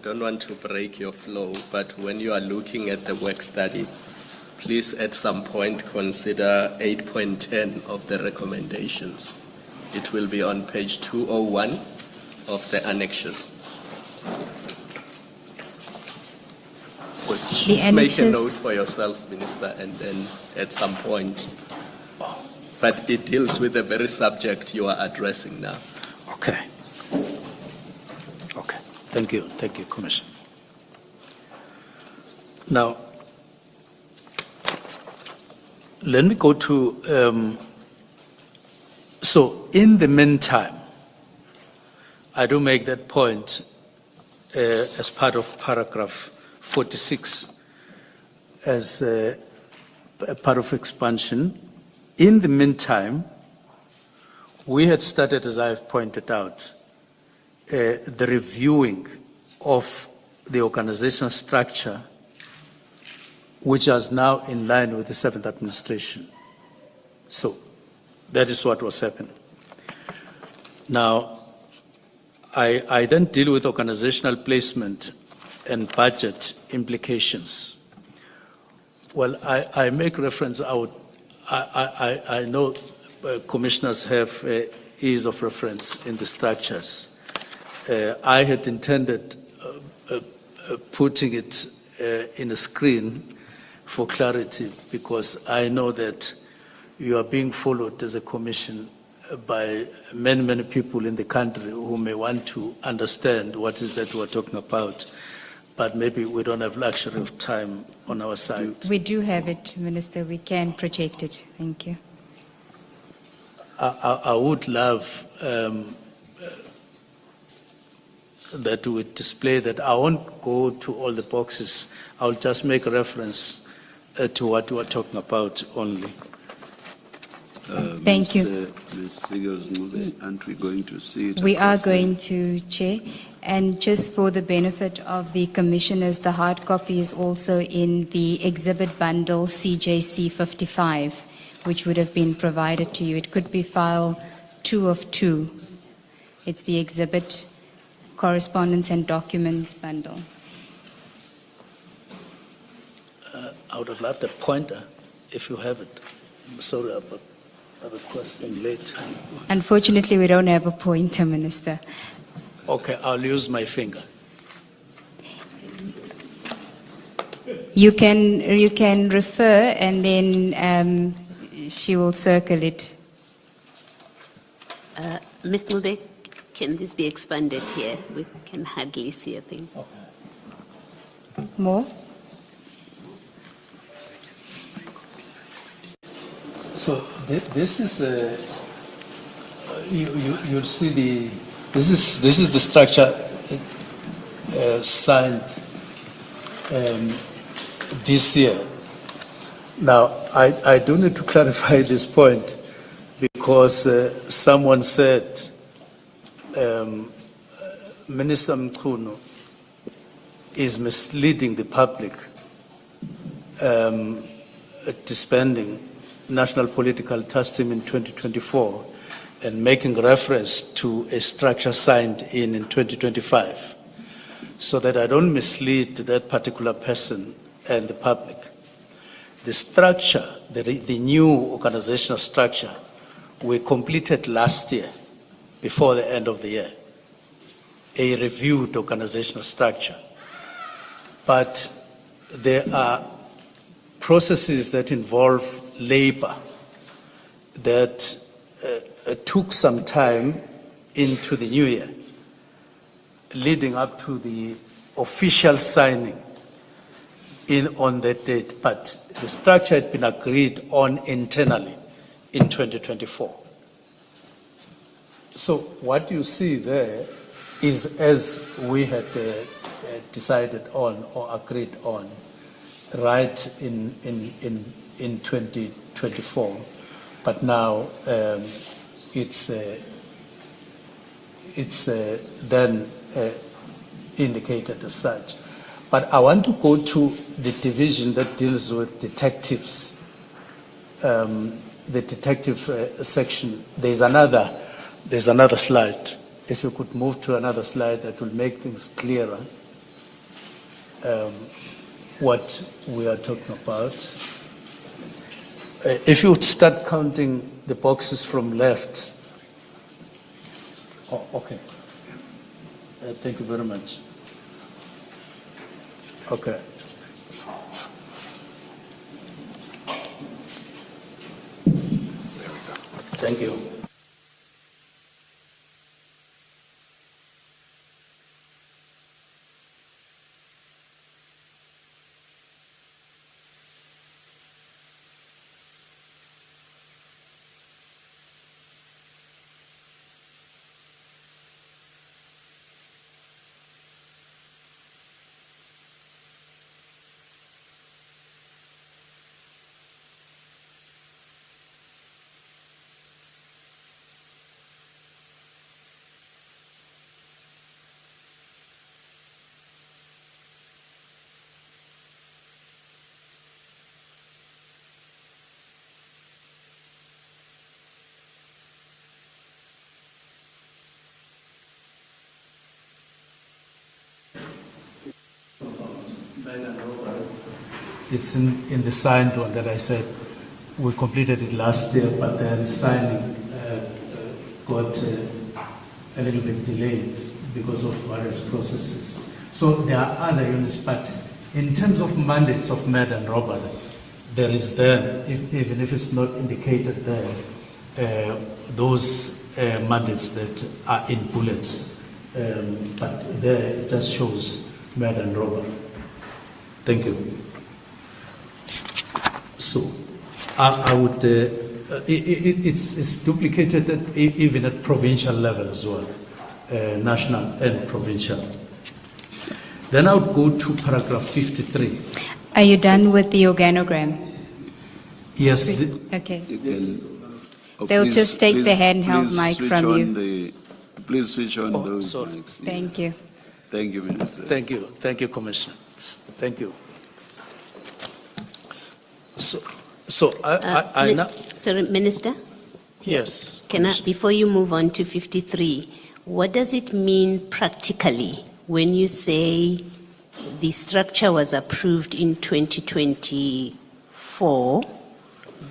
don't want to break your flow, but when you are looking at the work study, please at some point consider 8.10 of the recommendations. It will be on page 201 of the annexures. Please make a note for yourself, Minister, and then at some point. But it deals with the very subject you are addressing now. Okay. Okay. Thank you, Commissioner. Now, let me go to, so in the meantime, I do make that point as part of paragraph 46 as a part of expansion. In the meantime, we had started, as I've pointed out, the reviewing of the organizational structure, which is now in line with the 7th administration. So that is what was happening. Now, I then deal with organizational placement and budget implications. Well, I make reference out. I know commissioners have ease of reference in the structures. I had intended putting it in a screen for clarity, because I know that you are being followed as a commission by many, many people in the country who may want to understand what is that we're talking about, but maybe we don't have luxury of time on our side. We do have it, Minister. We can project it. Thank you. I would love that we display that. I won't go to all the boxes. I'll just make a reference to what we're talking about only. Thank you. Ms. Sigels, aren't we going to see it? We are going to, Chair. And just for the benefit of the commissioners, the hard copy is also in the exhibit bundle CJC 55, which would have been provided to you. It could be file 2 of 2. It's the exhibit correspondence and documents bundle. I would have loved a pointer if you have it. I'm sorry, but I have a question late. Unfortunately, we don't have a pointer, Minister. Okay, I'll use my finger. You can refer, and then she will circle it. Ms. Ngube, can this be expanded here? We can hardly see a thing. More? So this is you'll see this is the structure signed this year. Now I do need to clarify this point, because someone said Minister Mchunu is misleading the public, disbanding National Political Task Team in 2024 and making reference to a structure signed in 2025, so that I don't mislead that particular person and the public. The structure, the new organizational structure, we completed last year before the end of the year, a reviewed organizational structure. But there are processes that involve labor that took some time into the new year, leading up to the official signing on that date. But the structure had been agreed on internally in 2024. So what you see there is as we had decided on or agreed on right in 2024, but now it's then indicated as such. But I want to go to the division that deals with detectives, the detective section. There's another slide. If you could move to another slide, that will make things clearer. What we are talking about. If you start counting the boxes from left. Oh, okay. Thank you very much. Okay. Thank you. It's in the signed one that I said we completed it last year, but then signing got a little bit delayed because of various processes. So there are other units, but in terms of mandates of murder and robbery, there is there, even if it's not indicated there, those mandates that are in bullets, but there it just shows murder and robbery. Thank you. So, I would, it's duplicated even at provincial level as well, national and provincial. Then I would go to paragraph 53. Are you done with the organogram? Yes. Okay. They'll just take the handheld mic from you. Please switch on those mics. Thank you. Thank you, Minister. Thank you. Thank you, Commissioner. Thank you. So I now. Sorry, Minister? Yes. Can I, before you move on to 53, what does it mean practically when you say the structure was approved in 2024,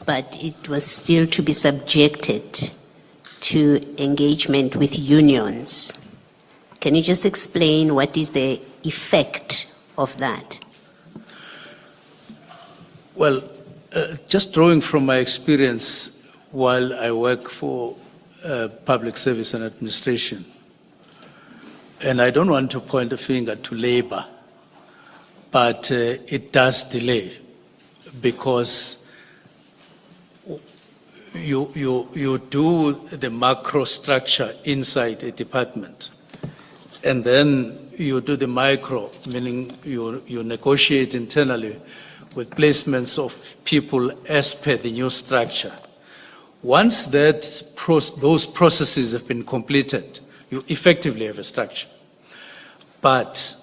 but it was still to be subjected to engagement with unions? Can you just explain what is the effect of that? Well, just drawing from my experience while I work for public service and administration, and I don't want to point a finger to labor, but it does delay because you do the macro structure inside a department, and then you do the micro, meaning you negotiate internally with placements of people as per the new structure. Once those processes have been completed, you effectively have a structure. But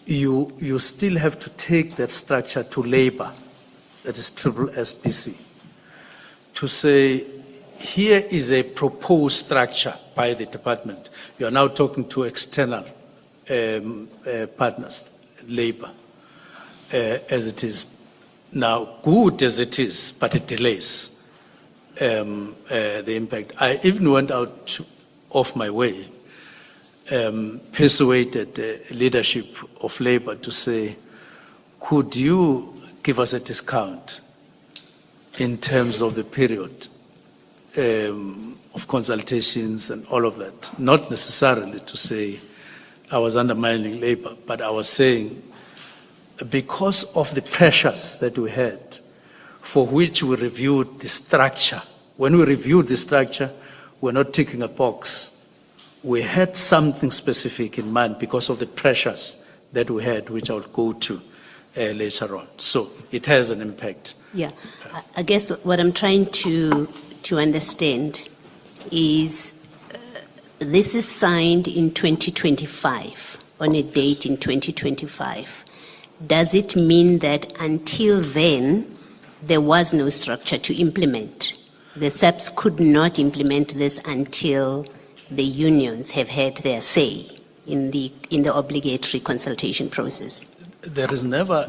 you still have to take that structure to labor, that is triple SPC, to say, here is a proposed structure by the department. You are now talking to external partners, labor. As it is now, good as it is, but it delays the impact. I even went out of my way, persuaded the leadership of labor to say, could you give us a discount in terms of the period of consultations and all of that? Not necessarily to say I was undermining labor, but I was saying, because of the pressures that we had, for which we reviewed the structure. When we reviewed the structure, we're not ticking a box. We had something specific in mind because of the pressures that we had, which I'll go to later on. So it has an impact. Yeah, I guess what I'm trying to understand is this is signed in 2025, on a date in 2025. Does it mean that until then, there was no structure to implement? The SAPs could not implement this until the unions have had their say in the obligatory consultation process? There is never,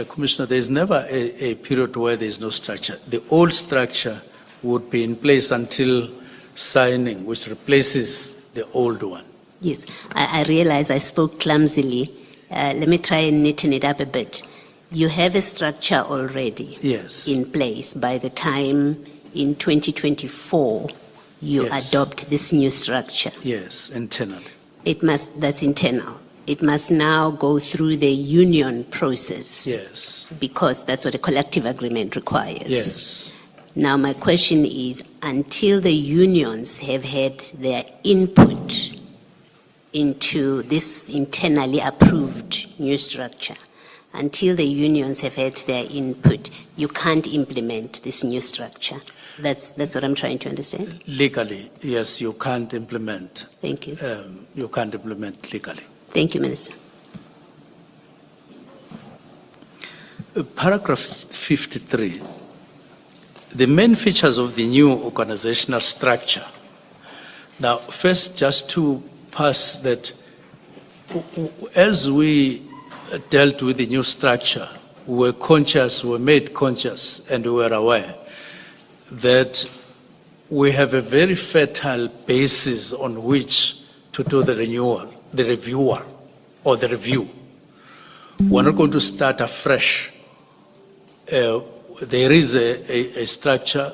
Commissioner, there is never a period where there is no structure. The old structure would be in place until signing, which replaces the old one. Yes, I realize I spoke clumsily. Let me try and neaten it up a bit. You have a structure already in place. By the time in 2024 you adopt this new structure. Yes, internally. That's internal. It must now go through the union process. Yes. Because that's what a collective agreement requires. Yes. Now my question is, until the unions have had their input into this internally approved new structure, until the unions have had their input, you can't implement this new structure. That's what I'm trying to understand. Legally, yes, you can't implement. Thank you. You can't implement legally. Thank you, Minister. Paragraph 53. The main features of the new organizational structure. Now, first, just to pass that, as we dealt with the new structure, we were conscious, we were made conscious, and we were aware that we have a very fertile basis on which to do the renewal, the reviewer, or the review. We're not going to start afresh. There is a structure,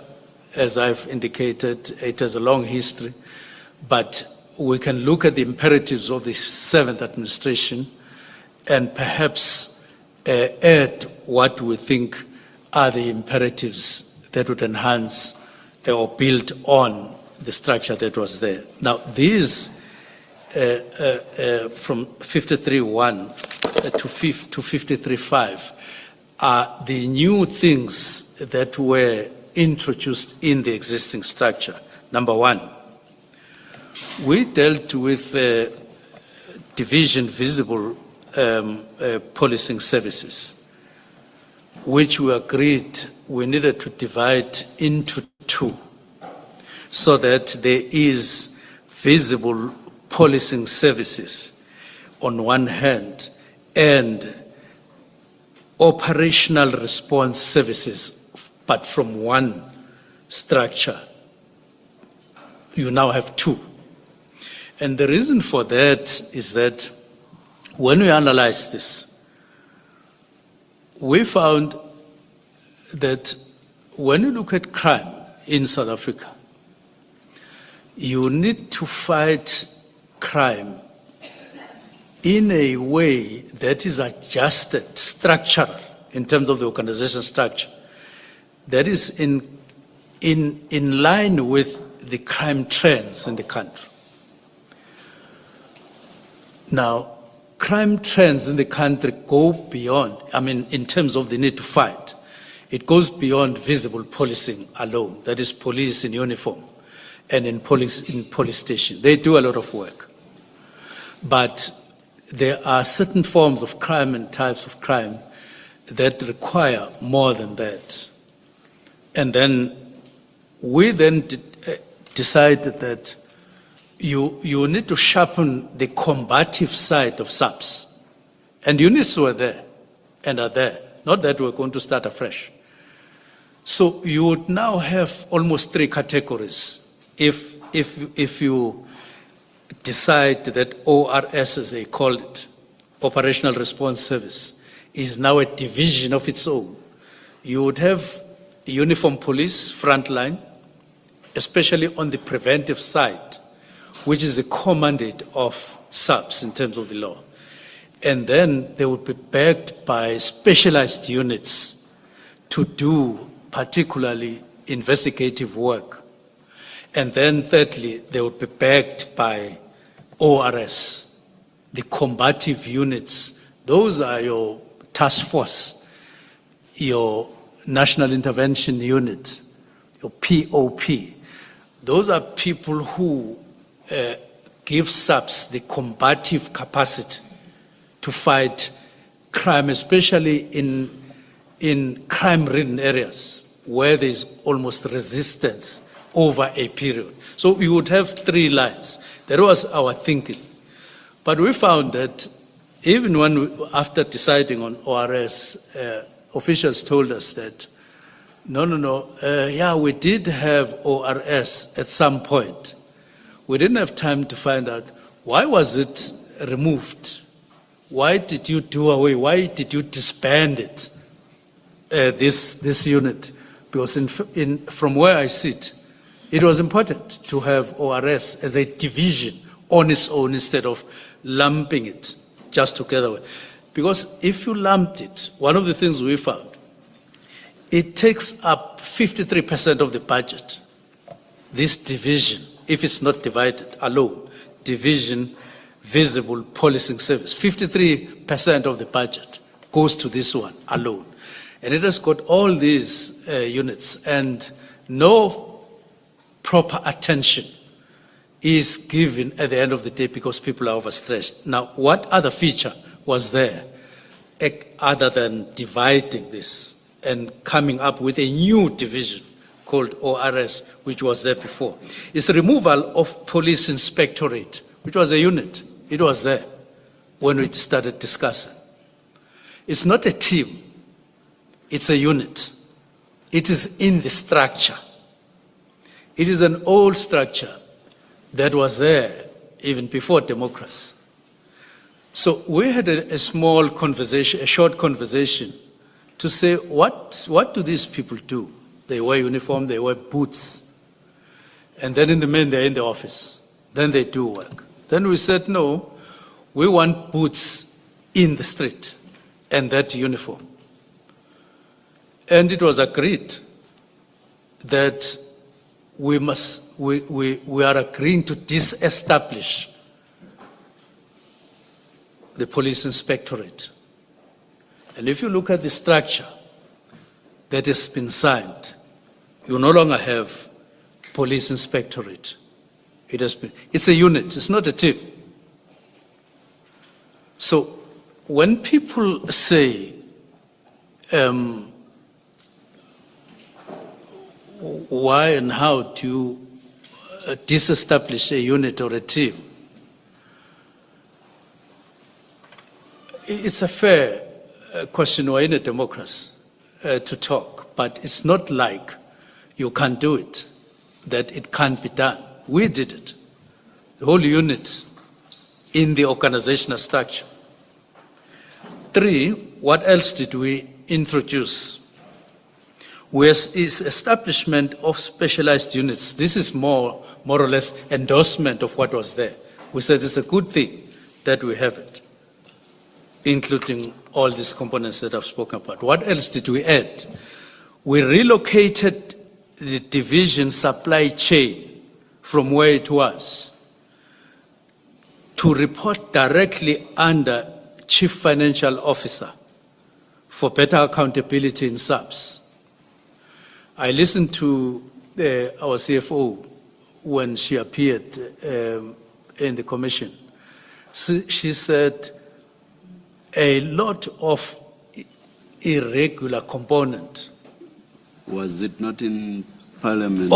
as I've indicated, it has a long history, but we can look at the imperatives of the 7th administration and perhaps add what we think are the imperatives that would enhance or build on the structure that was there. Now, these from 53.1 to 53.5 are the new things that were introduced in the existing structure. Number one, we dealt with division visible policing services, which we agreed we needed to divide into two, so that there is visible policing services on one hand and operational response services, but from one structure. You now have two. And the reason for that is that when we analyzed this, we found that when you look at crime in South Africa, you need to fight crime in a way that is adjusted, structural, in terms of the organization structure, that is in line with the crime trends in the country. Now, crime trends in the country go beyond, in terms of the need to fight, it goes beyond visible policing alone. That is police in uniform and in police station. They do a lot of work. But there are certain forms of crime and types of crime that require more than that. And then we then decided that you need to sharpen the combative side of SAPS. And units were there and are there. Not that we're going to start afresh. So you would now have almost three categories if you decide that ORS, as they call it, Operational Response Service, is now a division of its own. You would have uniform police frontline, especially on the preventive side, which is the commandate of SAPS in terms of the law. And then they would be backed by specialized units to do particularly investigative work. And then thirdly, they would be backed by ORS, the combative units. Those are your task force, your National Intervention Unit, your POP. Those are people who give SAPS the combative capacity to fight crime, especially in crime-ridden areas where there's almost resistance over a period. So we would have three lines. That was our thinking. But we found that even after deciding on ORS, officials told us that, yeah, we did have ORS at some point. We didn't have time to find out why was it removed? Why did you do away? Why did you disband it, this unit? Because from where I sit, it was important to have ORS as a division on its own instead of lumping it just together. Because if you lumped it, one of the things we found, it takes up 53% of the budget. This division, if it's not divided alone, division, visible policing service, 53% of the budget goes to this one alone. And it has got all these units, and no proper attention is given at the end of the day because people are overstretched. Now, what other feature was there other than dividing this and coming up with a new division called ORS, which was there before? It's the removal of Police Inspectorate, which was a unit. It was there when we started discussing. It's not a team, it's a unit. It is in the structure. It is an old structure that was there even before democracy. So we had a small conversation, a short conversation, to say, what do these people do? They wear uniform, they wear boots, and then in the main they're in the office. Then they do work. Then we said, no, we want boots in the street and that uniform. And it was agreed that we are agreeing to disestablish the Police Inspectorate. And if you look at the structure that has been signed, you no longer have Police Inspectorate. It's a unit, it's not a team. So when people say, why and how do you disestablish a unit or a team? It's a fair question. We're in a democracy to talk, but it's not like you can't do it, that it can't be done. We did it, the whole unit in the organizational structure. 3, what else did we introduce? Is establishment of specialized units. This is more or less endorsement of what was there. We said it's a good thing that we have it, including all these components that I've spoken about. What else did we add? We relocated the division supply chain from where it was to report directly under Chief Financial Officer for better accountability in subs. I listened to our CFO when she appeared in the commission. She said a lot of irregular component. Was it not in Parliament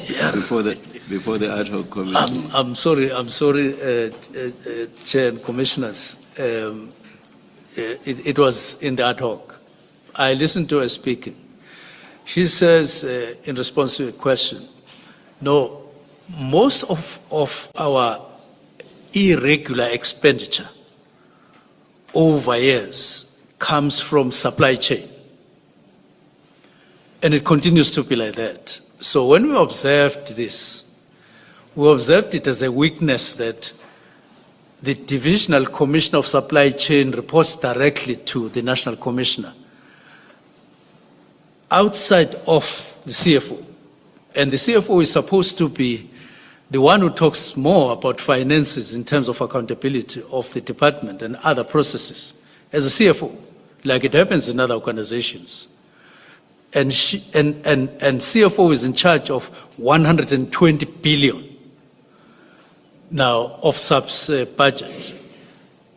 yeah. before the Ad Hoc Committee? I'm sorry, Chair and Commissioners. It was in the Ad Hoc. I listened to her speaking. She says, in response to a question, no, most of our irregular expenditure over years comes from supply chain. And it continues to be like that. So when we observed this, we observed it as a weakness that the Divisional Commissioner of Supply Chain reports directly to the National Commissioner outside of the CFO. And the CFO is supposed to be the one who talks more about finances in terms of accountability of the department and other processes as a CFO, like it happens in other organizations. And CFO is in charge of 120 billion now of subs budget.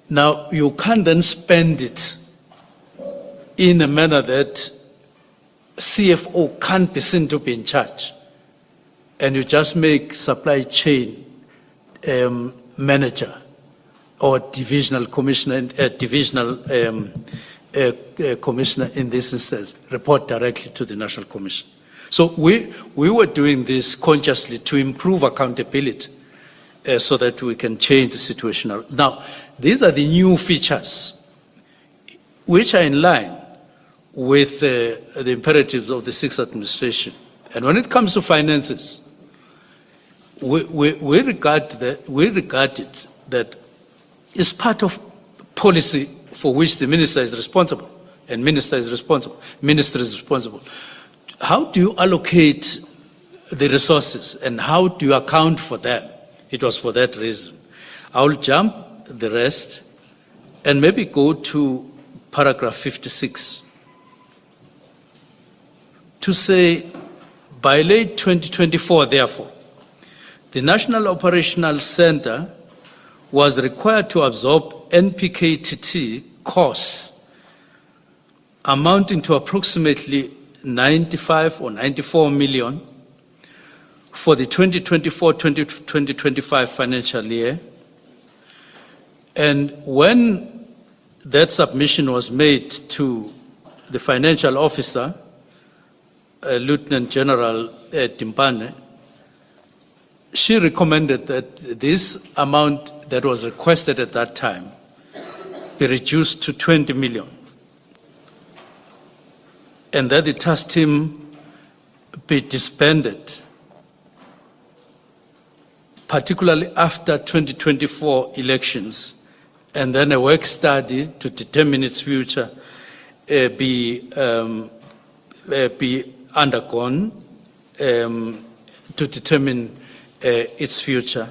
Now you can't then spend it in a manner that CFO can't be seen to be in charge, and you just make supply chain manager or divisional commissioner, commissioner in this instance, report directly to the National Commission. So we were doing this consciously to improve accountability so that we can change the situation. Now, these are the new features which are in line with the imperatives of the sixth administration. And when it comes to finances, we regard it that it's part of policy for which the minister is responsible, and minister is responsible, minister is responsible. How do you allocate the resources and how do you account for them? It was for that reason. I'll jump the rest and maybe go to paragraph 56 to say, by late 2024, therefore, the National Operational Center was required to absorb NPKTT costs amounting to approximately 95 or 94 million for the 2024-2025 financial year. And when that submission was made to the financial officer, Lieutenant General Timpane, she recommended that this amount that was requested at that time be reduced to 20 million. And that the task team be disbanded, particularly after 2024 elections, and then a work study to determine its future be undergone to determine its future.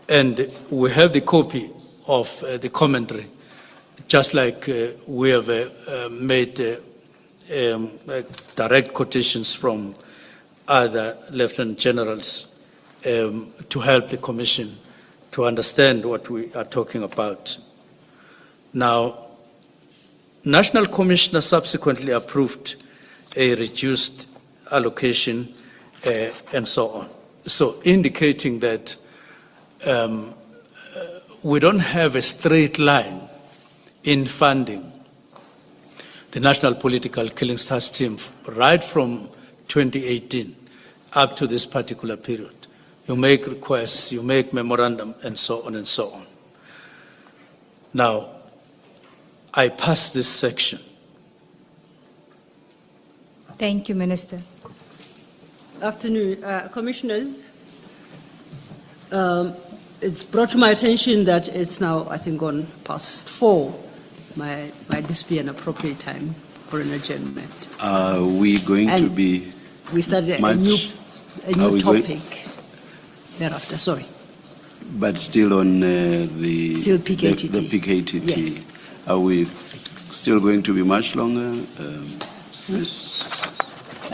And we have the copy of the commentary, just like we have made direct quotations from other lieutenant generals to help the Commission to understand what we are talking about. Now, National Commissioner subsequently approved a reduced allocation and so on. So indicating that we don't have a straight line in funding the National Political Killings Task Team right from 2018 up to this particular period. You make requests, you make memorandum, and so on and so on. Now, I pass this section. Thank you, Minister. Afternoon, Commissioners. It's brought to my attention that it's now, I think, gone past 4. Might this be an appropriate time for an adjournment? Are we going to be? We started a new topic thereafter. Sorry. But still on the still PKTT. The PKTT. Yes. Are we still going to be much longer?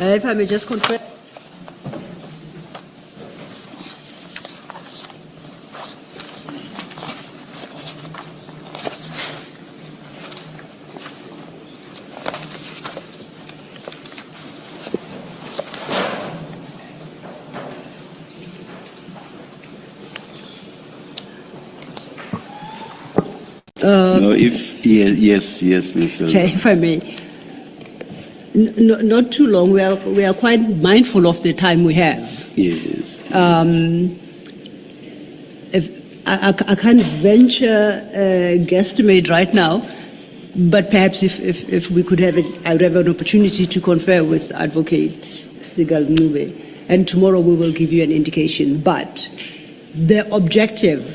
If I may just confirm. No, if yes, Mr. Okay, if I may. Not too long. We are quite mindful of the time we have. Yes. If I can't venture a guesstimate right now, but perhaps if we could have it, I would have an opportunity to confer with Advocate Sigal Ncube, and tomorrow we will give you an indication. But the objective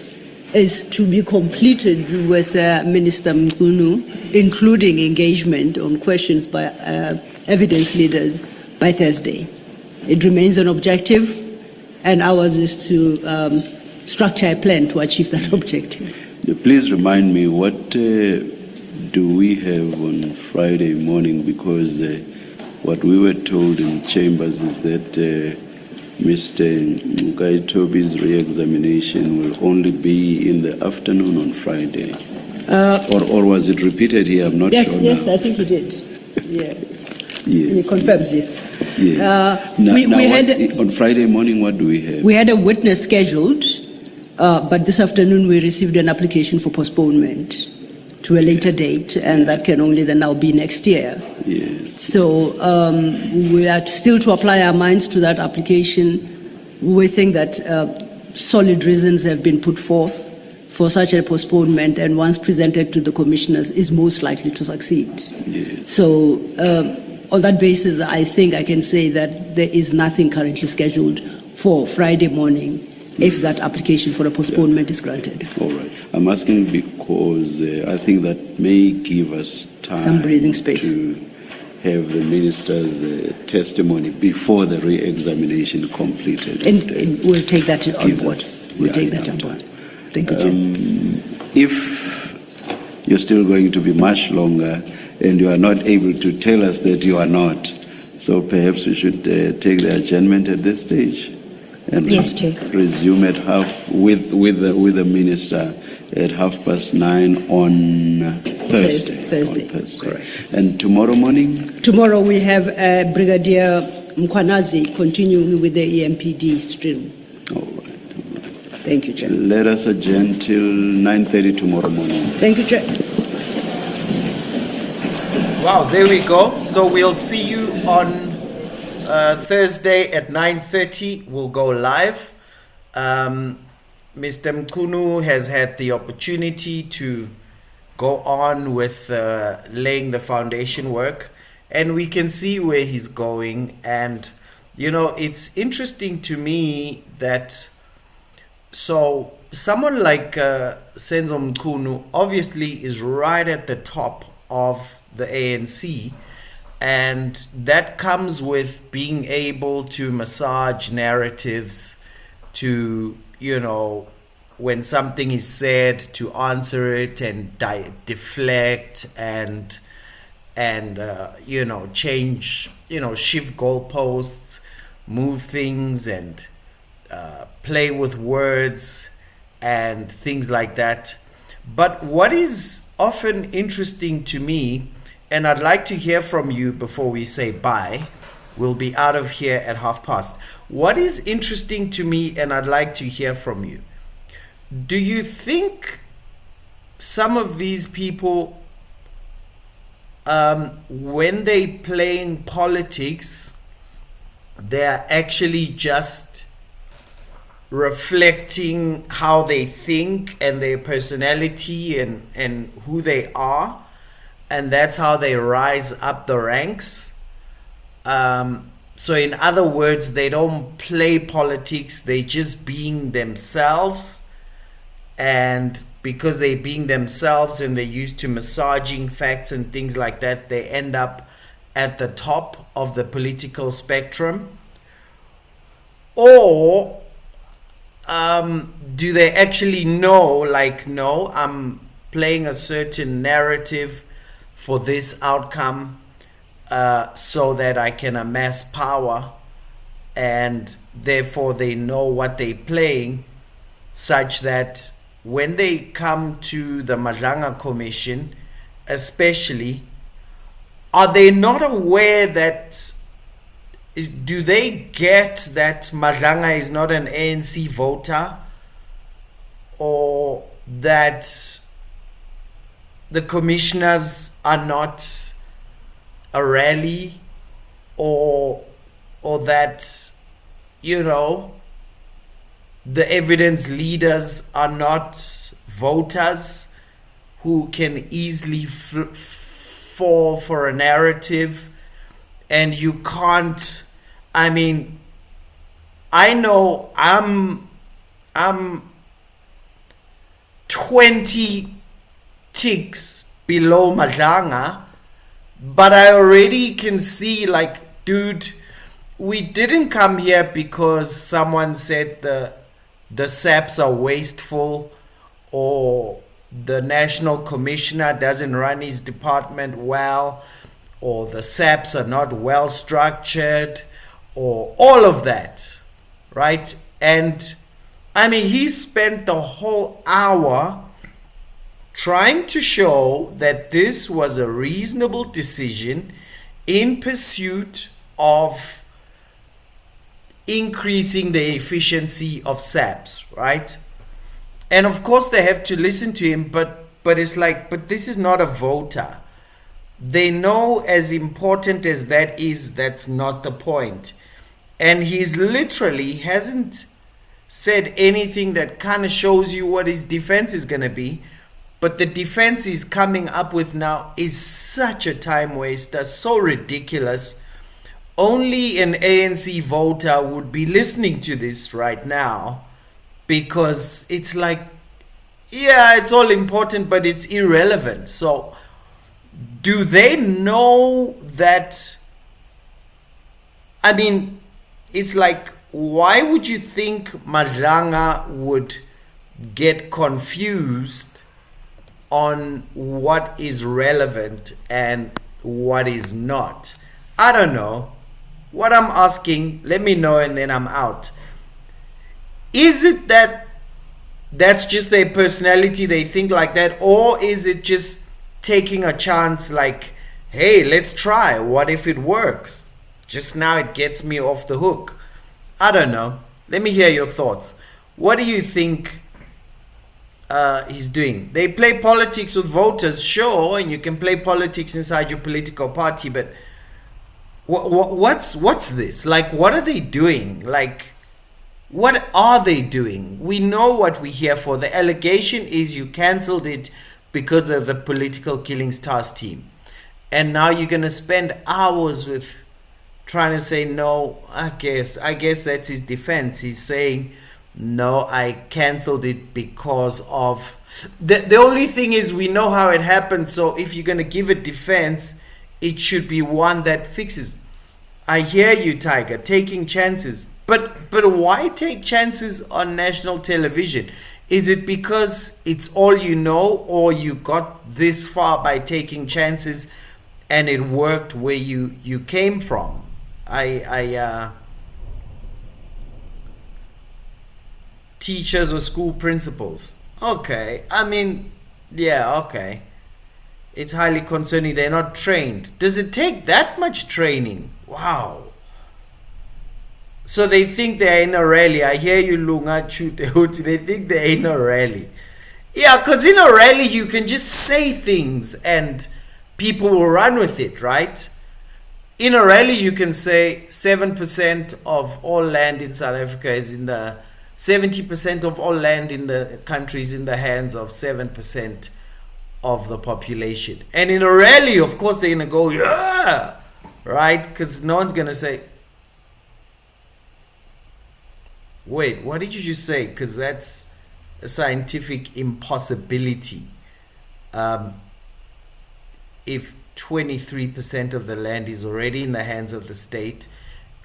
is to be completed with Minister Mchunu, including engagement on questions by evidence leaders by Thursday. It remains an objective, and ours is to structure a plan to achieve that objective. Please remind me, what do we have on Friday morning? Because what we were told in chambers is that Mr. Nkaitobi's re-examination will only be in the afternoon on Friday. Or was it repeated here? I'm not sure. Yes, now. I think he did. Yeah. Yes. He confirms it. Yes. We had on Friday morning, what do we have? We had a witness scheduled But this afternoon we received an application for postponement to a later date, and that can only then now be next year. Yes. So we are still to apply our minds to that application. We think that solid reasons have been put forth for such a postponement, and once presented to the commissioners is most likely to succeed. Yes. So on that basis, I think I can say that there is nothing currently scheduled for Friday morning if that application for a postponement is granted. All right. I'm asking because I think that may give us time, Some breathing space, to have the minister's testimony before the re-examination completed. and we'll take that on Gives board. us, We'll yeah, take that enough on board. time. Thank you, Chair. If you're still going to be much longer and you are not able to tell us that you are not, so perhaps we should take the adjournment at this stage and Yes, Chair. resume at half with the minister at 9:30 on Thursday. Thursday. On Thursday. And tomorrow morning? Tomorrow we have Brigadier Mkhwanazi continuing with the EMPD stream. All right. Thank you, Chair. Let us adjourn till 9:30 tomorrow morning. Thank you, Chair. Wow, there we go. So we'll see you on Thursday at 9:30. We'll go live. Mr. Mchunu has had the opportunity to go on with laying the foundation work, and we can see where he's going. And you know, it's interesting to me that someone like Senzo Mchunu obviously is right at the top of the ANC, and that comes with being able to massage narratives, to, you know, when something is said, to answer it and deflect and you know, change, you know, shift goalposts, move things, and play with words and things like that. But what is often interesting to me, and I'd like to hear from you before we say bye, we'll be out of here at 12:30. What is interesting to me, and I'd like to hear from you, do you think some of these people, when they playing politics, they're actually just reflecting how they think and their personality and who they are, and that's how they rise up the ranks? So in other words, they don't play politics, they just being themselves, and because they're being themselves and they're used to massaging facts and things like that, they end up at the top of the political spectrum? Or do they actually know, like, no, I'm playing a certain narrative for this outcome, so that I can amass power, and therefore they know what they're playing, such that when they come to the Madlanga Commission, especially, are they not aware that, do they get that Madlanga is not an ANC voter, or that the commissioners are not a rally, or that, you know, the evidence leaders are not voters who can easily fall for a narrative, and you can't, I mean, I know I'm 20 ticks below Madlanga, but I already can see, like, dude, we didn't come here because someone said the SAPs are wasteful, or the national commissioner doesn't run his department well, or the SAPs are not well structured, or all of that, right? And I mean, he spent the whole hour trying to show that this was a reasonable decision in pursuit of increasing the efficiency of SAPs, right? And of course they have to listen to him, but it's like, but this is not a voter. They know as important as that is, that's not the point. And he's literally hasn't said anything that kind of shows you what his defense is going to be. But the defense he's coming up with now is such a time waster, so ridiculous. Only an ANC voter would be listening to this right now, because it's like, yeah, it's all important, but it's irrelevant. So do they know that? I mean, it's like, why would you think Madlanga would get confused on what is relevant and what is not? I don't know. What I'm asking, let me know and then I'm out. Is it that that's just their personality, they think like that, or is it just taking a chance like, hey, let's try, what if it works? Just now it gets me off the hook. I don't know. Let me hear your thoughts. What do you think he's doing? They play politics with voters, sure, and you can play politics inside your political party, but what's this? Like, what are they doing? Like, what are they doing? We know what we're here for. The allegation is you cancelled it because of the political killings task team. And now you're going to spend hours with trying to say, no, I guess that's his defense. He's saying, no, I cancelled it because of... The only thing is we know how it happened. So if you're going to give a defense, it should be one that fixes. I hear you, Tiger, taking chances. But why take chances on national television? Is it because it's all you know, or you got this far by taking chances and it worked where you came from? Teachers or school principals. Okay, I mean, yeah, okay. It's highly concerning. They're not trained. Does it take that much training? Wow. So they think they're in a rally. I hear you, Lunga Chute. They think they're in a rally. Yeah, because in a rally you can just say things and people will run with it, right? In a rally you can say 7% of all land in South Africa is in the 70% of all land in the country is in the hands of 7% of the population. And in a rally, of course, they're gonna go, yeah, right? Because no one's gonna say, wait, what did you just say? Because that's a scientific impossibility. If 23% of the land is already in the hands of the state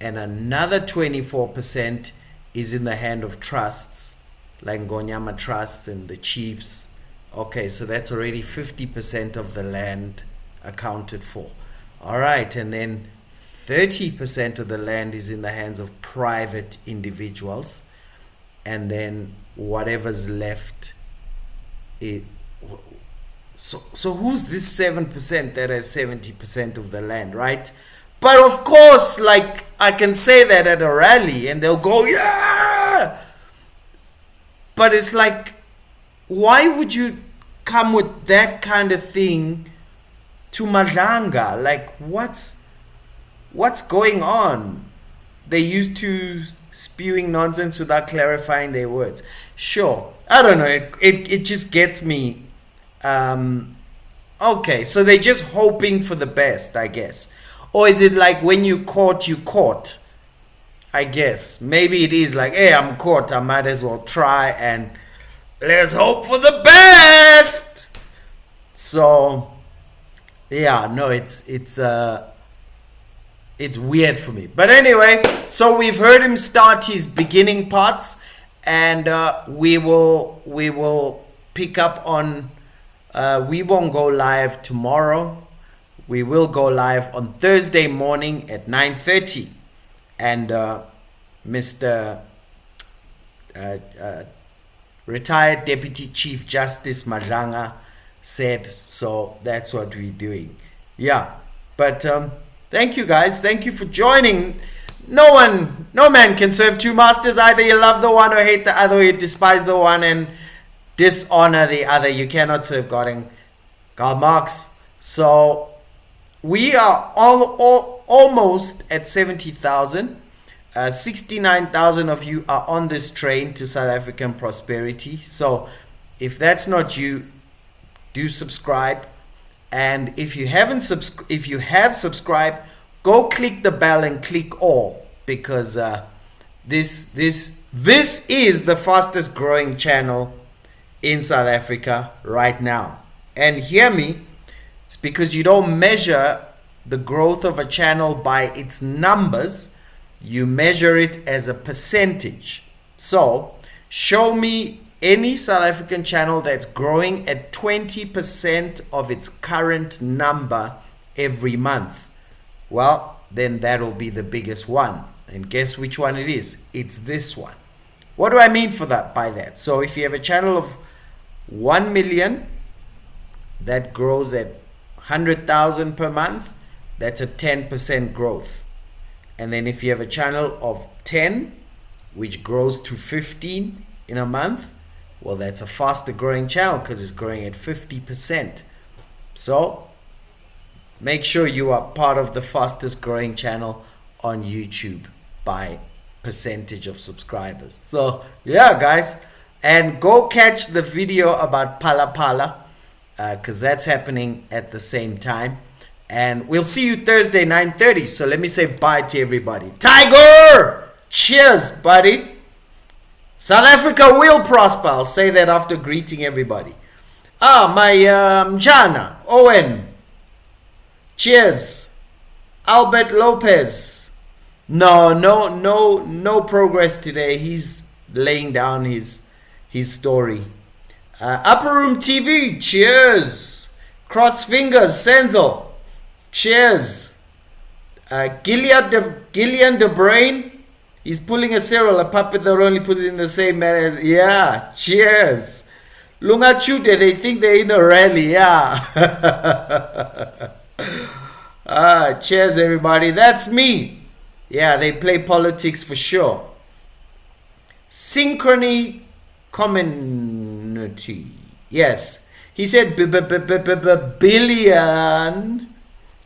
and another 24% is in the hand of trusts like Ngonyama trusts and the chiefs, okay, so that's already 50% of the land accounted for. All right, and then 30% of the land is in the hands of private individuals, and then whatever's left, so who's this 7% that has 70% of the land, right? But of course, like, I can say that at a rally and they'll go, yeah! But it's like, why would you come with that kind of thing to Madlanga? Like, what's going on? They used to spewing nonsense without clarifying their words. Sure, I don't know. It just gets me. Okay, so they're just hoping for the best, I guess. Or is it like when you caught? I guess. Maybe it is like, hey, I'm caught. I might as well try and let's hope for the best. So, yeah, no, it's weird for me. But anyway, so we've heard him start his beginning parts, and we will pick up on. We won't go live tomorrow. We will go live on Thursday morning at 9:30, and Mr. Retired Deputy Chief Justice Madlanga said so. That's what we're doing. Yeah, but thank you guys. Thank you for joining. No man can serve two masters. Either you love the one or hate the other, or you despise the one and dishonor the other. You cannot serve God and Karl Marx. So we are almost at 70,000. 69,000 of you are on this train to South African prosperity. So if that's not you, do subscribe. And if you haven't if you have subscribed, go click the bell and click all, because this is the fastest growing channel in South Africa right now. And hear me, it's because you don't measure the growth of a channel by its numbers, you measure it as a percentage. So show me any South African channel that's growing at 20% of its current number every month. Well, then that will be the biggest one. And guess which one it is? It's this one. What do I mean by that? So if you have a channel of 1 million that grows at 100,000 per month, that's a 10% growth. And then if you have a channel of 10 which grows to 15 in a month, well, that's a faster growing channel because it's growing at 50%. So make sure you are part of the fastest growing channel on YouTube by percentage of subscribers. So yeah, guys, and go catch the video about Phala Phala, because that's happening at the same time. And we'll see you Thursday 9:30. So let me say bye to everybody. Tiger, cheers, buddy. South Africa will prosper. I'll say that after greeting everybody. My Mchana, Owen, cheers. Albert Lopez, no progress today. He's laying down his story. Upper Room TV, cheers. Cross fingers, Senzo, cheers. Gillian De Brain, he's pulling a cereal, a puppet that only puts it in the same manner as, yeah, cheers. Lunga Chute, they think they're in a rally, yeah. Cheers, everybody. That's me. Yeah, they play politics for sure. Synchrony Community. Yes. He said billion.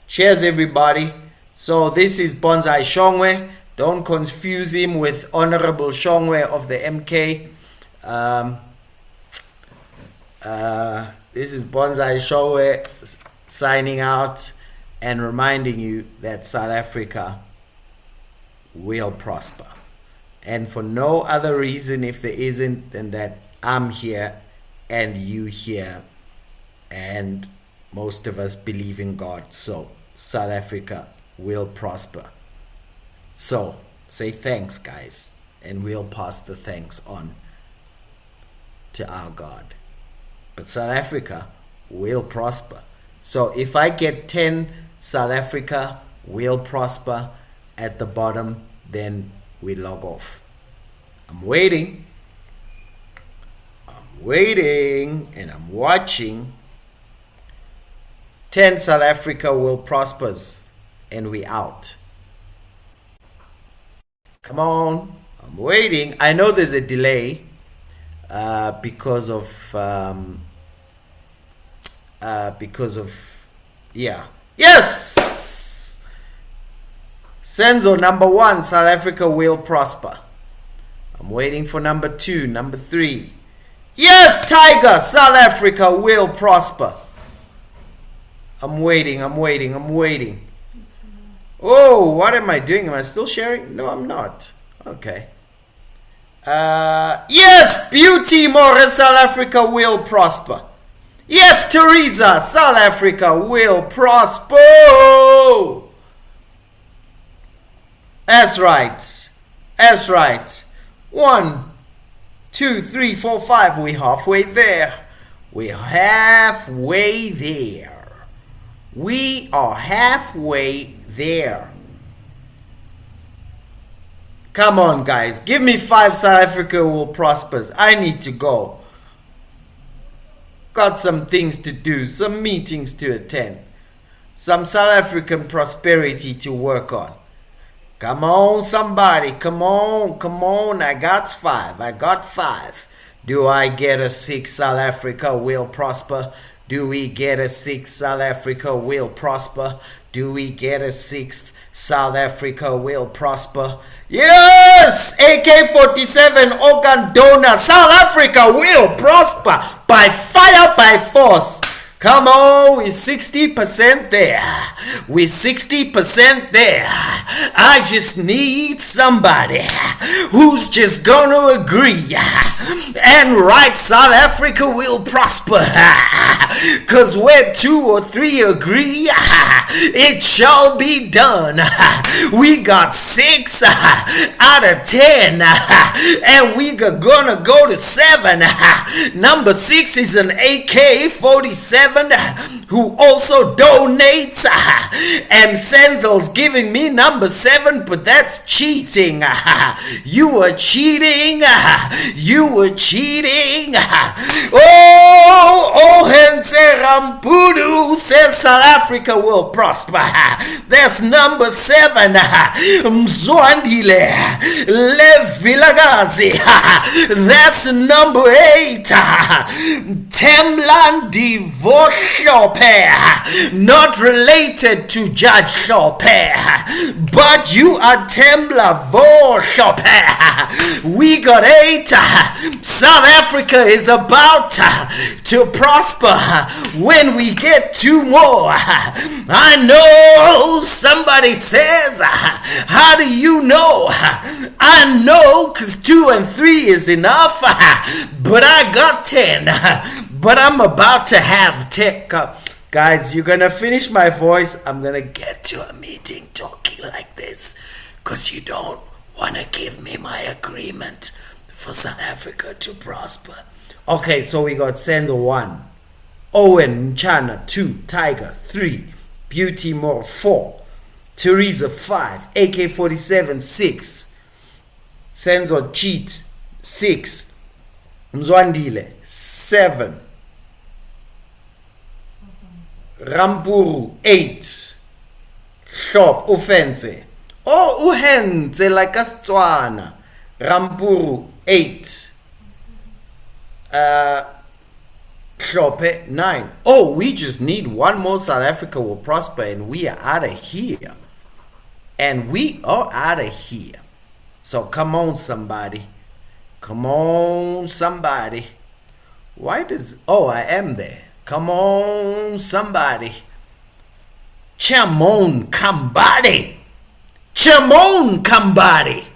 Cheers, everybody. So this is Bonsai Shongwe. Don't confuse him with Honorable Shongwe of the MK. This is Bonsai Shongwe signing out and reminding you that South Africa will prosper. And for no other reason, if there isn't, than that I'm here and you here, and most of us believe in God. So South Africa will prosper. So say thanks, guys, and we'll pass the thanks on to our God. But South Africa will prosper. So if I get 10 South Africa will prosper at the bottom, then we log off. I'm waiting, and I'm watching. 10 South Africa will prospers, and we out. Come on, I'm waiting. I know there's a delay because of yeah. Yes! Senzo, number 1, South Africa will prosper. I'm waiting for number 2, number 3. Yes, Tiger, South Africa will prosper. I'm waiting. Oh, what am I doing? Am I still sharing? No, I'm not. Okay. Yes, Beauty Morris, South Africa will prosper. Yes, Teresa, South Africa will prosper. That's right. 1, 2, 3, 4, 5. We're halfway there. We are halfway there. Come on, guys. Give me 5 South Africa will prosper. I need to go. Got some things to do, some meetings to attend, some South African prosperity to work on. Come on, somebody. Come on. I got 5. Do I get a 6? South Africa will prosper. Do we get a 6? South Africa will prosper. Do we get a 6th? South Africa will prosper. Yes! AK-47 organ donor. South Africa will prosper by fire, by force. Come on, we're 60% there. We're 60% there. I just need somebody who's just gonna agree and write South Africa will prosper. Cause where 2 or 3 agree, it shall be done. We got 6 out of 10, and we are gonna go to 7. Number 6 is an AK-47 who also donates, and Senzo's giving me number 7, but that's cheating. You were cheating. You were cheating. Oh, Hense Rampudu says South Africa will prosper. That's number 7. Mzwandile Levilagazi. That's number 8. Temlan Divorce Shopper, not related to Judge Shopper, but you are Temla Shopper. We got 8. South Africa is about to prosper when we get 2 more. I know somebody says, how do you know? I know because 2 and 3 is enough, but I got 10. But I'm about to have tech. Guys, you're gonna finish my voice. I'm gonna get to a meeting talking like this because you don't wanna give me my agreement for South Africa to prosper. Okay, so we got Senzo 1, Owen Mchana 2, Tiger 3, Beauty More 4, Teresa 5, AK-47 6, Senzo Cheat 6, Mzwandile 7, Rampuru 8, Shop Offense. Oh, Uhenze like a Stswana. Rampuru 8, Shope 9. Oh, we just need 1 more. South Africa will prosper, and we are out of here. And we are out of here. So come on, somebody. Come on, somebody. Why does... Oh, I am there. Come on, somebody. Chamon Kambadi. Chamon Kambadi.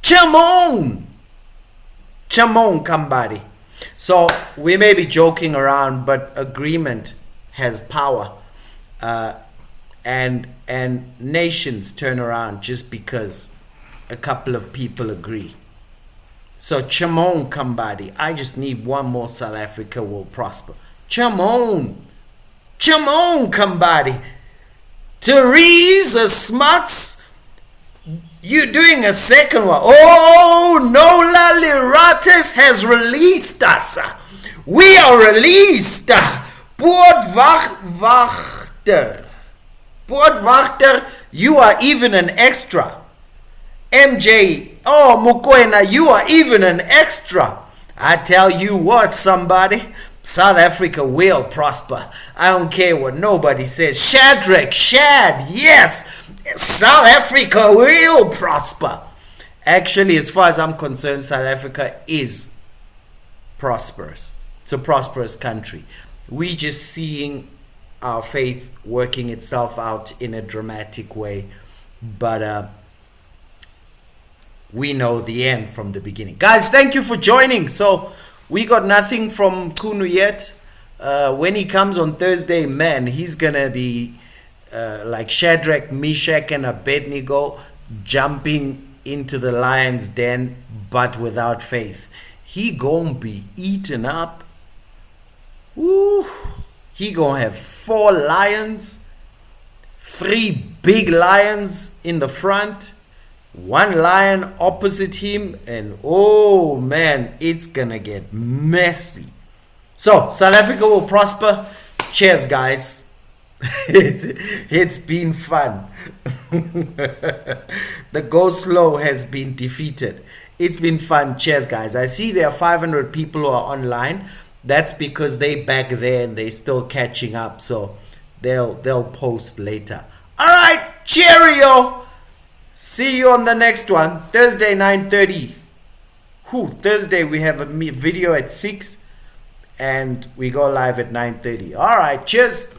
Chamon. Chamon Kambadi. So we may be joking around, but agreement has power. And nations turn around just because a couple of people agree. So Chamon Kambadi. I just need 1 more. South Africa will prosper. Chamon Kambadi. Teresa Smuts, you're doing a second one. Oh, Nola Lirates has released us. We are released. Poortwachter, you are even an extra. MJ, oh, Mkhwanazi, you are even an extra. I tell you what, somebody. South Africa will prosper. I don't care what nobody says. Shad, yes. South Africa will prosper. Actually, as far as I'm concerned, South Africa is prosperous. It's a prosperous country. We just seeing our faith working itself out in a dramatic way. But we know the end from the beginning. Guys, thank you for joining. So we got nothing from Mchunu yet. When he comes on Thursday, man, he's gonna be like Shadrach, Meshach, and Abednego jumping into the lion's den, but without faith. He gonna be eaten up. Woo! He gonna have 4 lions, 3 big lions in the front, 1 lion opposite him, and oh man, it's gonna get messy. So South Africa will prosper. Cheers, guys. It's been fun. The go slow has been defeated. It's been fun. Cheers, guys. I see there are 500 people who are online. That's because they back there and they still catching up. So they'll post later. All right, cheerio. See you on the next one. Thursday, 9:30. Thursday we have a video at 6 and we go live at 9:30. All right, cheers.